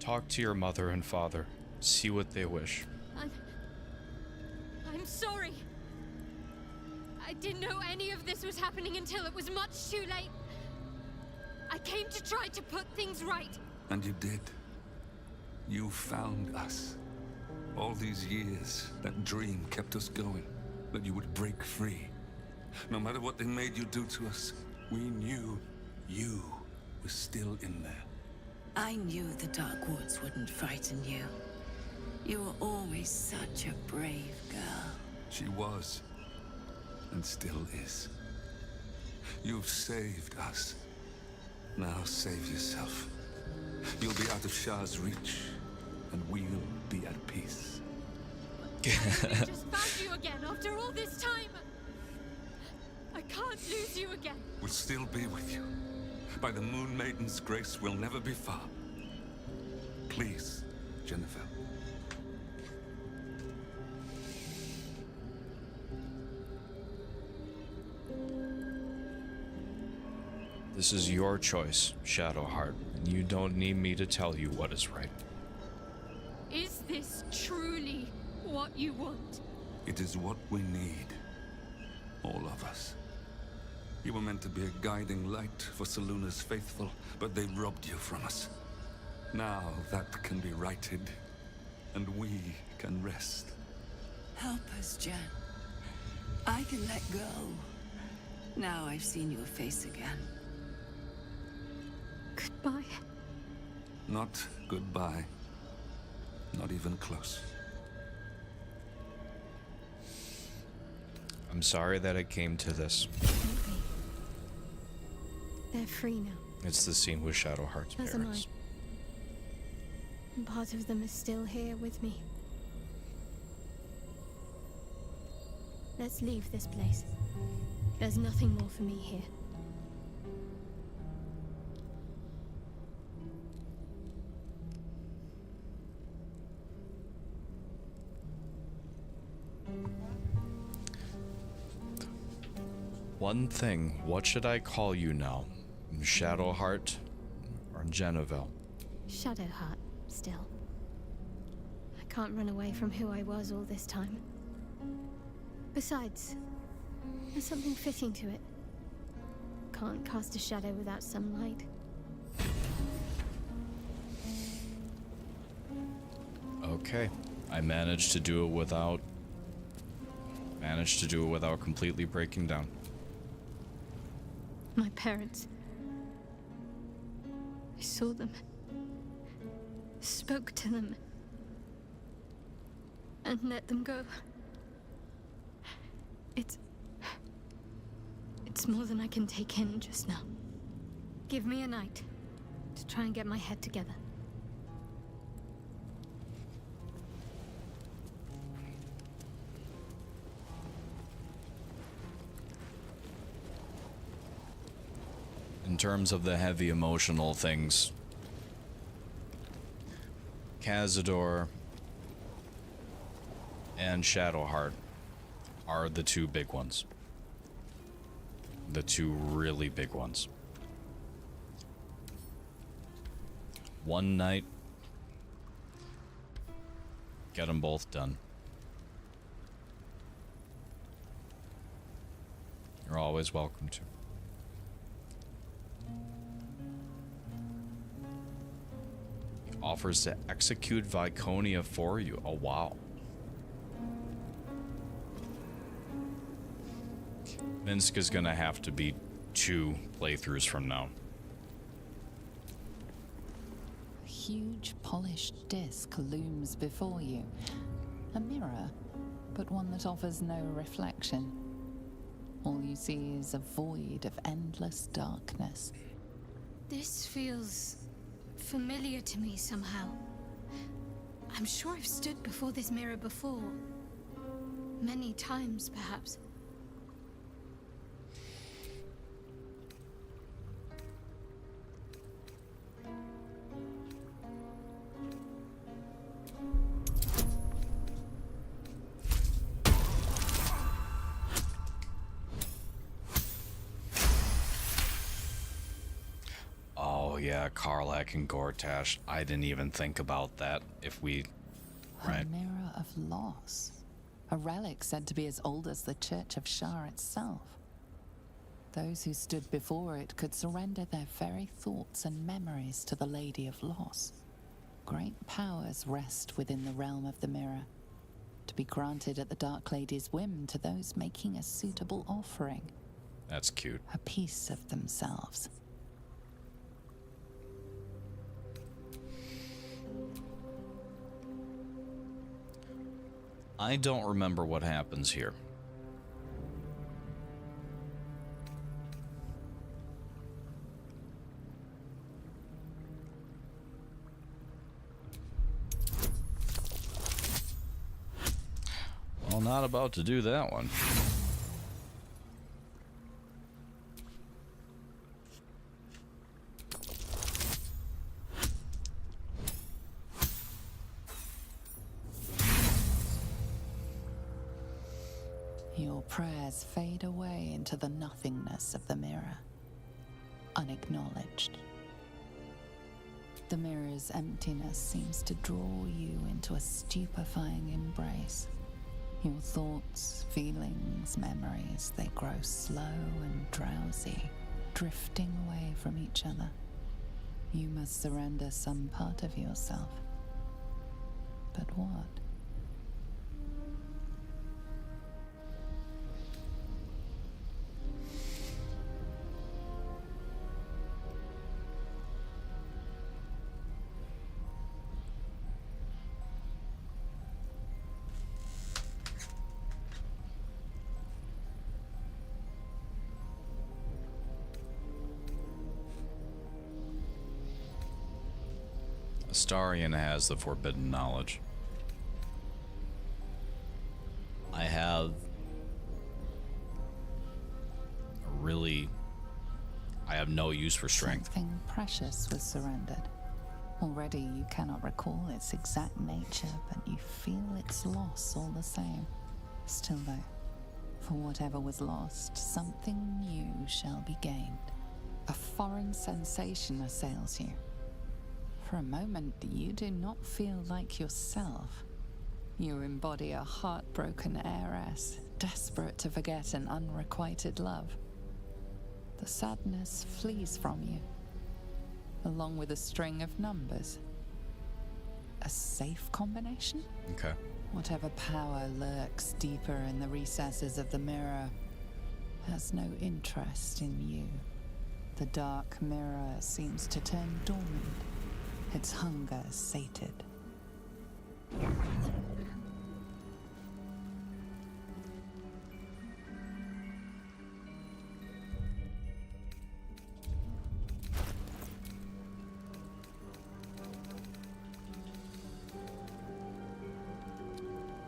Talk to your mother and father. See what they wish. I'm sorry. I didn't know any of this was happening until it was much too late. I came to try to put things right. And you did. You found us. All these years, that dream kept us going. That you would break free. No matter what they made you do to us, we knew you were still in there. I knew the Dark Woods wouldn't frighten you. You were always such a brave girl. She was. And still is. You've saved us. Now save yourself. You'll be out of Shah's reach, and we'll be at peace. I just found you again after all this time. I can't lose you again. We'll still be with you. By the Moon Maiden's grace, we'll never be far. Please, Jennifer. This is your choice, Shadowheart, and you don't need me to tell you what is right. Is this truly what you want? It is what we need. All of us. You were meant to be a guiding light for Seluna's faithful, but they robbed you from us. Now that can be righted, and we can rest. Help us, Jen. I can let go. Now I've seen your face again. Goodbye. Not goodbye. Not even close. I'm sorry that it came to this. They're free now. It's the scene with Shadowheart's As am I. parents. And part of them is still here with me. Let's leave this place. There's nothing more for me here. One thing, what should I call you now? Shadowheart or Jennifer? Shadowheart, still. I can't run away from who I was all this time. Besides, there's something fitting to it. Can't cast a shadow without some light. Okay. I managed to do it without completely breaking down. My parents. I saw them. Spoke to them. And let them go. It's more than I can take in just now. Give me a night to try and get my head together. In terms of the heavy emotional things, Cazador and Shadowheart are the two big ones. The two really big ones. One night, get them both done. You're always welcome to. Offers to execute Viconia for you. Oh, wow. Minsk is gonna have to be 2 playthroughs from now. A huge polished disc looms before you, A mirror, but one that offers no reflection. All you see is a void of endless darkness. This feels familiar to me somehow. I'm sure I've stood before this mirror before. Many times, perhaps. Oh yeah, Karlak and Gortash. I didn't even think about that. If we... A mirror of loss. A relic said to be as old as the Church of Shar itself. Those who stood before it could surrender their very thoughts and memories to the Lady of Loss. Great powers rest within the realm of the mirror, to be granted at the Dark Lady's whim to those making a suitable offering. That's cute. A piece of themselves. I don't remember what happens here. Well, not about to do that one. Your prayers fade away into the nothingness of the mirror, unacknowledged. The mirror's emptiness seems to draw you into a stupefying embrace. Your thoughts, feelings, memories, they grow slow and drowsy, drifting away from each other. You must surrender some part of yourself. But what? Astarion has the forbidden knowledge. I have I have no use for strength. Something precious was surrendered. Already you cannot recall its exact nature, but you feel its loss all the same. Still though, for whatever was lost, something new shall be gained. A foreign sensation assails you. For a moment, you do not feel like yourself. You embody a heartbroken heiress, desperate to forget an unrequited love. The sadness flees from you, along with a string of numbers. A safe combination? Okay. Whatever power lurks deeper in the recesses of the mirror has no interest in you. The dark mirror seems to turn dormant, its hunger sated.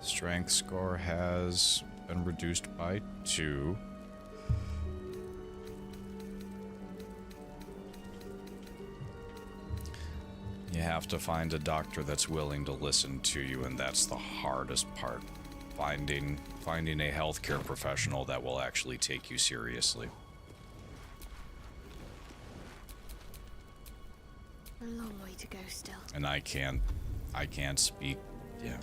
Strength score has been reduced by 2. You have to find a doctor that's willing to listen to you, and that's the hardest part. Finding a healthcare professional that will actually take you seriously. A long way to go still. And I can't speak. Yeah.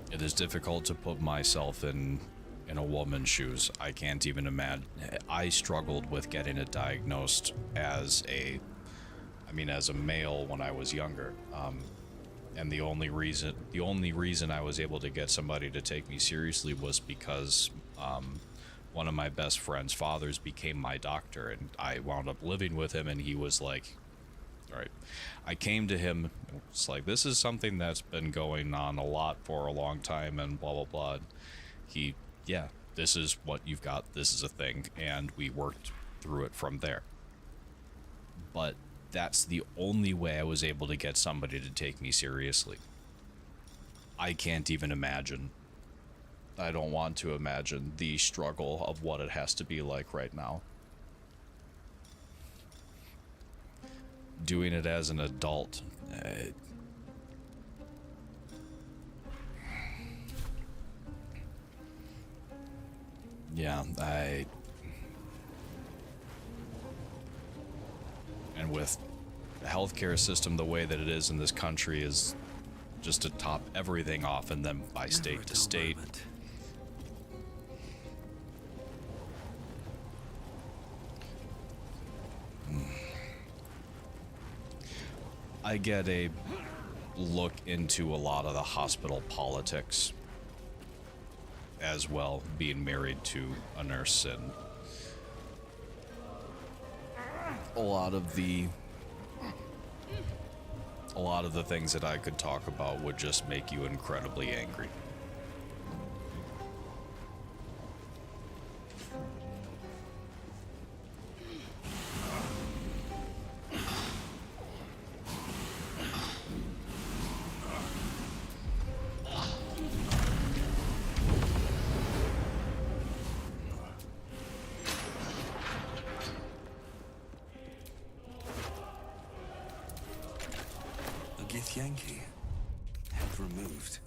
It is difficult to put myself in a woman's shoes. I can't even imagine. I struggled with getting it diagnosed as a male when I was younger. And the only reason I was able to get somebody to take me seriously was because one of my best friend's fathers became my doctor, and I wound up living with him, and he was like, Right. I came to him, it's like, this is something that's been going on a lot for a long time and blah, blah, blah. Yeah, this is what you've got. This is a thing. And we worked through it from there. But that's the only way I was able to get somebody to take me seriously. I can't even imagine. I don't want to imagine the struggle of what it has to be like right now. Doing it as an adult. Yeah, and with the healthcare system the way that it is in this country is just to top everything off and then by state to state. I get a look into a lot of the hospital politics as well, being married to a nurse, and a lot of the things that I could talk about would just make you incredibly angry. Yankee, head removed.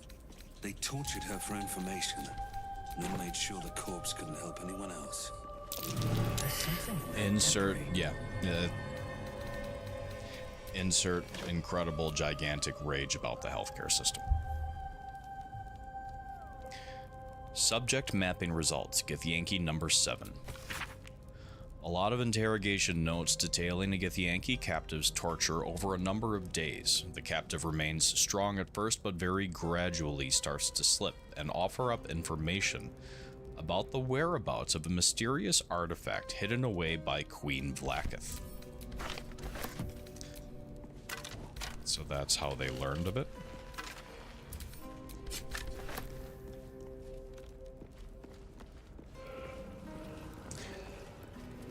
They tortured her for information, and then made sure the corpse couldn't help anyone else. Insert incredible, gigantic rage about the healthcare system. Subject mapping results, Githyanki number 7. A lot of interrogation notes detailing a Githyanki captive's torture over a number of days. The captive remains strong at first, but very gradually starts to slip and offer up information about the whereabouts of a mysterious artifact hidden away by Queen Vlaakith. So that's how they learned of it.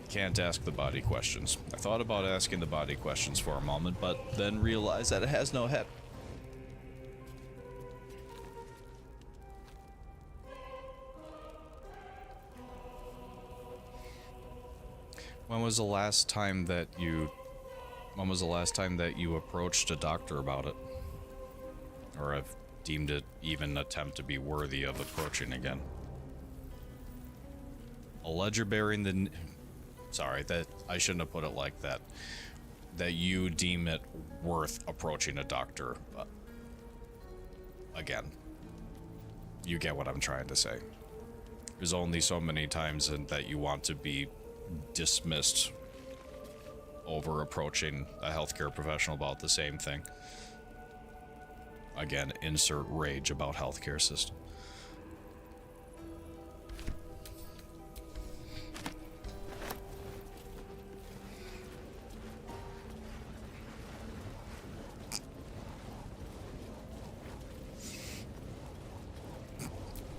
Can't ask the body questions. I thought about asking the body questions for a moment, but then realized that it has no head. When was the last time that you approached a doctor about it? Or have deemed it even attempt to be worthy of approaching again? A ledger bearing the... Sorry, that I shouldn't have put it like that. That you deem it worth approaching a doctor. Again, you get what I'm trying to say. There's only so many times that you want to be dismissed over approaching a healthcare professional about the same thing. Again, insert rage about healthcare system.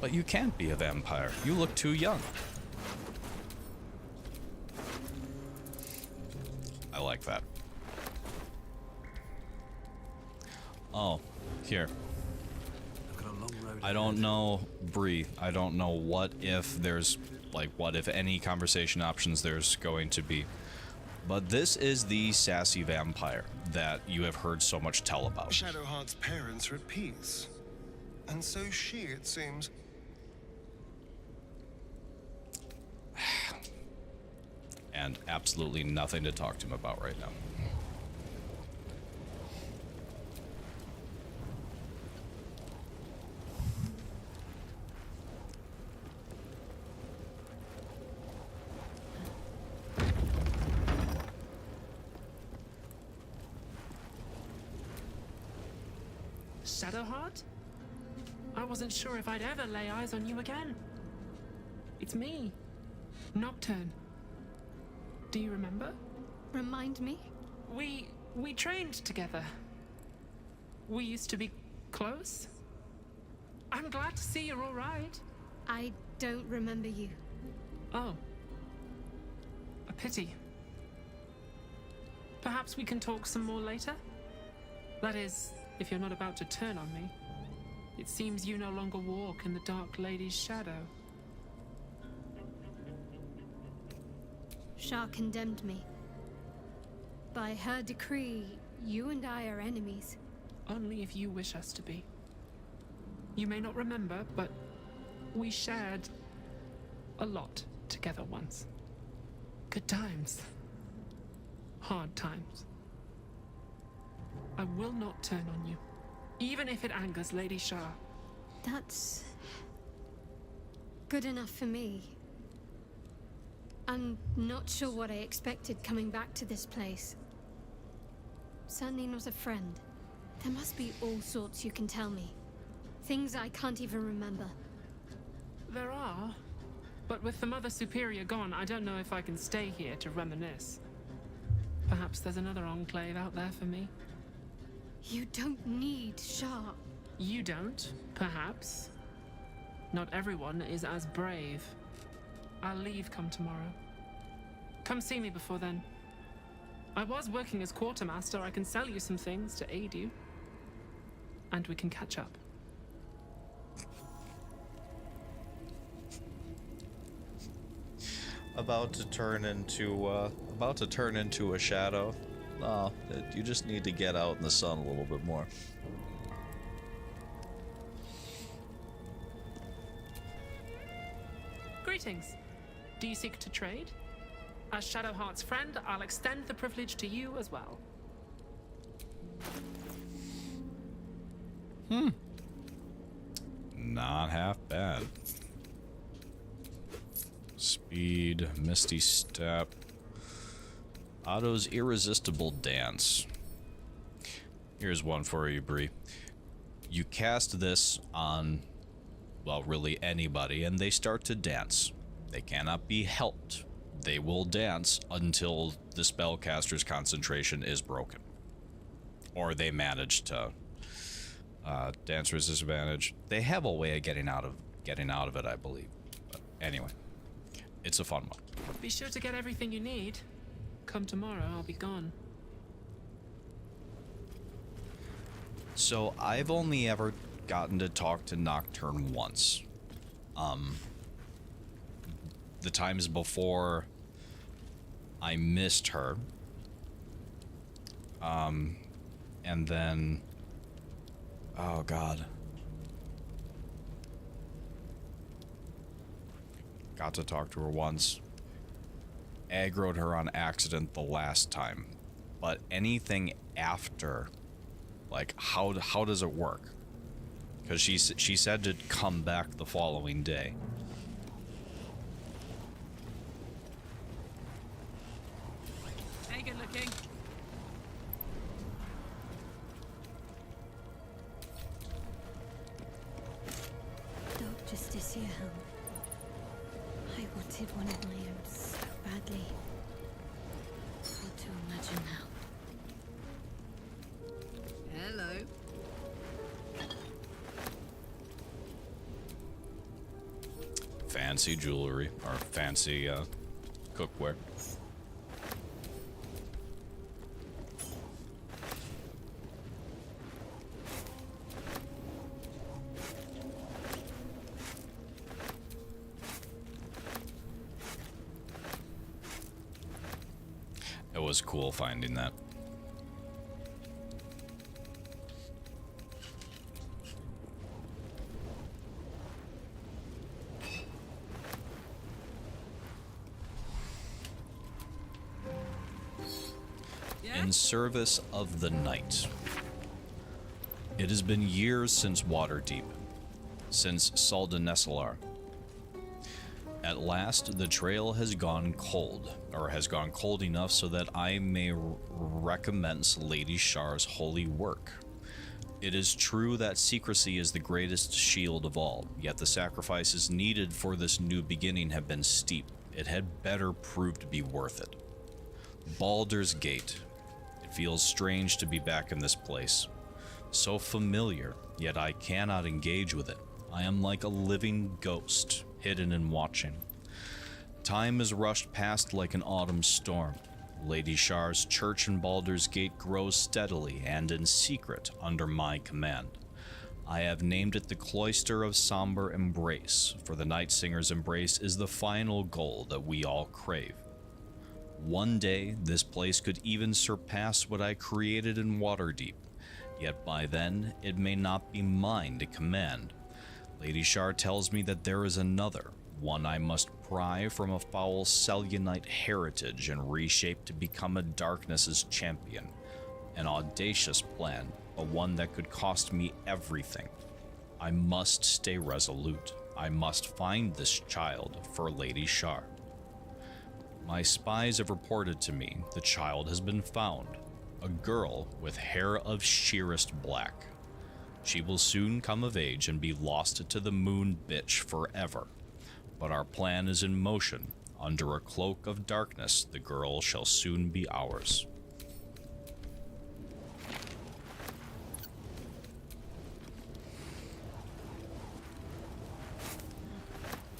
But you can't be a vampire. You look too young. I like that. Oh, here. I don't know, Bree. I don't know what if there's, like, what if any conversation options there's going to be. But this is the sassy vampire that you have heard so much tell about. Shadowheart's parents are at peace. And so she, it seems. And absolutely nothing to talk to him about right now. Shadowheart? I wasn't sure if I'd ever lay eyes on you again. It's me, Nocturne. Do you remember? Remind me? We We trained together. We used to be close. I'm glad to see you're all right. I don't remember you. Oh. A pity. Perhaps we can talk some more later? That is, if you're not about to turn on me. It seems you no longer walk in the Dark Lady's shadow. Shah condemned me. By her decree, you and I are enemies. Only if you wish us to be. You may not remember, but we shared a lot together once. Good times. Hard times. I will not turn on you, even if it angers Lady Shah. That's good enough for me. I'm not sure what I expected coming back to this place. Certainly not a friend. There must be all sorts you can tell me. Things I can't even remember. There are, but with the Mother Superior gone, I don't know if I can stay here to reminisce. Perhaps there's another enclave out there for me. You don't need Shah. You don't, perhaps. Not everyone is as brave. I'll leave come tomorrow. Come see me before then. I was working as quartermaster. I can sell you some things to aid you. And we can catch up. About to turn into a shadow. No, you just need to get out in the sun a little bit more. Greetings. Do you seek to trade? As Shadowheart's friend, I'll extend the privilege to you as well. Not half bad. Speed, Misty Step, Otto's Irresistible Dance. Here's one for you, Bree. You cast this on, well, really anybody, and they start to dance. They cannot be helped. They will dance until the spellcaster's concentration is broken. Or they manage to dance resist advantage. They have a way of getting out of it, I believe. But anyway, it's a fun one. Be sure to get everything you need. Come tomorrow, I'll be gone. So I've only ever gotten to talk to Nocturne once. The times before I missed her. And then, oh God. Got to talk to her once. Aggroed her on accident the last time. But anything after, like, how does it work? Because she said to come back the following day. Hey, good looking. Dark Justicia helm. I wanted one of my own so badly. Hard to imagine now. Hello. Fancy jewelry, or fancy cookware. It was cool finding that. In service of the night. It has been years since Waterdeep, since Saldanesselar. At last, the trail has gone cold, or has gone cold enough so that I may recommence Lady Shar's holy work. It is true that secrecy is the greatest shield of all, yet the sacrifices needed for this new beginning have been steep. It had better prove to be worth it. Baldur's Gate. It It feels strange to be back in this place. So familiar, yet I cannot engage with it. I am like a living ghost, hidden and watching. Time has rushed past like an autumn storm. Lady Shar's church in Baldur's Gate grows steadily and in secret under my command. I have named it the Cloister of Somber Embrace, for the Night Singer's embrace is the final goal that we all crave. One day, this place could even surpass what I created in Waterdeep, yet by then, it may not be mine to command. Lady Shar tells me that there is another, one I must pry from a foul Selunite heritage and reshape to become a darkness's champion. An audacious plan, but one that could cost me everything. I must stay resolute. I must find this child for Lady Shar. My spies have reported to me the child has been found, a girl with hair of sheerest black. She will soon come of age and be lost to the moon bitch forever. But our plan is in motion. Under a cloak of darkness, the girl shall soon be ours.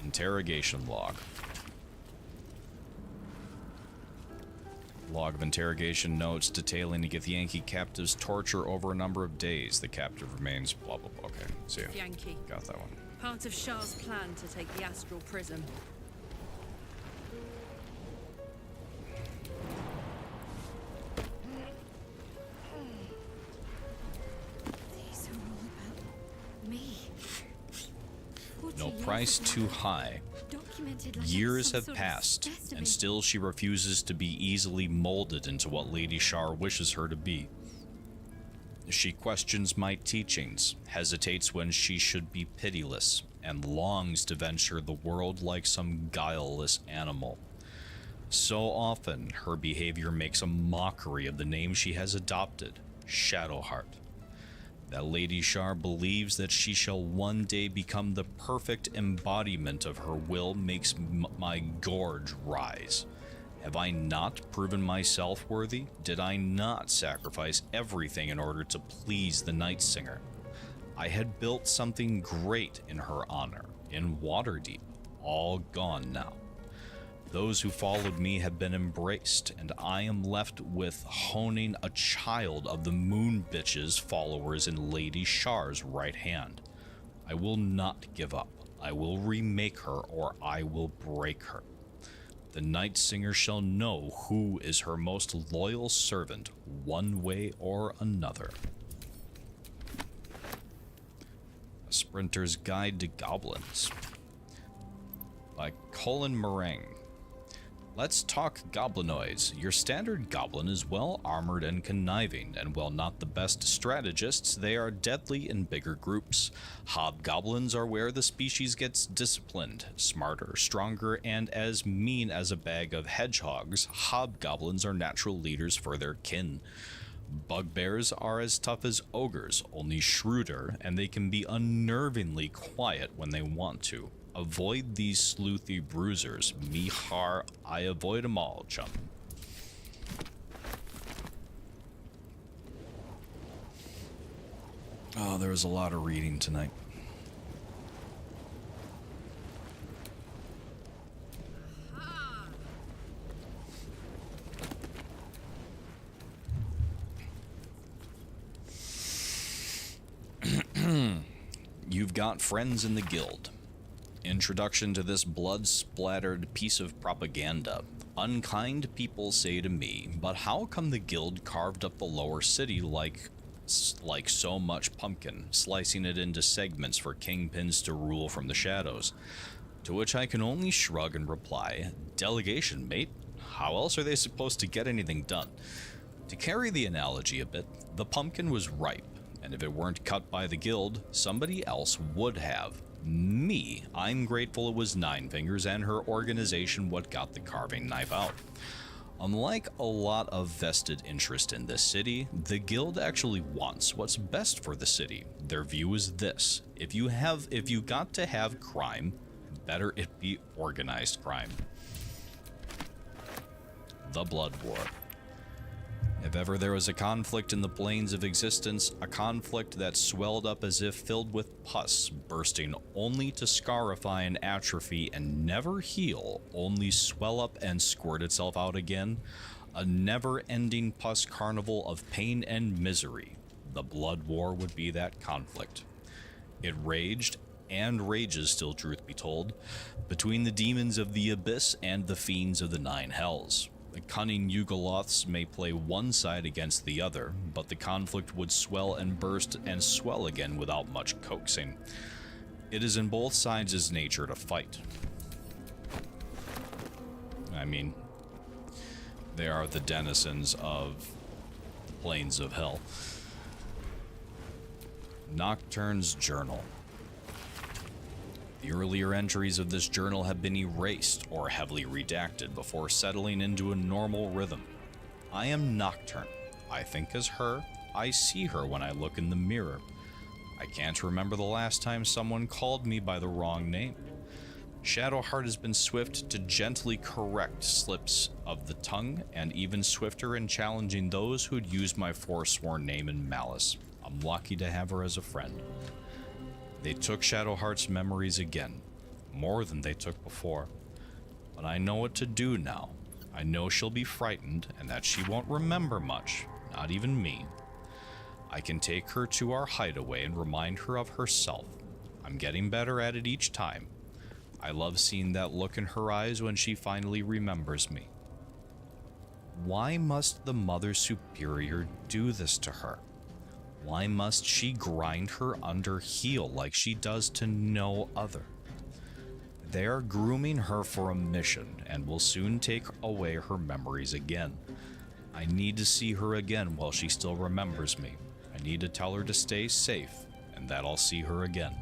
Interrogation log. Log of interrogation notes detailing the Githyanki captive's torture over a number of days. The captive remains blah blah blah. Okay, see ya. Yankee. Got that one. Part of Shah's plan to take the astral prism. These are all about me. No price too high. Documented like Years some have sort of passed, destiny. and still she refuses to be easily molded into what Lady Shar wishes her to be. She questions my teachings, hesitates when she should be pitiless, and longs to venture the world like some guileless animal. So often, her behavior makes a mockery of the name she has adopted, Shadowheart. That Lady Shar believes that she shall one day become the perfect embodiment of her will makes my gorge rise. Have I not proven myself worthy? Did I not sacrifice everything in order to please the Night Singer? I had built something great in her honor, in Waterdeep, all gone now. Those who followed me have been embraced, and I am left with honing a child of the Moon Bitch's followers in Lady Shar's right hand. I will not give up. I will remake her, or I will break her. The Night Singer shall know who is her most loyal servant, one way or another. A Sprinter's Guide to Goblins by Colin Meringue. Let's talk goblinoids. Your standard goblin is well armored and conniving, and while not the best strategists, they are deadly in bigger groups. Hobgoblins are where the species gets disciplined, smarter, stronger, and as mean as a bag of hedgehogs. Hobgoblins are natural leaders for their kin. Bugbears are as tough as ogres, only shrewder, and they can be unnervingly quiet when they want to. Avoid these sleuthy bruisers. Mihar, I avoid them all, chum. Oh, there was a lot of reading tonight. You've got friends in the guild. Introduction to this blood-splattered piece of propaganda. Unkind people say to me, but how come the guild carved up the lower city like so much pumpkin, slicing it into segments for kingpins to rule from the shadows? To which I can only shrug and reply, delegation, mate. How else are they supposed to get anything done? To carry the analogy a bit, the pumpkin was ripe, and if it weren't cut by the guild, somebody else would have. Me. I'm grateful it was Nine Fingers and her organization what got the carving knife out. Unlike a lot of vested interest in this city, the guild actually wants what's best for the city. Their view is this: if you got to have crime, better it be organized crime. The Blood War. If ever there was a conflict in the planes of existence, a conflict that swelled up as if filled with pus, bursting only to scarify and atrophy and never heal, only swell up and squirt itself out again, a never-ending pus carnival of pain and misery, the Blood War would be that conflict. It raged, and rages still, truth be told, between the demons of the abyss and the fiends of the nine hells. The cunning Yugoloths may play one side against the other, but the conflict would swell and burst and swell again without much coaxing. It is in both sides' nature to fight. I mean, they are the denizens of the plains of hell. Nocturne's Journal. The earlier entries of this journal have been erased or heavily redacted before settling into a normal rhythm. I am Nocturne. I think as her. I see her when I look in the mirror. I can't remember the last time someone called me by the wrong name. Shadowheart has been swift to gently correct slips of the tongue, and even swifter in challenging those who'd used my forsworn name in malice. I'm lucky to have her as a friend. They took Shadowheart's memories again, more than they took before. But I know what to do now. I know she'll be frightened and that she won't remember much, not even me. I can take her to our hideaway and remind her of herself. I'm getting better at it each time. I love seeing that look in her eyes when she finally remembers me. Why must the Mother Superior do this to her? Why must she grind her under heel like she does to no other? They are grooming her for a mission and will soon take away her memories again. I need to see her again while she still remembers me. I need to tell her to stay safe and that I'll see her again.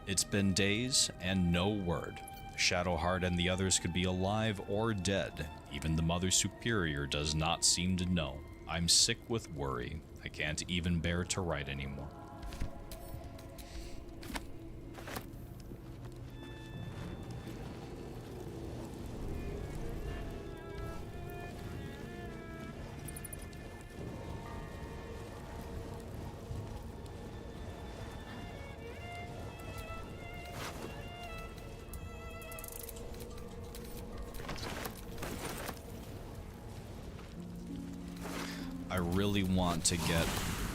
It's been days and no word. Shadowheart and the others could be alive or dead. Even the Mother Superior does not seem to know. I'm sick with worry. I can't even bear to write anymore. I really want to get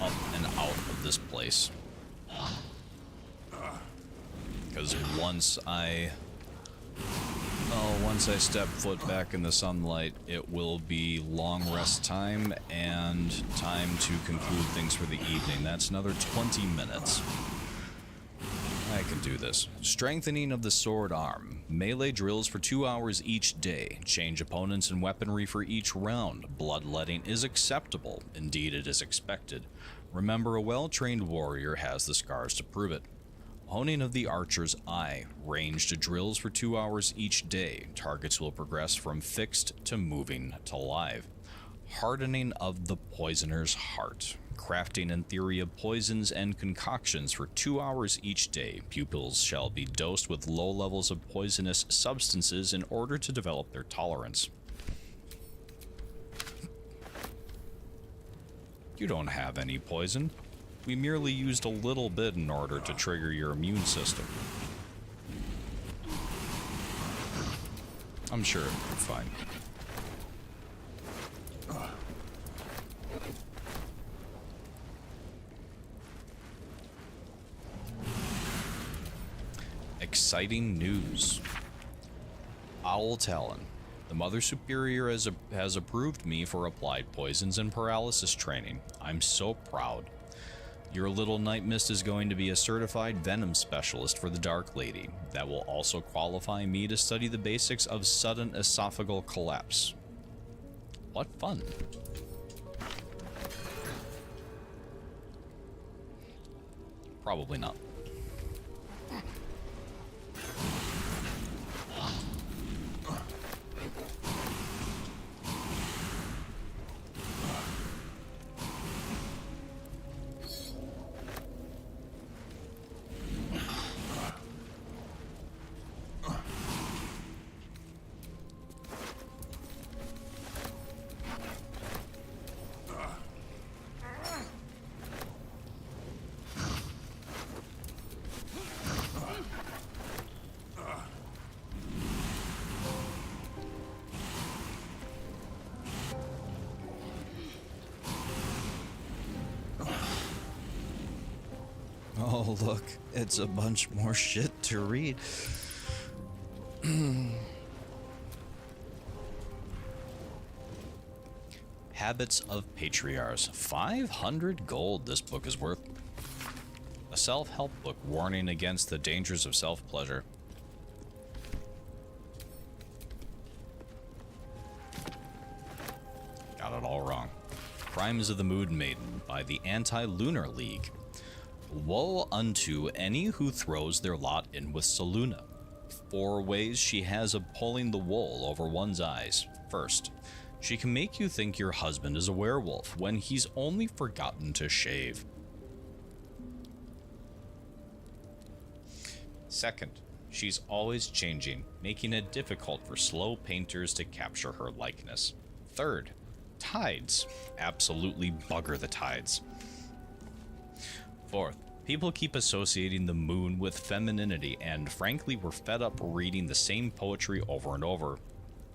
up and out of this place. Because once I step foot back in the sunlight, it will be long rest time and time to conclude things for the evening. That's another 20 minutes. I can do this. Strengthening of the sword arm. Melee drills for 2 hours each day. Change opponents and weaponry for each round. Bloodletting is acceptable. Indeed, it is expected. Remember, a well-trained warrior has the scars to prove it. Honing of the Archer's Eye. Ranged drills for 2 hours each day. Targets will progress from fixed to moving to live. Hardening of the Poisoner's Heart. Crafting and theory of poisons and concoctions for 2 hours each day. Pupils shall be dosed with low levels of poisonous substances in order to develop their tolerance. You don't have any poison. We merely used a little bit in order to trigger your immune system. I'm sure it'll be fine. Exciting news. Owl Talon. The Mother Superior has approved me for applied poisons and paralysis training. I'm so proud. Your little Night Mist is going to be a certified venom specialist for the Dark Lady. That will also qualify me to study the basics of sudden esophageal collapse. What fun. Probably not. Oh, look, it's a bunch more shit to read. Habits of Patriarchs. 500 gold this book is worth. A self-help book warning against the dangers of self-pleasure. Got it all wrong. Crimes of the Moon Maiden by the Anti-Lunar League. Woe unto any who throws their lot in with Selûne. 4 ways she has of pulling the wool over one's eyes. First, she can make you think your husband is a werewolf when he's only forgotten to shave. Second, she's always changing, making it difficult for slow painters to capture her likeness. Third, tides. Absolutely bugger the tides. Fourth, people keep associating the moon with femininity, and frankly, we're fed up reading the same poetry over and over.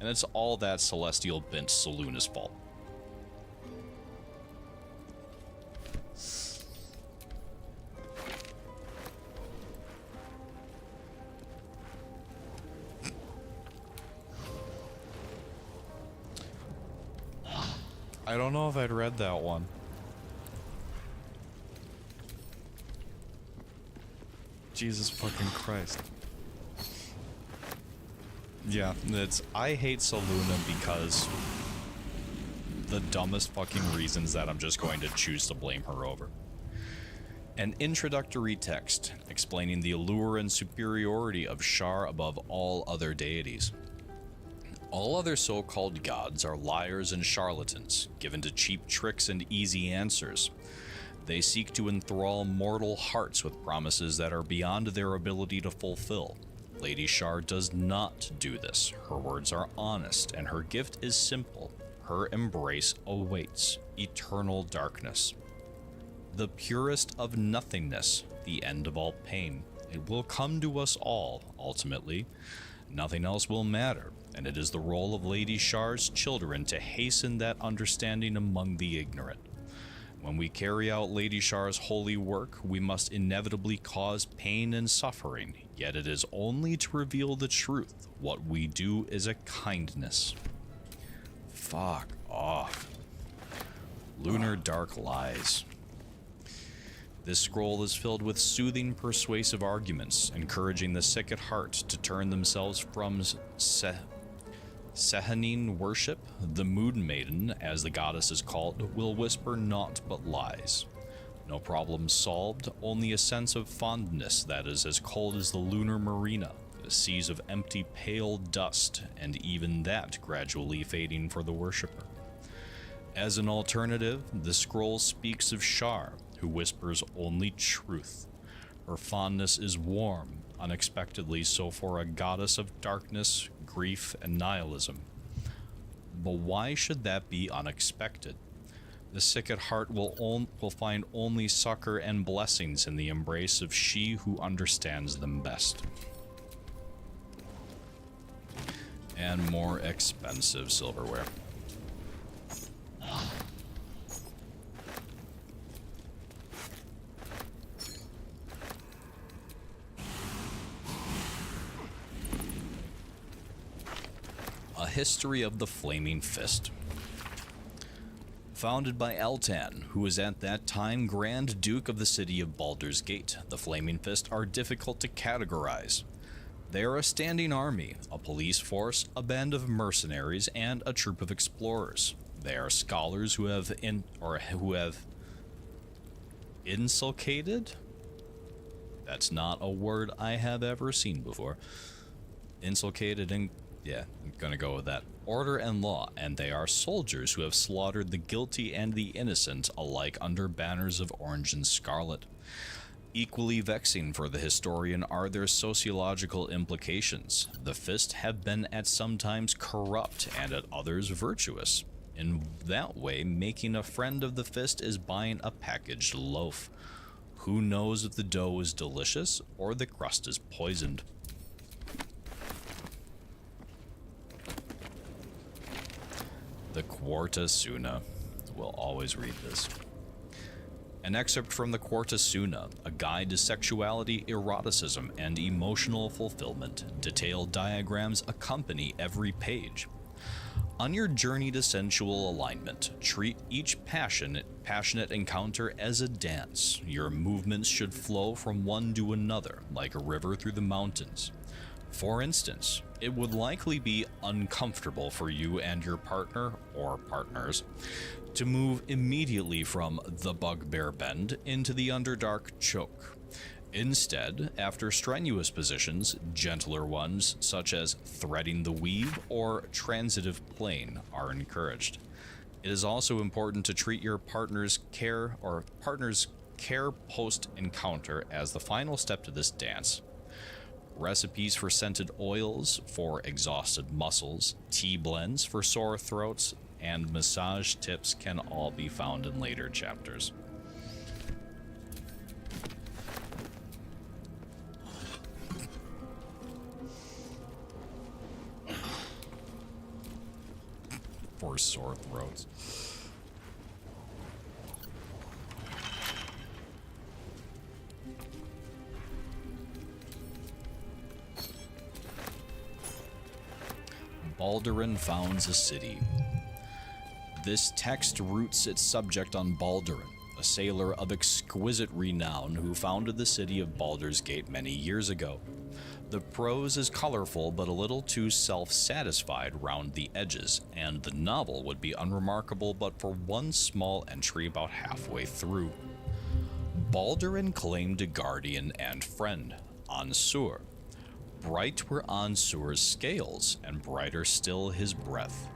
And it's all that celestial bent Selûne's fault. I don't know if I'd read that one. Jesus fucking Christ. Yeah, it's I hate Selûne because the dumbest fucking reasons that I'm just going to choose to blame her over. An introductory text explaining the allure and superiority of Shar above all other deities. All other so-called gods are liars and charlatans, given to cheap tricks and easy answers. They seek to enthrall mortal hearts with promises that are beyond their ability to fulfill. Lady Shar does not do this. Her words are honest, and her gift is simple. Her embrace awaits eternal darkness. The purest of nothingness, the end of all pain. It will come to us all, ultimately. Nothing else will matter, and it is the role of Lady Shar's children to hasten that understanding among the ignorant. When we carry out Lady Shar's holy work, we must inevitably cause pain and suffering, yet it is only to reveal the truth. What we do is a kindness. Fuck off. Lunar Dark Lies. This scroll is filled with soothing, persuasive arguments, encouraging the sick at heart to turn themselves from Sehanine worship. The Moon Maiden, as the goddess is called, will whisper naught but lies. No problem solved, only a sense of fondness that is as cold as the lunar marina, seas of empty pale dust, and even that gradually fading for the worshipper. As an alternative, the scroll speaks of Shar, who whispers only truth. Her fondness is warm, unexpectedly so for a goddess of darkness, grief, and nihilism. But why should that be unexpected? The sick at heart will find only succor and blessings in the embrace of she who understands them best. And more expensive silverware. A History of the Flaming Fist. Founded by Eltan, who was at that time Grand Duke of the city of Baldur's Gate, the Flaming Fist are difficult to categorize. They are a standing army, a police force, a band of mercenaries, and a troop of explorers. They are scholars who have inculcated? That's not a word I have ever seen before. Inculcated in... yeah, I'm gonna go with that. Order and law, and they are soldiers who have slaughtered the guilty and the innocent alike under banners of orange and scarlet. Equally vexing for the historian are their sociological implications. The Fist have been at some times corrupt and at others virtuous. In that way, making a friend of the Fist is buying a packaged loaf. Who knows if the dough is delicious or the crust is poisoned? The Quarta Suna. We'll always read this. An excerpt from the Quartasuna, a guide to sexuality, eroticism, and emotional fulfillment. Detailed diagrams accompany every page. On your journey to sensual alignment, treat each passionate encounter as a dance. Your movements should flow from one to another, like a river through the mountains. For instance, it would likely be uncomfortable for you and your partner, or partners, to move immediately from the Bugbear Bend into the Underdark Choke. Instead, after strenuous positions, gentler ones such as threading the weave or transitive plane are encouraged. It is also important to treat your partner's care post-encounter as the final step to this dance. Recipes for scented oils for exhausted muscles, tea blends for sore throats, and massage tips can all be found in later chapters. For sore throats. Baldurin founds a city. This text roots its subject on Baldurin, a sailor of exquisite renown who founded the city of Baldur's Gate many years ago. The prose is colorful but a little too self-satisfied round the edges, and the novel would be unremarkable but for one small entry about halfway through. Baldurin claimed a guardian and friend, Ansur. Bright were Ansur's scales, and brighter still his breath.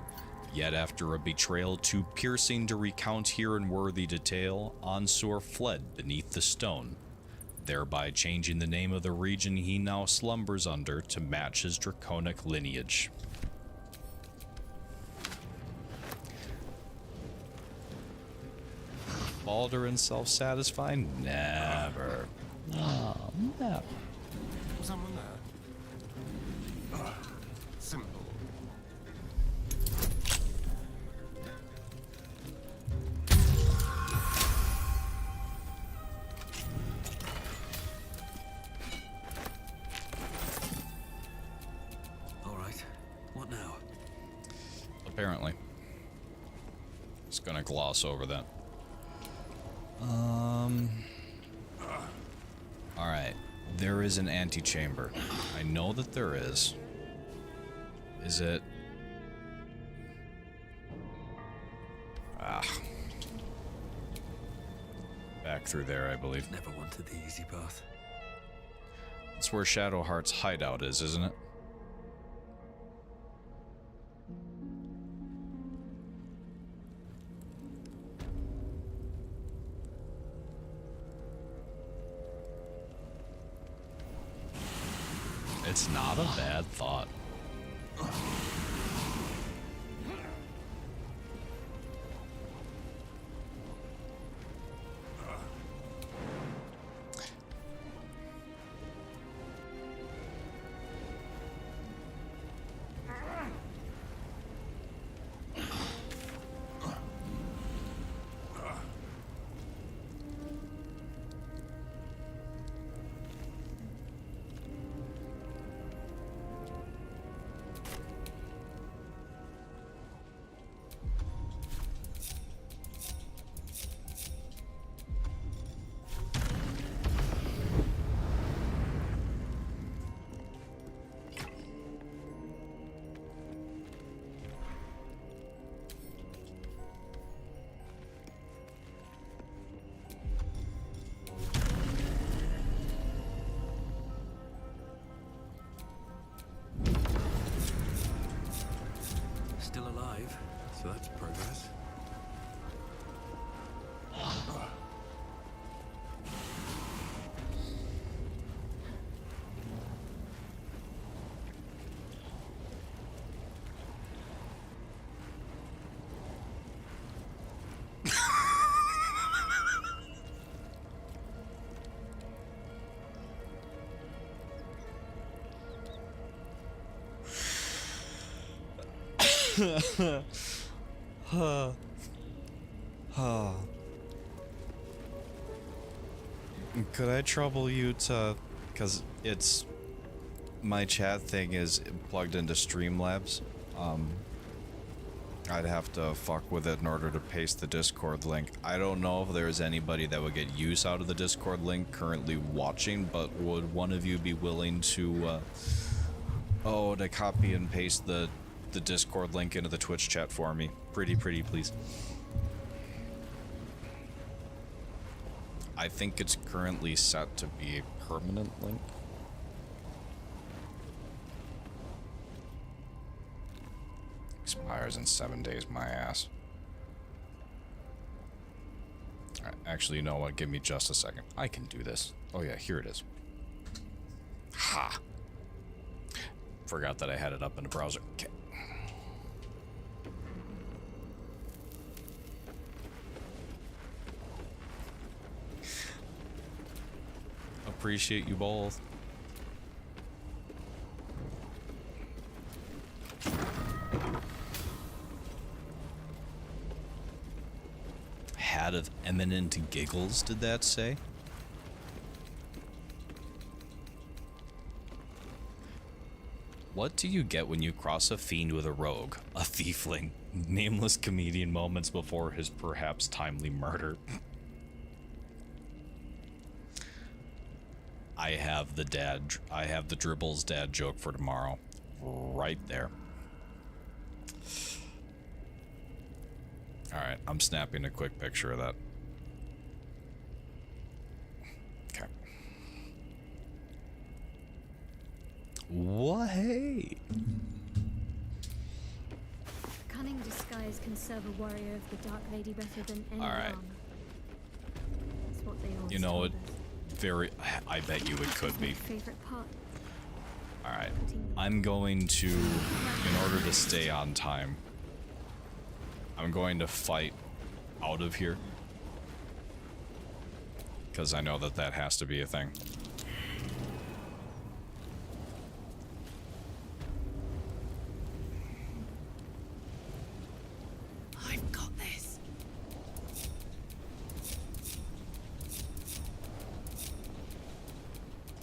Yet after a betrayal too piercing to recount here in worthy detail, Ansur fled beneath the stone, thereby changing the name of the region he now slumbers under to match his draconic lineage. Baldurin self-satisfied? Never. Oh, never. Someone there? Simple. All right. What now? Apparently. Just gonna gloss over that. Alright. There is an antechamber. I know that there is. Is it? Back through there, I believe. Never wanted the easy path. That's where Shadowheart's hideout is, isn't it? It's not a bad thought. Still alive, so that's progress. Could I trouble you to, because it's, my chat thing is plugged into Streamlabs. I'd have to fuck with it in order to paste the Discord link. I don't know if there's anybody that would get use out of the Discord link currently watching, but would one of you be willing to, to copy and paste the Discord link into the Twitch chat for me? Pretty please. I think it's currently set to be a permanent link. Expires in 7 days, my ass. Alright, actually, you know what? Give me just a second. I can do this. Oh yeah, here it is. Ha! Forgot that I had it up in the browser. Okay. Appreciate you both. Hat of eminent giggles, did that say? What do you get when you cross a fiend with a rogue? A thiefling. Nameless comedian moments before his perhaps timely murder. I have the Dribbles dad joke for tomorrow. Right there. Alright, I'm snapping a quick picture of that. Okay. What? Hey! Cunning disguise can serve a warrior of the Dark Lady better than any Alright. armor. That's what they always You know, told it us. I bet you it could be. Favorite part. Alright. I'm going to, in order to stay on time, I'm going to fight out of here. Because I know that has to be a thing. I've got this.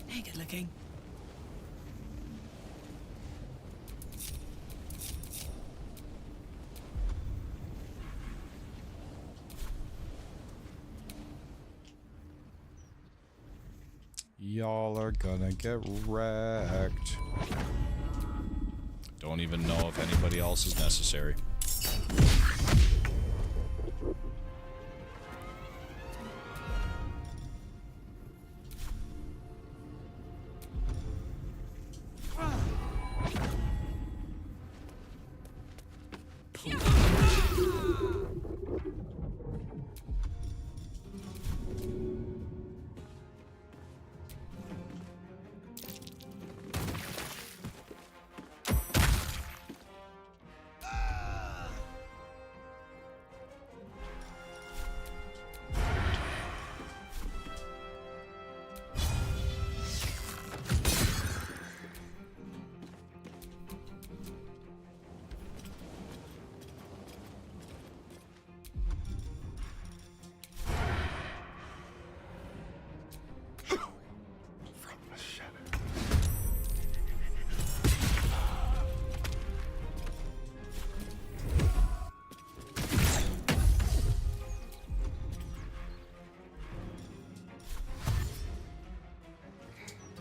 Hey, good looking. Y'all are gonna get wrecked. Don't even know if anybody else is necessary.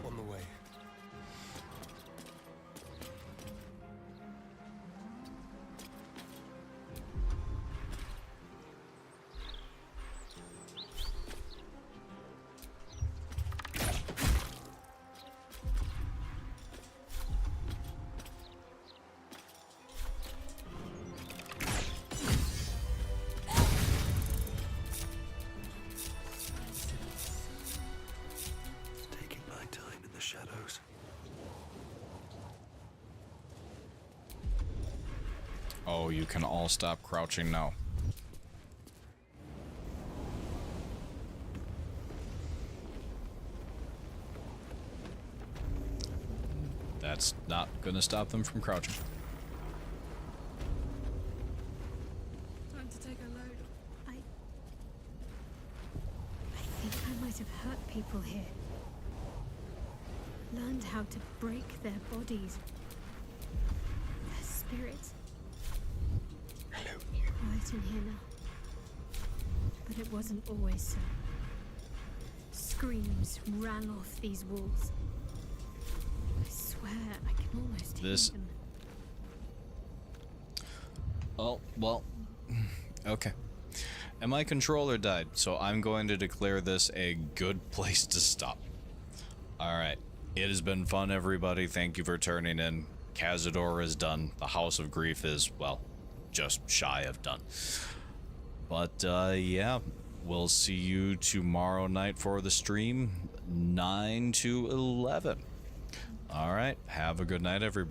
On the way. Taking my time in the shadows. Oh, you can all stop crouching now. That's not gonna stop them from crouching. Time to take a load. I think I might have hurt people here. Learned how to break their bodies. Their spirits. Quiet in here now. But it wasn't always so. Screams rang off these walls. I swear I can almost hear them. Oh, well, okay. And my controller died, so I'm going to declare this a good place to stop. Alright, it has been fun, everybody. Thank you for turning in. Cazador is done. The House of Grief is, well, just shy of done. But, yeah, we'll see you tomorrow night for the stream, 9 to 11. Alright, have a good night, everybody.